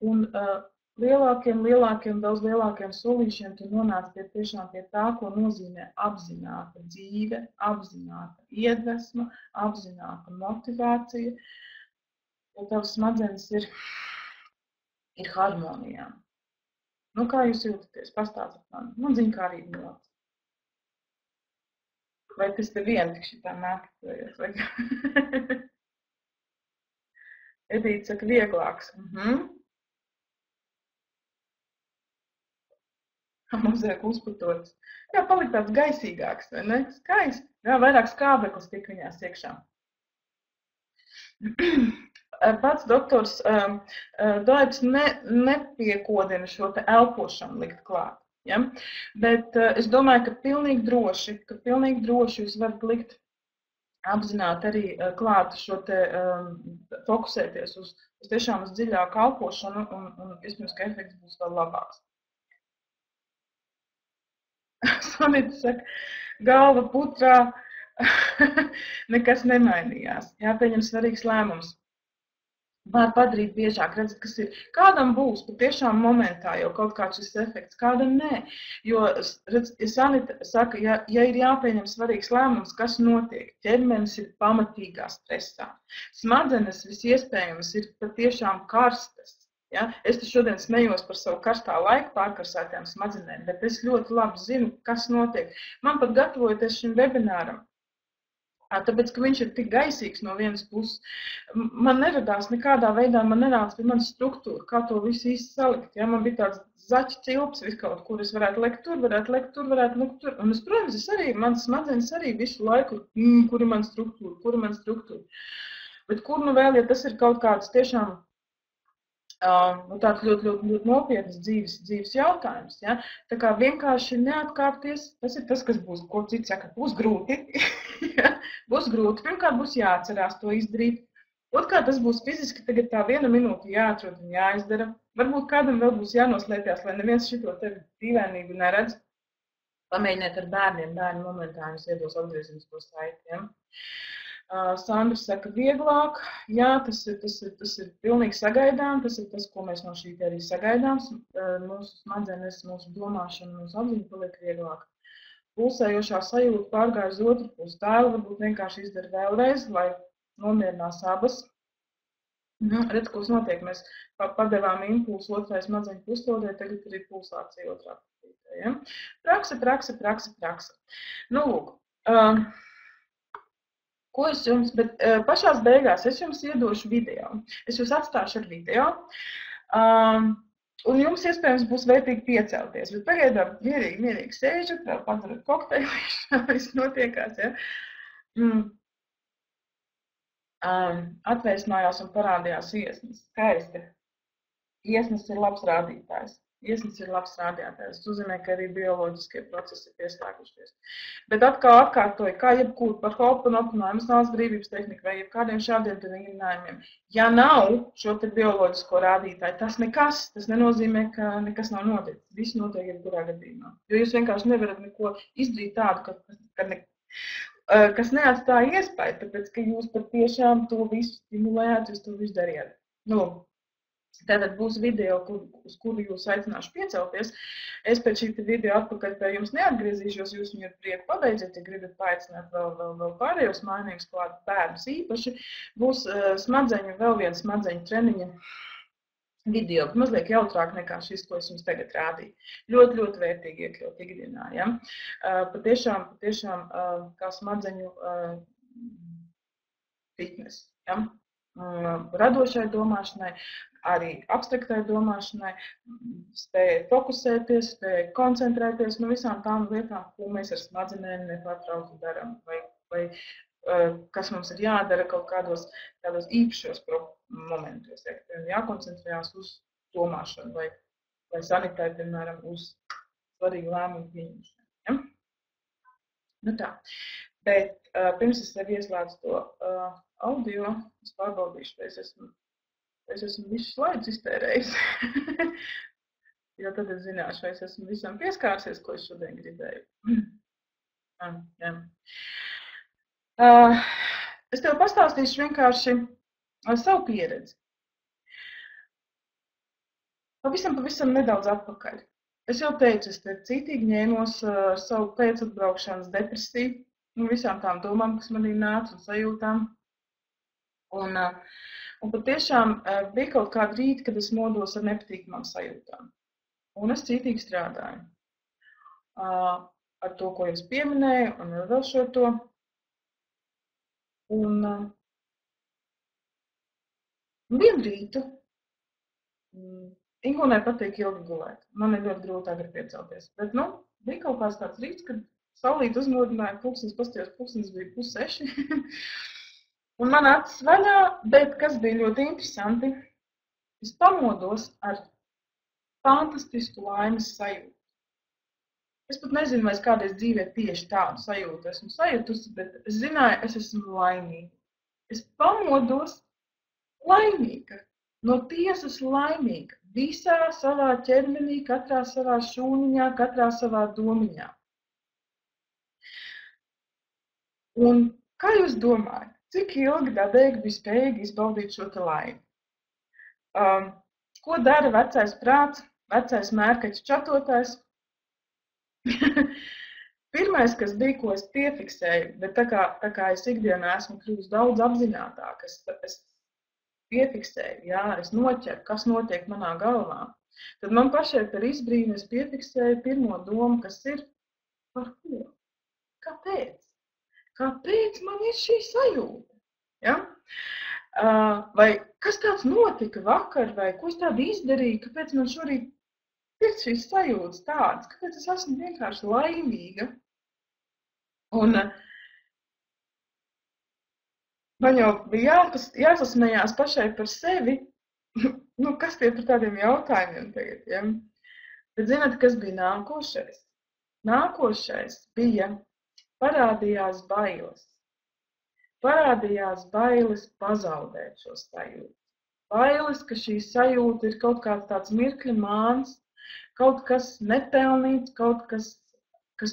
Un daudz lielākiem solīšiem tu nonāc tiešām pie tā, ko nozīmē apzināta dzīve, apzināta iedvesma, apzināta motivācija, jo tavs smadzenes ir harmonijā. Nu, kā jūs jūtaties? Pastāstiet man. Man ziņkārīgi notic. Vai tas te vien tik šitā nākatojies? Edīte saka, vieglāks. mazliet uzputotas. Jā, palikt tāds gaisīgāks, vai ne? Skaisti. Jā, vairāk skābeklis tik viņās iekšā. Pats doktors Doips nepiekodina šo te elpošanu likt klāt. Ja? Bet es domāju, ka pilnīgi droši jūs varat likt apzināti arī klāt šo te fokusēties uz tiešām uz dziļāku elpošanu un iespējams, ka efekts būs vēl labāks. Sanita saka, galva putrā, nekas nemainījās. Jāpieņem svarīgs lēmums. Var padarīt biežāk, redzat, kas ir. Kādam būs patiešām momentā jau kaut kāds šis efekts, kādam nē. Jo, redz, Sanita saka, ja ir jāpieņem svarīgs lēmums, kas notiek, ķermenis ir pamatīgā stresā. Smadzenes visiespējams ir patiešām karstas. Ja? Es te šodien smējos par savu karstā laiku pārkarsētajām smadzenēm, bet es ļoti labi zinu, kas notiek. Man pat gatavojoties šim webināram, tāpēc, ka viņš ir tik gaisīgs no vienas puses, man neradās nekādā veidā, man nenāca pie manas struktūra, kā to visu īsti salikt. Ja? Man bija tāds zaķi cilps viskaut, kur es varētu lekt tur. Un es, protams, mans smadzenes arī visu laiku, kur ir man struktūra. Bet kur nu vēl, ja tas ir kaut kāds tiešām tāds ļoti nopietnas dzīves jautājums. Ja? Tā kā vienkārši neatkāpties, tas ir tas, kas būs, ko cits saka, būs grūti. Ja? Būs grūti. Pirmkārt, būs jāatcerās to izdarīt. Otrkārt, tas būs fiziski, tagad tā 1 minūte jāatrod un jāizdara. Varbūt kādam vēl būs jānoslēpjas, lai neviens šito tevi dīvainību neredz. Pamēģiniet ar bērniem, bērni momentā jums iedos atgriezenisko saiti. Ja? Sandra saka, vieglāk, jā, tas ir pilnīgi sagaidām, tas ir tas, ko mēs no šī arī sagaidām, mūsu smadzenes, mūsu domāšana, mūsu apziņa paliek vieglāk. Pulsējošā sajūta pārgāja uz otru pusi, tēlu varbūt vienkārši izdara vēlreiz, lai nomierinās abas. Redz, kas notiek, mēs padevām impulsu otrai smadzeņu puslodē, tagad ir pulsācija otrā pusē. Ja? Prakse. Nu, lūk. Ko es jums, bet pašās beigās es jums iedošu video. Es jūs atstāšu ar video. Un jums iespējams būs vērtīgi piecelties. Bet pagaidām mierīgi sēžat, vēl padarat kokteili, viss notiekās. Ja? Atvēsmājās un parādījās iesnas. Skaisti. Iesnas ir labs rādītājs. Tas nozīmē, ka arī bioloģiskie procesi ir pieslēgušies. Bet atkal atkārtoju, kā jebkur par Ho'oponopono, emocionālas brīvības tehniku vai jebkādiem šādiem vingrinājumiem. Ja nav šo te bioloģisko rādītāju, tas nekas, tas nenozīmē, ka nekas nav noticis. Viss notiek jebkurā gadījumā. Jo jūs vienkārši nevarat neko izdarīt tādu, kas neatstāja iespēju, tāpēc, ka jūs patiešām to visu stimulējāt, jūs to visu darījāt. Nu, tātad būs video, uz kuru jūs aicināšu piecelties. Es pēc šī video atpakaļ pie jums neatgriezīšos, jūs viņu ar prieku pabeidziet, ja gribat paaicināt vēl pārējos mainīgus klāt bērnus īpaši. Būs vēl viens smadzeņu treniņa video, mazliet jautrāk nekā šis, ko es jums tagad rādīju. Ļoti vērtīgi iekļaut ikdienā. Ja? Patiešām kā smadzeņu fitness. Ja? Radošai domāšanai, arī abstraktai domāšanai, spēja fokusēties, spēja koncentrēties no visām tām lietām, ko mēs ar smadzenēm nepārtraukti darām, vai kas mums ir jādara kaut kādos īpašos momentos. Ja, jākoncentrējās uz domāšanu vai Sanitai, piemēram, uz svarīgu lēmumu pieņemšanu. Ja? Nu tā. Bet pirms es sev ieslēdzu to audio, es pārbaudīšu, vai es esmu visus slaidus iztērējis. Jo tad es zināšu, vai es esmu visam pieskārsies, ko es šodien gribēju. Jā. Es tev pastāstīšu vienkārši savu pieredzi. Pavisam nedaudz atpakaļ. Es jau teicu, es te cītīgi ņēmos savu pēcatbraukšanas depresiju, visām tām domām, kas manī nāca un sajūtām. Un patiešām bija kaut kāda rīta, kad es modos ar nepatīkamām sajūtām. Un es cītīgi strādāju. Ar to, ko jums pieminēju, un vēl šo to. Un vienu rītu Ingūnai patīk ilgi gulēt. Man ir ļoti grūti agri piecelties. Bet, bija kaut kāds tāds rīts, kad saulīt uzmodināja, pulkstens pastījos, pulkstens bija 5:30. Un man acis vaļā, bet kas bija ļoti interesanti, es pamodos ar fantastisku laimes sajūtu. Es pat nezinu, vai es kādreiz dzīvē tieši tādu sajūtu esmu sajutusi, bet es zināju, es esmu laimīga. Es pamodos laimīga, no tiesas laimīga, visā savā ķermenī, katrā savā šūniņā, katrā savā domiņā. Un kā jūs domājat, cik ilgi Dadeika bija spējīga izbaudīt šo te laimi? Ko dara vecais prāts, vecais mērkaķu čatotājs? Pirmais, kas bija, ko es piefiksēju, bet tā kā es ikdienā esmu kļuvusi daudz apzinātāk, es piefiksēju, es noķeru, kas notiek manā galvā. Tad man pašai par izbrīnu es piefiksēju pirmo domu, kas ir par ko? Kāpēc? Kāpēc man ir šī sajūta? Ja? Vai kas tāds notika vakar, vai ko es tādu izdarīju, kāpēc man šorīt ir šīs sajūtas tādas, kāpēc es esmu vienkārši laimīga. Un man jau bija jāsasmējās pašai par sevi, kas tie par tādiem jautājumiem tagad, ja? Bet zināt, kas bija nākošais? Nākošais bija parādījās bailes. Parādījās bailes pazaudēt šo sajūtu. Bailes, ka šī sajūta ir kaut kāds tāds mirkļa māns, kaut kas nepelnīts, kaut kas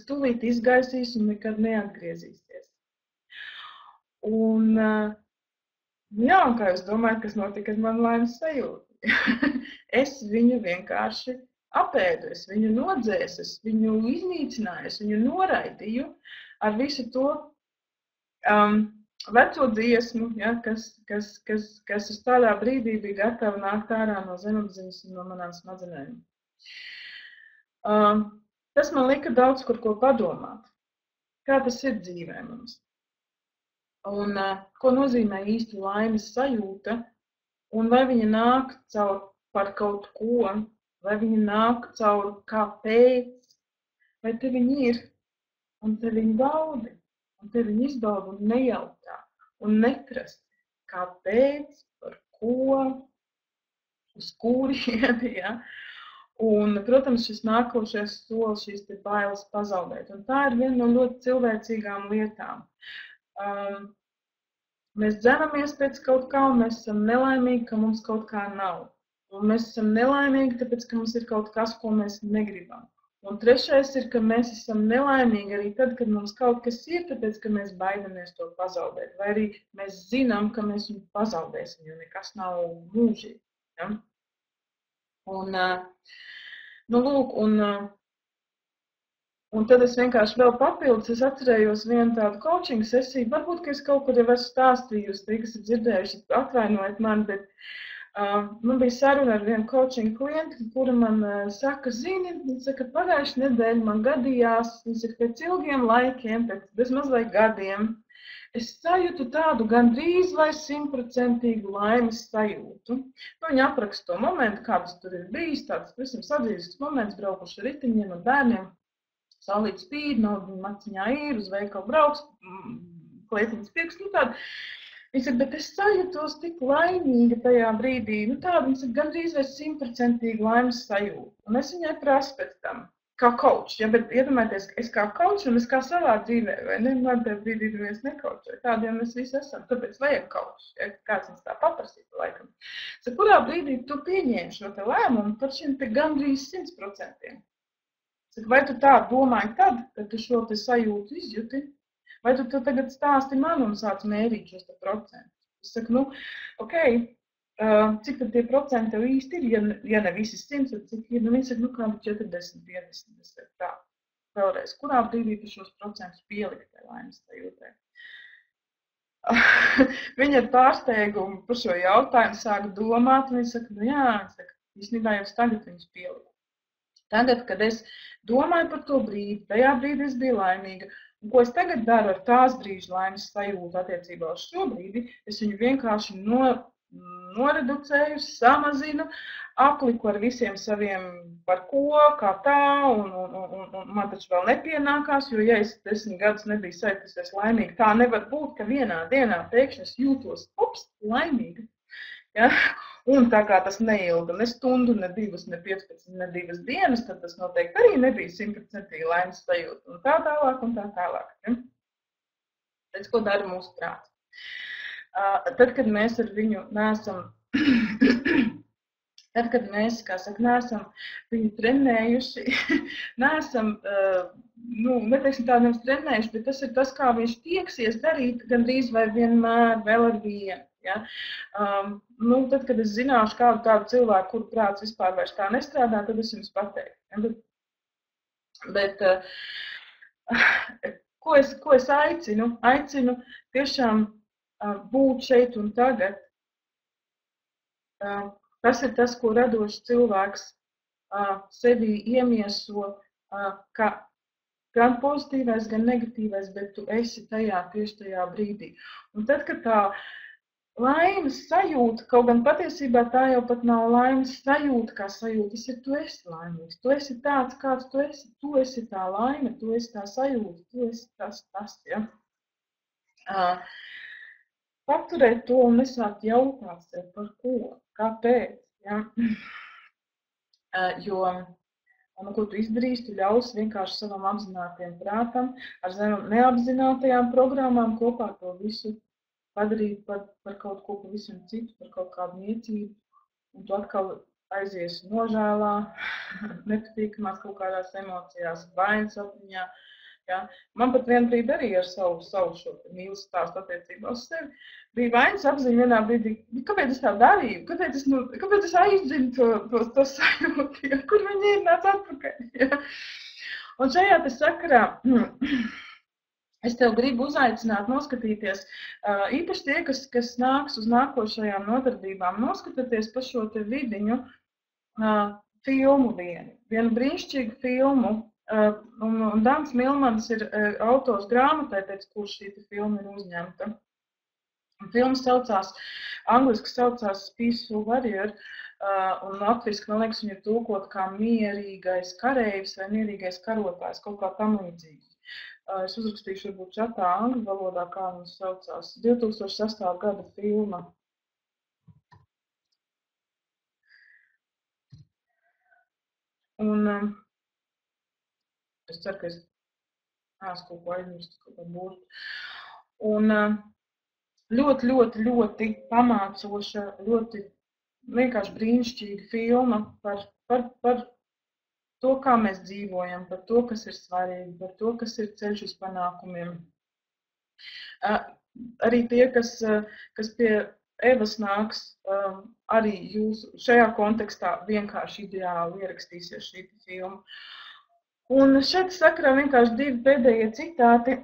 tūlīt izgaisīs un nekad neatgriezīsies. Un, un kā jūs domājat, kas notika ar manu laimes sajūtu? Es viņu vienkārši apēdu, es viņu nodzēsu, es viņu iznīcināju, es viņu noraidīju ar visu to veco dziesmu, kas uz tādā brīdī bija gatava nākt ārā no zemapziņas un no manām smadzenēm. Tas man lika daudz kur ko padomāt. Kā tas ir dzīvē mums? Un ko nozīmē īsti laimes sajūta? Un vai viņa nāk caur par kaut ko? Vai viņa nāk caur kāpēc? Vai te viņa ir? Un te viņa baudi. Un te viņa izbauda un nejautā. Un neprasa. Kāpēc? Par ko? Uz kurieni, ja? Un, protams, šis nākošais solis, šīs te bailes pazaudēt. Un tā ir viena no ļoti cilvēcīgām lietām. Mēs dzenamies pēc kaut kā, un mēs esam nelaimīgi, ka mums kaut kā nav. Un mēs esam nelaimīgi, tāpēc, ka mums ir kaut kas, ko mēs negribam. Un trešais ir, ka mēs esam nelaimīgi arī tad, kad mums kaut kas ir, tāpēc, ka mēs baidamies to pazaudēt. Vai arī mēs zinām, ka mēs viņu pazaudēsim, jo nekas nav mūžīgi. Ja? Un, un tad es vienkārši vēl papildus, es atcerējos vienu tādu coaching sesiju, varbūt, ka es kaut kur jau esmu stāstījusi, tie, kas ir dzirdējuši, atvainojiet mani, bet man bija saruna ar vienu coaching klientu, kura man saka, pagājušajā nedēļā man gadījās, pēc ilgiem laikiem, pēc bezmaz vai gadiem, es sajūtu tādu gandrīz vai 100% laimes sajūtu. Viņa apraksta to momentu, kāds tur ir bijis, tāds visam sadzīves moments, braukuši ar riteņiem un bērniem. Saulīt spīd, nauda maciņā ir, uz veikalu brauks, klietiņas pirks, tāda. Viņa saka, bet es sajūtos tik laimīga tajā brīdī, tāda, gandrīz vai 100% laimes sajūta. Un es viņai prasu pēc tam. Kā coach, ja, bet iedomājieties, es kā coach un es kā savā dzīvē, vai ne, man tajā brīdī neviens nekaučoja, tādiem mēs visi esam, tāpēc vajag coach, ja, kāds mums tā paprasītu laikam. Kurā brīdī tu pieņēmi šo te lēmumu par šiem te gandrīz 100%? Vai tu tā domāji tad, kad tu šo te sajūtu izjuti, vai tu tagad stāsti man un sāc mērīt šos te procentus? Es saku, cik tad tie procenti tev īsti ir, ja ne visi 100, tad cik ir, viņi saka, kādi 40, 50, es saku tā. Vēlreiz, kurā brīdī tu šos procentus pielikt tai laimes sajūtai? Viņa ar pārsteigumu par šo jautājumu sāka domāt, un viņa saka, īstenībā jau tagad viņus pielikt. Tagad, kad es domāju par to brīdi, tajā brīdī es biju laimīga, un ko es tagad daru ar tās brīža laimes sajūtu attiecībā uz šo brīdi, es viņu vienkārši noreducējusi, samazinu, apliku ar visiem saviem par ko, kā tā, un man taču vēl nepienākās, jo ja es 10 gadus nebiju sajutusies laimīgi, tā nevar būt, ka vienā dienā pēkšņi es jūtos, laimīga. Ja? Un tā kā tas neilga ne stundu, ne 2, ne 15, ne 2 dienas, tad tas noteikti arī nebija 100% laimes sajūta. Un tā tālāk, un tā tālāk. Ja? Redz, ko dara mūsu prāts. Tad, kad mēs ar viņu neesam, tad, kad mēs, kā saka, neesam viņu trenējuši, neesam, neteiksim tā, nevis trenējuši, bet tas ir tas, kā viņš tieksies darīt gandrīz vai vienmēr vēl ar vienu. Ja? Tad, kad es zināšu kādu cilvēku, kuru prāts vispār vairs tā nestrādā, tad es jums pateiktu. Ja? Bet ko es aicinu? Aicinu tiešām būt šeit un tagad. Tas ir tas, ko radošs cilvēks sevī iemieso, ka gan pozitīvais, gan negatīvais, bet tu esi tieši tajā brīdī. Un tad, kad tā laimes sajūta, kaut gan patiesībā tā jau pat nav laimes sajūta, kā sajūta, tas ir, tu esi laimīgs, tu esi tāds, kāds tu esi tā laime, tu esi tā sajūta, tu esi tas, ja. Paturēt to un nesākt jautāt sev par ko, kāpēc, ja. Jo, ko tu izdarīsi, tu ļausi vienkārši savam apzinātajam prātam, ar savam neapzinātajām programmām kopā to visu padarīt par kaut ko pavisam citu, par kaut kādu niecību, un tu atkal aiziesi nožēlā, nepatīkamās kaut kādās emocijās, vainas apziņā. Ja? Man pat vienu brīdi arī ar savu šo mīlas stāstu attiecībā uz sevi bija vainas apziņa vienā brīdī, kāpēc es tā darīju, kāpēc es aizdzinu to sajūtu, ja? Kur viņi ir nāc atpakaļ. Ja? Un šajā te sakarā es tev gribu uzaicināt, noskatīties, īpaši tie, kas nāks uz nākošajām nodarbībām, noskatieties pa šo te vidiņu filmu vienu brīnišķīgu filmu, un Dans Milmans ir autors grāmatai, pēc kur šī filma ir uzņemta. Filma saucās, angliski saucās Peaceful Warrior, un latviski, man liekas, viņa ir tulkot kā mierīgais kareivis vai mierīgais karotājs, kaut kā tam līdzīgi. Es uzrakstīšu varbūt čatā angļu valodā, kā viņas saucās. 2006. gada filma. Un es ceru, ka es neesmu kaut ko aizmirst, kaut ko būtu. Un ļoti pamācoša, ļoti vienkārši brīnišķīga filma par to, kā mēs dzīvojam, par to, kas ir svarīgi, par to, kas ir ceļš uz panākumiem. Arī tie, kas pie Evas nāks, arī jūs šajā kontekstā vienkārši ideāli ierakstīsies šī filma. Un šeit sakarā vienkārši 2 pēdējie citāti.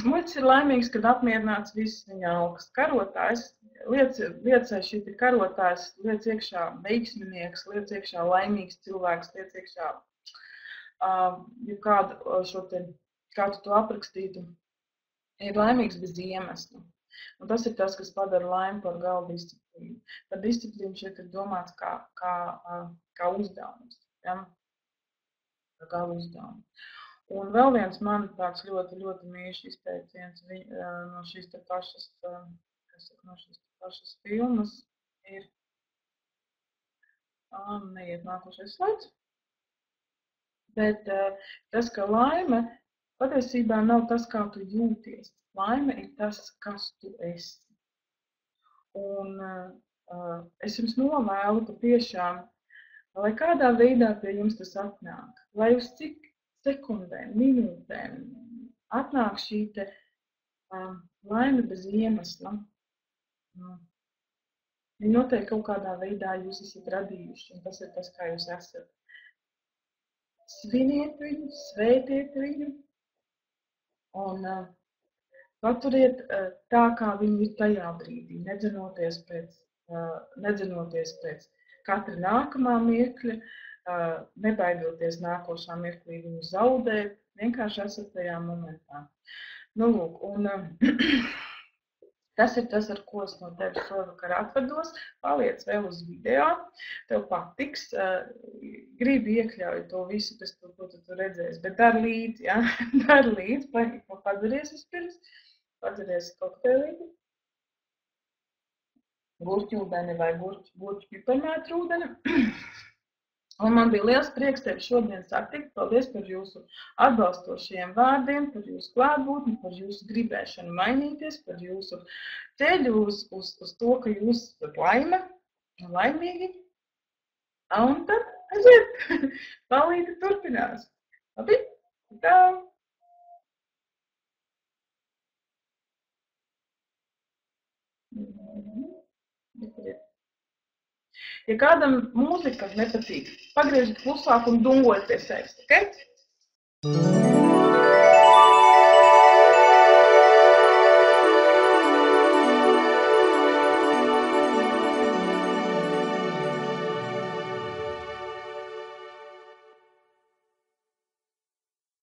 Muļķis ir laimīgs, kad apmierināts viss viņa augs. Karotājs, liecē šī karotājs, liec iekšā veiksminieks, liec iekšā laimīgs cilvēks, liec iekšā kādu šo te, kā tu to aprakstītu, ir laimīgs bez iemesla. Un tas ir tas, kas padara laimi par galvu disciplīnu. Par disciplīnu šeit ir domāts kā uzdevums. Ja? Kā uzdevums. Un vēl viens man tāds ļoti mīļš izteiciens no šīs te pašas filmas ir, neiet nākošais slaids, bet tas, ka laime patiesībā nav tas, kā tu jūties. Laime ir tas, kas tu esi. Un es jums novēlu, ka tiešām, lai kādā veidā pie jums tas atnāk, lai uz cik sekundēm, minūtēm atnāk šī te laime bez iemesla. Viņi noteikti kaut kādā veidā jūs esat radījuši, un tas ir tas, kā jūs esat. Sviniet viņu, svētiet viņu, un paturiet tā, kā viņi ir tajā brīdī, nedzinoties pēc katra nākamā mirkļa, nebaidoties nākošā mirklī viņu zaudēt, vienkārši esat tajā momentā. Nu, lūk, un Tas ir tas, ar ko es no tevis šovakar atvados. Paliec vēl uz video. Tev patiks. Gribi iekļauj to visu, ko tu redzēsi. Bet dar līdzi, ja? Dar līdzi. Padzeries vispirms. Padzeries kokteilīti. Gurķūdeni vai gurķu piparmētu ūdeni. Un man bija liels prieks tevi šodien satikt. Paldies par jūsu atbalstošajiem vārdiem, par jūsu klātbūtni, par jūsu gribēšanu mainīties, par jūsu ceļu uz to, ka jūs esat laimīgi. Un tad aiziet. Palīdzi turpinās. Labi? Tā. Ja kādam mūzika nepatīk, pagriežiet klusāk un dungojiet pie sevis, ok?